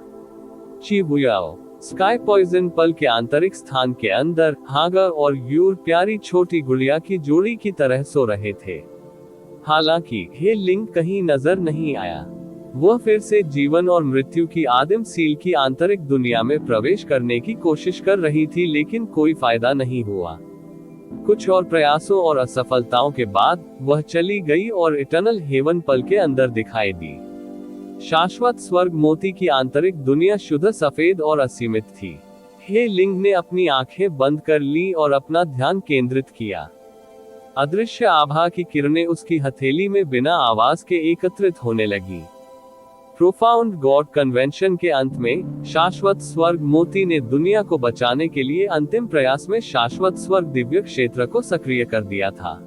चिबुयाओ। स्काई पॉइजन पल के आंतरिक स्थान के अंदर हागर और यूर प्यारी छोटी गुड़िया की जोड़ी की तरह सो रहे थे। हालांकि हे लिंग कहीं नजर नहीं आया। वह फिर से जीवन और मृत्यु की आदिम सील की आंतरिक दुनिया में प्रवेश करने की कोशिश कर रही थी, लेकिन कोई फायदा नहीं हुआ। कुछ और प्रयासों और असफलताओं के बाद वह चली गई और इटर्नल हेवन पल के अंदर दिखाई दी। शाश्वत स्वर्ग मोती की आंतरिक दुनिया शुद्ध सफेद और असीमित थी। हे लिंग ने अपनी आंखें बंद कर ली और अपना ध्यान केंद्रित किया। अदृश्य आभा की किरणें उसकी हथेली में बिना आवाज के एकत्रित होने लगी। प्रोफाउंड गॉड कन्वेंशन के अंत में शाश्वत स्वर्ग मोती ने दुनिया को बचाने के लिए अंतिम प्रयास में शाश्वत स्वर्ग दिव्य क्षेत्र को सक्रिय कर दिया था।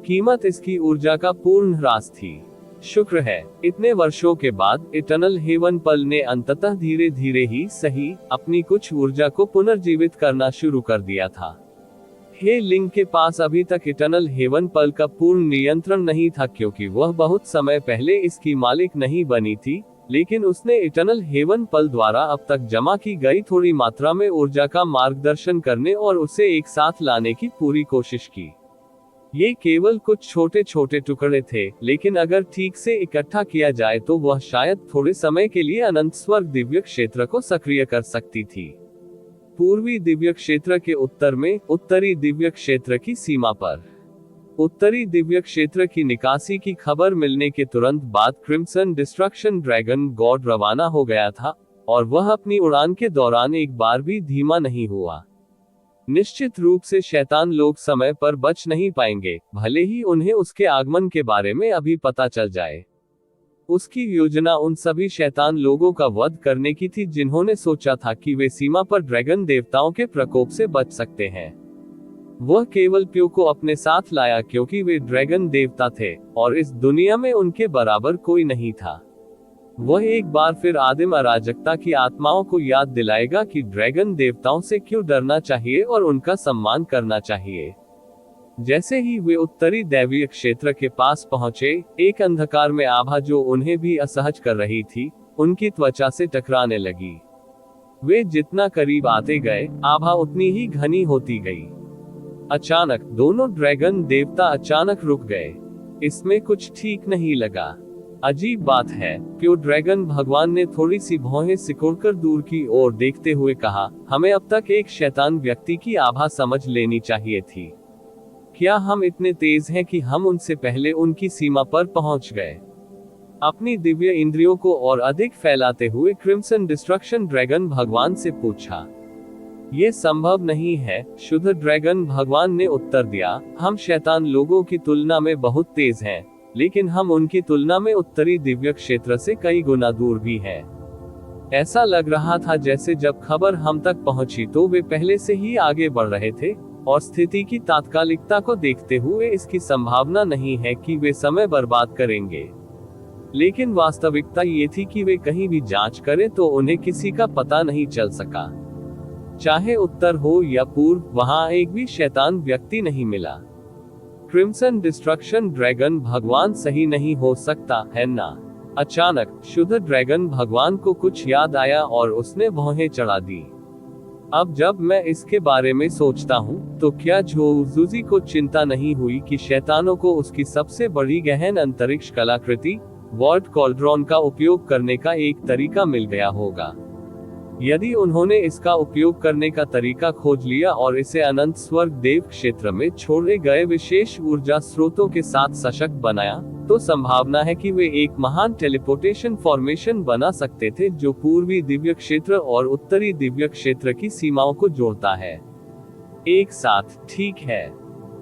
कीमत इसकी ऊर्जा का पूर्ण ह्रास थी। शुक्र है, इतने वर्षों के बाद इटर्नल हेवन पल ने अंततः धीरे धीरे ही सही अपनी कुछ ऊर्जा को पुनर्जीवित करना शुरू कर दिया था। हे लिंग के पास अभी तक इटर्नल हेवन पल का पूर्ण नियंत्रण नहीं था, क्योंकि वह बहुत समय पहले इसकी मालिक नहीं बनी थी, लेकिन उसने इटर्नल हेवन पल द्वारा अब तक जमा की गई थोड़ी मात्रा में ऊर्जा का मार्गदर्शन करने और उसे एक साथ लाने की पूरी कोशिश की। ये केवल कुछ छोटे छोटे टुकड़े थे, लेकिन अगर ठीक से इकट्ठा किया जाए तो वह शायद थोड़े समय के लिए अनंत स्वर्ग दिव्य क्षेत्र को सक्रिय कर सकती थी। पूर्वी दिव्य क्षेत्र के उत्तर में उत्तरी दिव्य क्षेत्र की सीमा पर उत्तरी दिव्य क्षेत्र की निकासी की खबर मिलने के तुरंत बाद क्रिम्सन डिस्ट्रक्शन ड्रैगन गॉड रवाना हो गया था और वह अपनी उड़ान के दौरान एक बार भी धीमा नहीं हुआ। निश्चित रूप से शैतान लोग समय पर बच नहीं पाएंगे, भले ही उन्हें उसके आगमन के बारे में अभी पता चल जाए। उसकी योजना उन सभी शैतान लोगों का वध करने की थी जिन्होंने सोचा था कि वे सीमा पर ड्रैगन देवताओं के प्रकोप से बच सकते हैं। वह केवल प्यो को अपने साथ लाया क्योंकि वे ड्रैगन देवता थे और इस दुनिया में उनके बराबर कोई नहीं था। वह एक बार फिर आदिम अराजकता की आत्माओं को याद दिलाएगा कि ड्रैगन देवताओं से क्यों डरना चाहिए और उनका सम्मान करना चाहिए। जैसे ही वे उत्तरी दैवीय क्षेत्र के पास पहुंचे, एक अंधकार में आभा जो उन्हें भी असहज कर रही थी, उनकी त्वचा से टकराने लगी। वे जितना करीब आते गए, आभा उतनी ही घनी होती गई। अचानक दोनों ड्रैगन देवता अचानक रुक गए। इसमें कुछ ठीक नहीं लगा। अजीब बात है, प्यो ड्रैगन भगवान ने थोड़ी सी भौहें सिकुड़कर दूर की ओर देखते हुए कहा, हमें अब तक एक शैतान व्यक्ति की आभा समझ लेनी चाहिए थी। क्या हम इतने तेज हैं कि हम उनसे पहले उनकी सीमा पर पहुंच गए? अपनी दिव्य इंद्रियों को और अधिक फैलाते हुए क्रिम्सन डिस्ट्रक्शन ड्रैगन भगवान से पूछा। ये संभव नहीं है, शुद्ध ड्रैगन भगवान ने उत्तर दिया, हम शैतान लोगों की तुलना में बहुत तेज हैं, लेकिन हम उनकी तुलना में उत्तरी दिव्य क्षेत्र से कई गुना दूर भी हैं। ऐसा लग रहा था जैसे जब खबर हम तक पहुंची तो वे पहले से ही आगे बढ़ रहे थे, और स्थिति की तात्कालिकता को देखते हुए इसकी संभावना नहीं है कि वे समय बर्बाद करेंगे। लेकिन वास्तविकता ये थी कि वे कहीं भी जांच करें तो उन्हें किसी का पता नहीं चल सका। चाहे उत्तर हो या पूर्व, वहां एक भी शैतान व्यक्ति नहीं मिला। क्रिम्सन डिस्ट्रक्शन ड्रैगन भगवान सही नहीं हो सकता है ना? अचानक शुद्ध ड्रैगन भगवान को कुछ याद आया और उसने भौहें चढ़ा दी। अब जब मैं इसके बारे में सोचता हूँ, तो क्या झोज़ुज़ी को चिंता नहीं हुई कि शैतानों को उसकी सबसे बड़ी गहन अंतरिक्ष कलाकृति वॉल्ट कॉल्ड्रॉन का उपयोग करने का एक तरीका मिल गया होगा? यदि उन्होंने इसका उपयोग करने का तरीका खोज लिया और इसे अनंत स्वर्ग देव क्षेत्र में छोड़े गए विशेष ऊर्जा स्रोतों के साथ सशक्त बनाया, तो संभावना है कि वे एक महान टेलीपोर्टेशन फॉर्मेशन बना सकते थे जो पूर्वी दिव्य क्षेत्र और उत्तरी दिव्य क्षेत्र की सीमाओं को जोड़ता है एक साथ। ठीक है,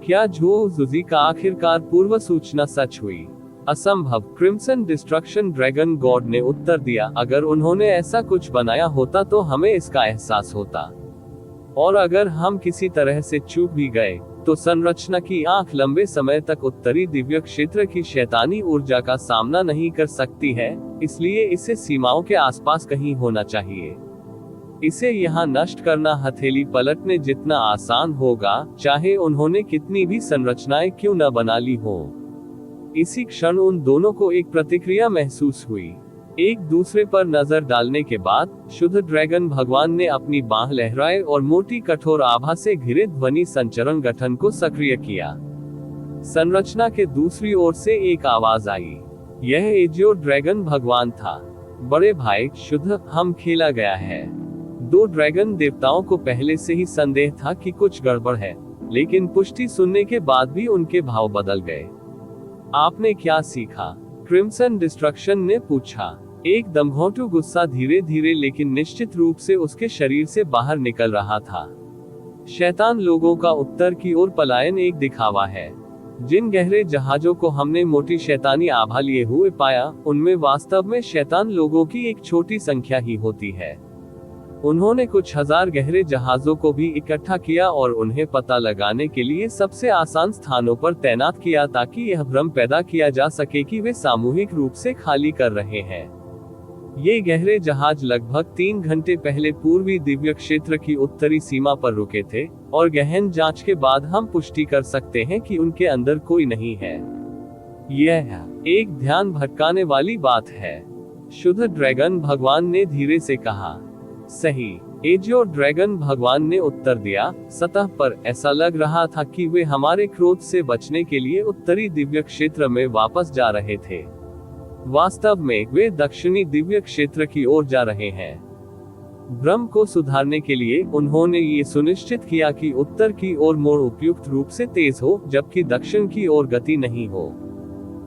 क्या झोज़ुज़ी का आखिरकार पूर्व सूचना सच हुई? असंभव, क्रिम्सन डिस्ट्रक्शन ड्रैगन गॉड ने उत्तर दिया, अगर उन्होंने ऐसा कुछ बनाया होता तो हमें इसका एहसास होता, और अगर हम किसी तरह से चूक भी गए तो संरचना की आंख लंबे समय तक उत्तरी दिव्य क्षेत्र की शैतानी ऊर्जा का सामना नहीं कर सकती है, इसलिए इसे सीमाओं के आसपास कहीं होना चाहिए। इसे यहाँ नष्ट करना हथेली पलटने जितना आसान होगा, चाहे उन्होंने कितनी भी संरचनाएं क्यों न बना ली हो। इसी क्षण उन दोनों को एक प्रतिक्रिया महसूस हुई। एक दूसरे पर नजर डालने के बाद शुद्ध ड्रैगन भगवान ने अपनी बांह लहराए और मोटी कठोर आभा से घिरे ध्वनि संचरण गठन को सक्रिय किया। संरचना के दूसरी ओर से एक आवाज आई। यह एजियो ड्रैगन भगवान था। बड़े भाई शुद्ध, हम खेला गया है। दो ड्रैगन देवताओं को पहले से ही संदेह था कि कुछ गड़बड़ है, लेकिन पुष्टि सुनने के बाद भी उनके भाव बदल गए। आपने क्या सीखा? क्रिम्सन डिस्ट्रक्शन ने पूछा। एक दमघोंटू गुस्सा धीरे धीरे लेकिन निश्चित रूप से उसके शरीर से बाहर निकल रहा था। शैतान लोगों का उत्तर की ओर पलायन एक दिखावा है। जिन गहरे जहाजों को हमने मोटी शैतानी आभा लिए हुए पाया, उनमें वास्तव में शैतान लोगों की एक छोटी संख्या ही होती है। उन्होंने कुछ हजार गहरे जहाजों को भी इकट्ठा किया और उन्हें पता लगाने के लिए सबसे आसान स्थानों पर तैनात किया ताकि यह भ्रम पैदा किया जा सके कि वे सामूहिक रूप से खाली कर रहे हैं। ये गहरे जहाज लगभग 3 घंटे पहले पूर्वी दिव्य क्षेत्र की उत्तरी सीमा पर रुके थे, और गहन जांच के बाद हम पुष्टि कर सकते हैं कि उनके अंदर कोई नहीं है। यह एक ध्यान भटकाने वाली बात है, शुद्ध ड्रैगन भगवान ने धीरे से कहा। सही, एजियो ड्रैगन भगवान ने उत्तर दिया। सतह पर ऐसा लग रहा था कि वे हमारे क्रोध से बचने के लिए उत्तरी दिव्य क्षेत्र में वापस जा रहे थे। वास्तव में वे दक्षिणी दिव्य क्षेत्र की ओर जा रहे हैं। भ्रम को सुधारने के लिए उन्होंने ये सुनिश्चित किया कि उत्तर की ओर मोड़ उपयुक्त रूप से तेज हो, जबकि दक्षिण की ओर गति नहीं हो।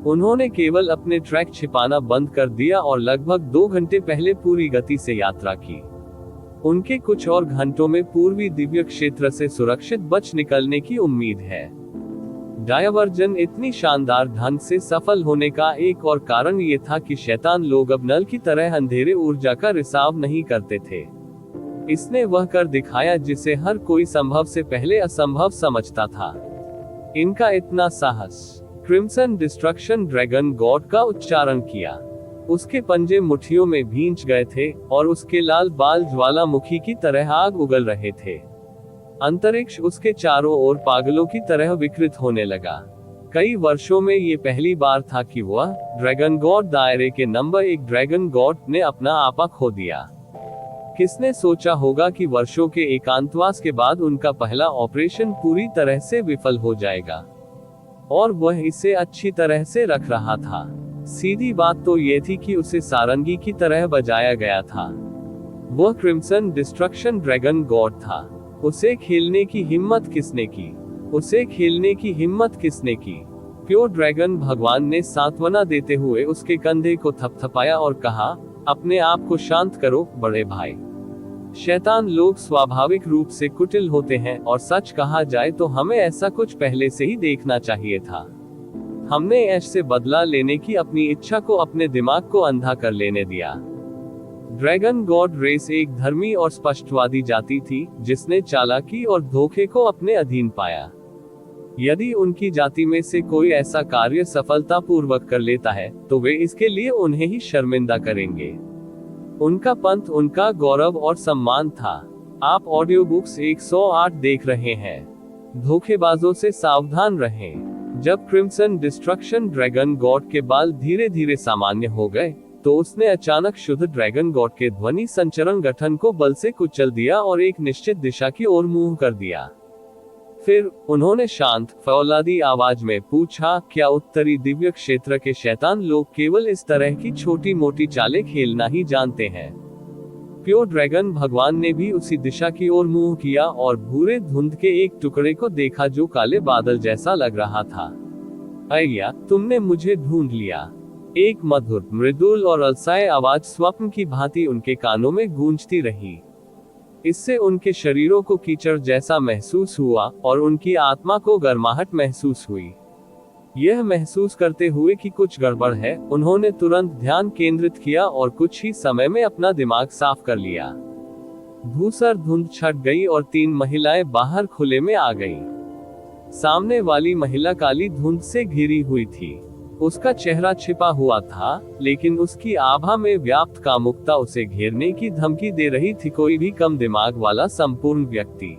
उन्होंने केवल अपने ट्रैक छिपाना बंद कर दिया और लगभग 2 घंटे पहले पूरी गति से यात्रा की। उनके कुछ और घंटों में पूर्वी दिव्य क्षेत्र से सुरक्षित बच निकलने की उम्मीद है। डायवर्जन इतनी शानदार ढंग से सफल होने का एक और कारण ये था कि शैतान लोग अब नल की तरह अंधेरे ऊर्जा का रिसाव नहीं करते थे। इसने वह कर दिखाया जिसे हर कोई संभव से पहले असंभव समझता था। इनका इतना साहस। क्रिम्सन डिस्ट्रक्शन ड्रैगन गॉड का उच्चारण किया। उसके पंजे मुट्ठियों में भींच गए थे और उसके लाल बाल ज्वालामुखी की तरह आग उगल रहे थे। अंतरिक्ष उसके चारों ओर पागलों की तरह विकृत होने लगा। कई वर्षों में ये पहली बार था कि वह ड्रैगन गॉड दायरे के नंबर 1 ड्रैगन गॉड ने अपना आपा खो दिया। किसने सोचा होगा कि वर्षों के एकांतवास के बाद उनका पहला ऑपरेशन पूरी तरह से विफल हो जाएगा, और वह इसे अच्छी तरह से रख रहा था। सीधी बात तो ये थी कि उसे सारंगी की तरह बजाया गया था। वह क्रिम्सन डिस्ट्रक्शन ड्रैगन गॉड था। उसे खेलने की हिम्मत किसने की? उसे खेलने की हिम्मत किसने की? प्योर ड्रैगन भगवान ने सांत्वना देते हुए उसके कंधे को थपथपाया और कहा, अपने आप को शांत करो बड़े भाई। शैतान लोग स्वाभाविक रूप से कुटिल होते हैं, और सच कहा जाए तो हमें ऐसा कुछ पहले से ही देखना चाहिए था। हमने ऐश से बदला लेने की अपनी इच्छा को अपने दिमाग को अंधा कर लेने दिया। ड्रैगन गॉड रेस एक धर्मी और स्पष्टवादी जाति थी, जिसने चालाकी और धोखे को अपने अधीन पाया। यदि उनकी जाति में से कोई ऐसा कार्य सफलतापूर्वक कर लेता है, तो वे इसके लिए उन्हें ही शर्मिंदा करेंगे। उनका पंथ उनका गौरव और सम्मान था। आप ऑडियो बुक्स 108 देख रहे हैं। धोखेबाजों से सावधान रहें। जब क्रिम्सन डिस्ट्रक्शन ड्रैगन गॉड के बाल धीरे धीरे सामान्य हो गए, तो उसने अचानक शुद्ध ड्रैगन गॉड के ध्वनि संचरण गठन को बल से कुचल दिया और एक निश्चित दिशा की ओर मुंह कर दिया। फिर उन्होंने शांत फौलादी आवाज में पूछा, क्या उत्तरी दिव्य क्षेत्र के शैतान लोग केवल इस तरह की छोटी मोटी चालें खेलना ही जानते हैं? प्योर ड्रैगन भगवान ने भी उसी दिशा की ओर मुंह किया और भूरे धुंध के एक टुकड़े को देखा जो काले बादल जैसा लग रहा था। अय्या, तुमने मुझे ढूंढ लिया। एक मधुर, मृदुल और अलसाए आवाज स्वप्न की भांति उनके कानों में गूंजती रही। इससे उनके शरीरों को कीचड़ जैसा महसूस हुआ और उनकी आत्मा को गर्माहट महसूस हुई। यह महसूस करते हुए कि कुछ गड़बड़ है, उन्होंने तुरंत ध्यान केंद्रित किया और कुछ ही समय में अपना दिमाग साफ कर लिया। धूसर धुंध छट गई और 3 महिलाएं बाहर खुले में आ गईं। सामने वाली महिला काली धुंध से घिरी हुई थी। उसका चेहरा छिपा हुआ था, लेकिन उसकी आभा में व्याप्त कामुकता उसे घेरने की धमकी दे रही थी। कोई भी कम दिमाग वाला संपूर्ण व्यक्ति।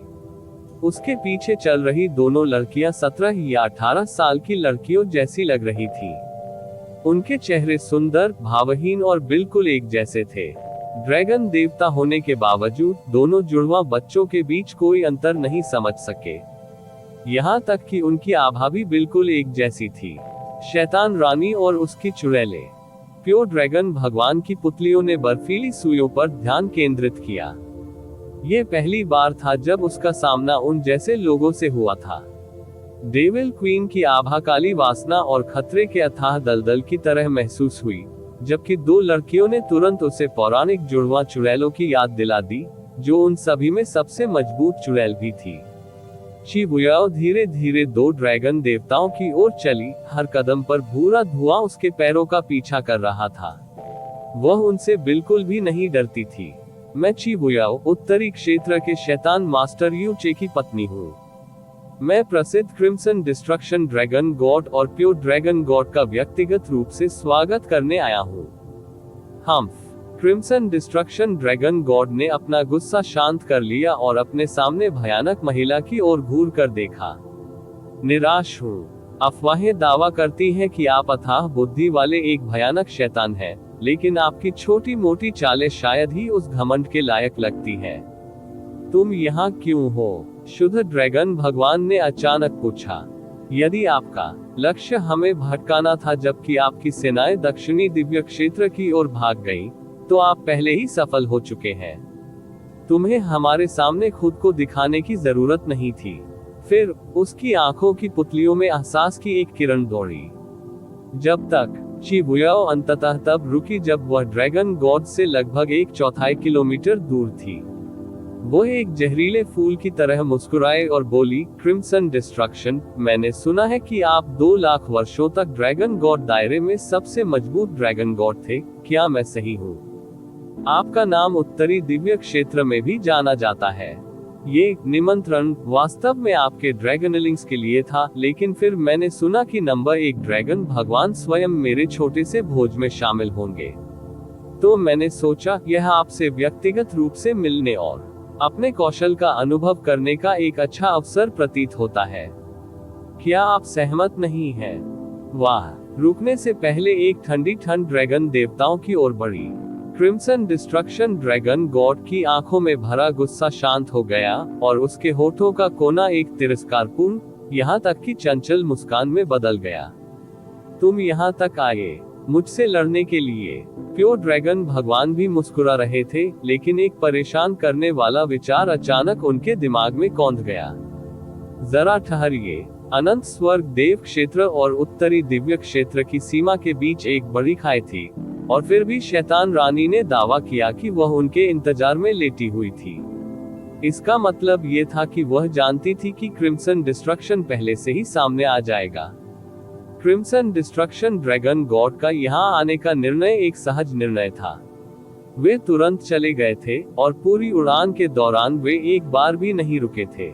उसके पीछे चल रही दोनों लड़कियां 17 या 18 साल की लड़कियों जैसी लग रही थी। उनके चेहरे सुंदर, भावहीन और बिल्कुल एक जैसे थे। ड्रैगन देवता होने के बावजूद दोनों जुड़वा बच्चों के बीच कोई अंतर नहीं समझ सके। यहाँ तक कि उनकी आभा भी बिल्कुल एक जैसी थी। शैतान रानी और उसकी चुड़ैलें। प्योर ड्रैगन भगवान की पुतलियों ने बर्फीली सुइयों पर ध्यान केंद्रित किया। यह पहली बार था जब उसका सामना उन जैसे लोगों से हुआ था। डेविल क्वीन की आभा काली वासना और खतरे के अथाह दलदल की तरह महसूस हुई, जबकि 2 लड़कियों ने तुरंत उसे पौराणिक जुड़वा चुड़ैलों की याद दिला दी, जो उन सभी में सबसे मजबूत चुड़ैल भी थी। शिबुयाओ धीरे धीरे 2 ड्रैगन देवताओं की ओर चली। हर कदम पर भूरा धुआं उसके पैरों का पीछा कर रहा था। वह उनसे बिल्कुल भी नहीं डरती थी। मैं शिबुयाओ, उत्तरी क्षेत्र के शैतान मास्टर यूचे की पत्नी हूँ। मैं प्रसिद्ध क्रिम्सन डिस्ट्रक्शन ड्रैगन गॉड और प्योर ड्रैगन गॉड का व्यक्तिगत रूप से स्वागत करने आया हूँ। हम्फ। क्रिम्सन डिस्ट्रक्शन ड्रैगन गॉड ने अपना गुस्सा शांत कर लिया और अपने सामने भयानक महिला की ओर घूर कर देखा। निराश हूँ। अफवाहें दावा करती हैं कि आप अथाह बुद्धि वाले एक भयानक शैतान हैं, लेकिन आपकी छोटी मोटी चालें शायद ही उस घमंड के लायक लगती हैं। तुम यहाँ क्यों हो? शुद्ध ड्रैगन भगवान ने अचानक पूछा। यदि आपका लक्ष्य हमें भटकाना था जबकि आपकी सेनाएं दक्षिणी दिव्य क्षेत्र की ओर भाग गईं, तो आप पहले ही सफल हो चुके हैं। तुम्हें हमारे सामने खुद को दिखाने की जरूरत नहीं थी। फिर उसकी आंखों की पुतलियों में एहसास की एक किरण दौड़ी। जब तक शिबुयाओ अंततः तब रुकी जब वह ड्रैगन गॉड से लगभग 1/4 किलोमीटर दूर थी। वो एक जहरीले फूल की तरह मुस्कुराए और बोली, क्रिम्सन डिस्ट्रक्शन, मैंने सुना है कि आप 2 लाख वर्षों तक ड्रैगन गॉड दायरे में सबसे मजबूत ड्रैगन गॉड थे। क्या मैं सही हूँ? आपका नाम उत्तरी दिव्य क्षेत्र में भी जाना जाता है। ये निमंत्रण वास्तव में आपके ड्रैगनलिंग्स के लिए था, लेकिन फिर मैंने सुना कि नंबर 1 ड्रैगन भगवान स्वयं मेरे छोटे से भोज में शामिल होंगे। तो मैंने सोचा यह आपसे व्यक्तिगत रूप से मिलने और अपने कौशल का अनुभव करने का एक अच्छा अवसर प्रतीत होता है। क्या आप सहमत नहीं हैं? वाह! रुकने से पहले एक ठंडी ठंड ड्रैगन देवताओं की ओर बढ़ी। क्रिम्सन डिस्ट्रक्शन ड्रैगन गॉड की आंखों में भरा गुस्सा शांत हो गया और उसके होठों का कोना एक तिरस्कारपूर्ण, यहाँ तक कि चंचल मुस्कान में बदल गया। तुम यहाँ तक आए मुझसे लड़ने के लिए? प्योर ड्रैगन भगवान भी मुस्कुरा रहे थे, लेकिन एक परेशान करने वाला विचार अचानक उनके दिमाग में कौंध गया। जरा ठहरिए। अनंत स्वर्ग देव क्षेत्र और उत्तरी दिव्य क्षेत्र की सीमा के बीच एक बड़ी खाई थी, और फिर भी शैतान रानी ने दावा किया कि वह उनके इंतजार में लेटी हुई थी। इसका मतलब ये था कि वह जानती थी कि क्रिम्सन डिस्ट्रक्शन पहले से ही सामने आ जाएगा। क्रिम्सन डिस्ट्रक्शन ड्रैगन गॉड का यहाँ आने का निर्णय एक सहज निर्णय था। वे तुरंत चले गए थे और पूरी उड़ान के दौरान वे एक बार भी नहीं रुके थे।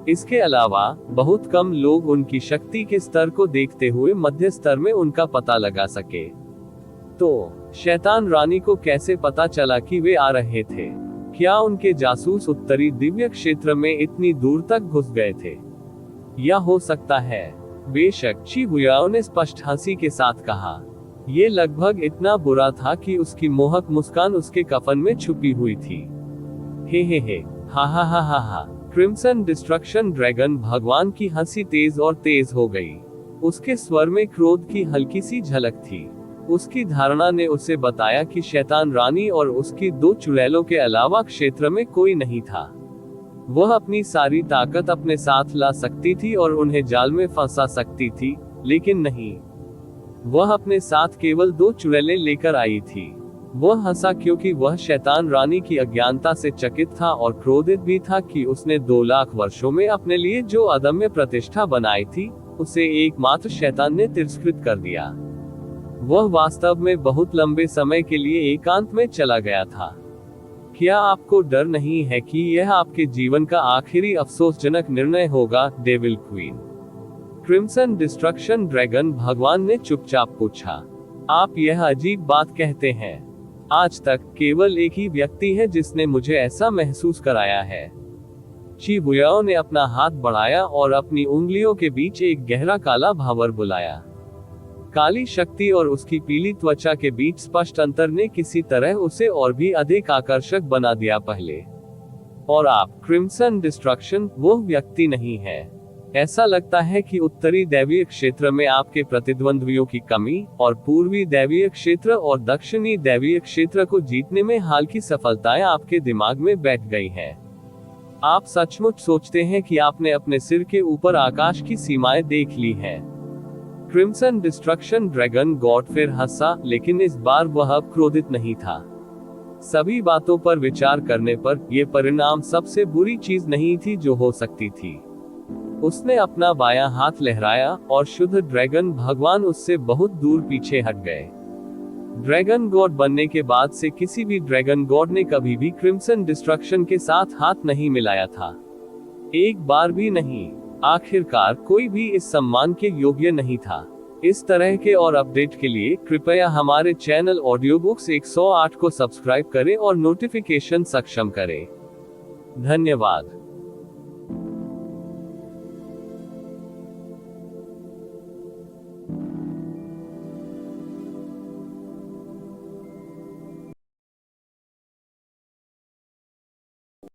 इसके अलावा बहुत कम लोग उनकी शक्ति के स्तर को देखते हुए मध्य स्तर में उनका पता लगा सके। तो शैतान रानी को कैसे पता चला कि वे आ रहे थे? क्या उनके जासूस उत्तरी दिव्य क्षेत्र में इतनी दूर तक घुस गए थे? या हो सकता है बेशक, शिबुयाओ ने स्पष्ट हंसी के साथ कहा। ये लगभग इतना बुरा था कि उसकी मोहक मुस्कान उसके कफन में छुपी हुई थी। हे, हा हा हा हा हा। क्रिम्सन डिस्ट्रक्शन ड्रैगन भगवान की हंसी तेज और तेज हो गई। उसके स्वर में क्रोध की हल्की सी झलक थी। उसकी धारणा ने उसे बताया कि शैतान रानी और उसकी 2 चुड़ैलों के अलावा क्षेत्र में कोई नहीं था। वह अपनी सारी ताकत अपने साथ ला सकती थी और उन्हें जाल में फंसा सकती थी, लेकिन नहीं। वह अपने साथ केवल 2 चुड़ैलें लेकर आई थी। वह हंसा क्योंकि वह शैतान रानी की अज्ञानता से चकित था और क्रोधित भी था कि उसने 2 लाख वर्षों में अपने लिए जो अदम्य प्रतिष्ठा बनाई थी, उसे एकमात्र शैतान ने तिरस्कृत कर दिया। वह वास्तव में बहुत लंबे समय के लिए एकांत में चला गया था। क्या आपको डर नहीं है कि यह आपके जीवन का आखिरी अफसोसजनक निर्णय होगा, devil queen? Crimson destruction dragon भगवान ने चुपचाप पूछा। आप यह अजीब बात कहते हैं। आज तक केवल एक ही व्यक्ति है जिसने मुझे ऐसा महसूस कराया है। शिबुयाओ ने अपना हाथ बढ़ाया और अपनी उंगलियों के बीच एक गहरा काला भावर बुलाया। काली शक्ति और उसकी पीली त्वचा के बीच स्पष्ट अंतर ने किसी तरह उसे और भी अधिक आकर्षक बना दिया पहले। और आप, क्रिम्सन डिस्ट्रक्शन, वो व्यक्ति नहीं है। ऐसा लगता है कि उत्तरी दैवीय क्षेत्र में आपके प्रतिद्वंद्वियों की कमी, और पूर्वी दैवीय क्षेत्र और दक्षिणी दैवीय क्षेत्र को जीतने में हाल की सफलताएं आपके दिमाग में बैठ गई हैं। आप सचमुच सोचते हैं कि आपने अपने सिर के ऊपर आकाश की सीमाएं देख ली हैं? क्रिम्सन डिस्ट्रक्शन ड्रैगन गॉड फिर हंसा, लेकिन इस बार वह अब क्रोधित नहीं था। सभी बातों पर विचार करने पर यह परिणाम सबसे बुरी चीज नहीं थी जो हो सकती थी। उसने अपना बायां हाथ लहराया और शुद्ध ड्रैगन भगवान उससे बहुत दूर पीछे हट गए। ड्रैगन गॉड बनने के बाद से किसी भी ड्रैगन गॉड ने कभी भी क्रिम्सन डिस्ट्रक्शन के साथ हाथ नहीं मिलाया था। एक बार भी नहीं। आखिरकार कोई भी इस सम्मान के योग्य नहीं था। इस तरह के और अपडेट के लिए कृपया हमारे चैनल ऑडियो बुक्स 108 को सब्सक्राइब करें और नोटिफिकेशन सक्षम करें। धन्यवाद।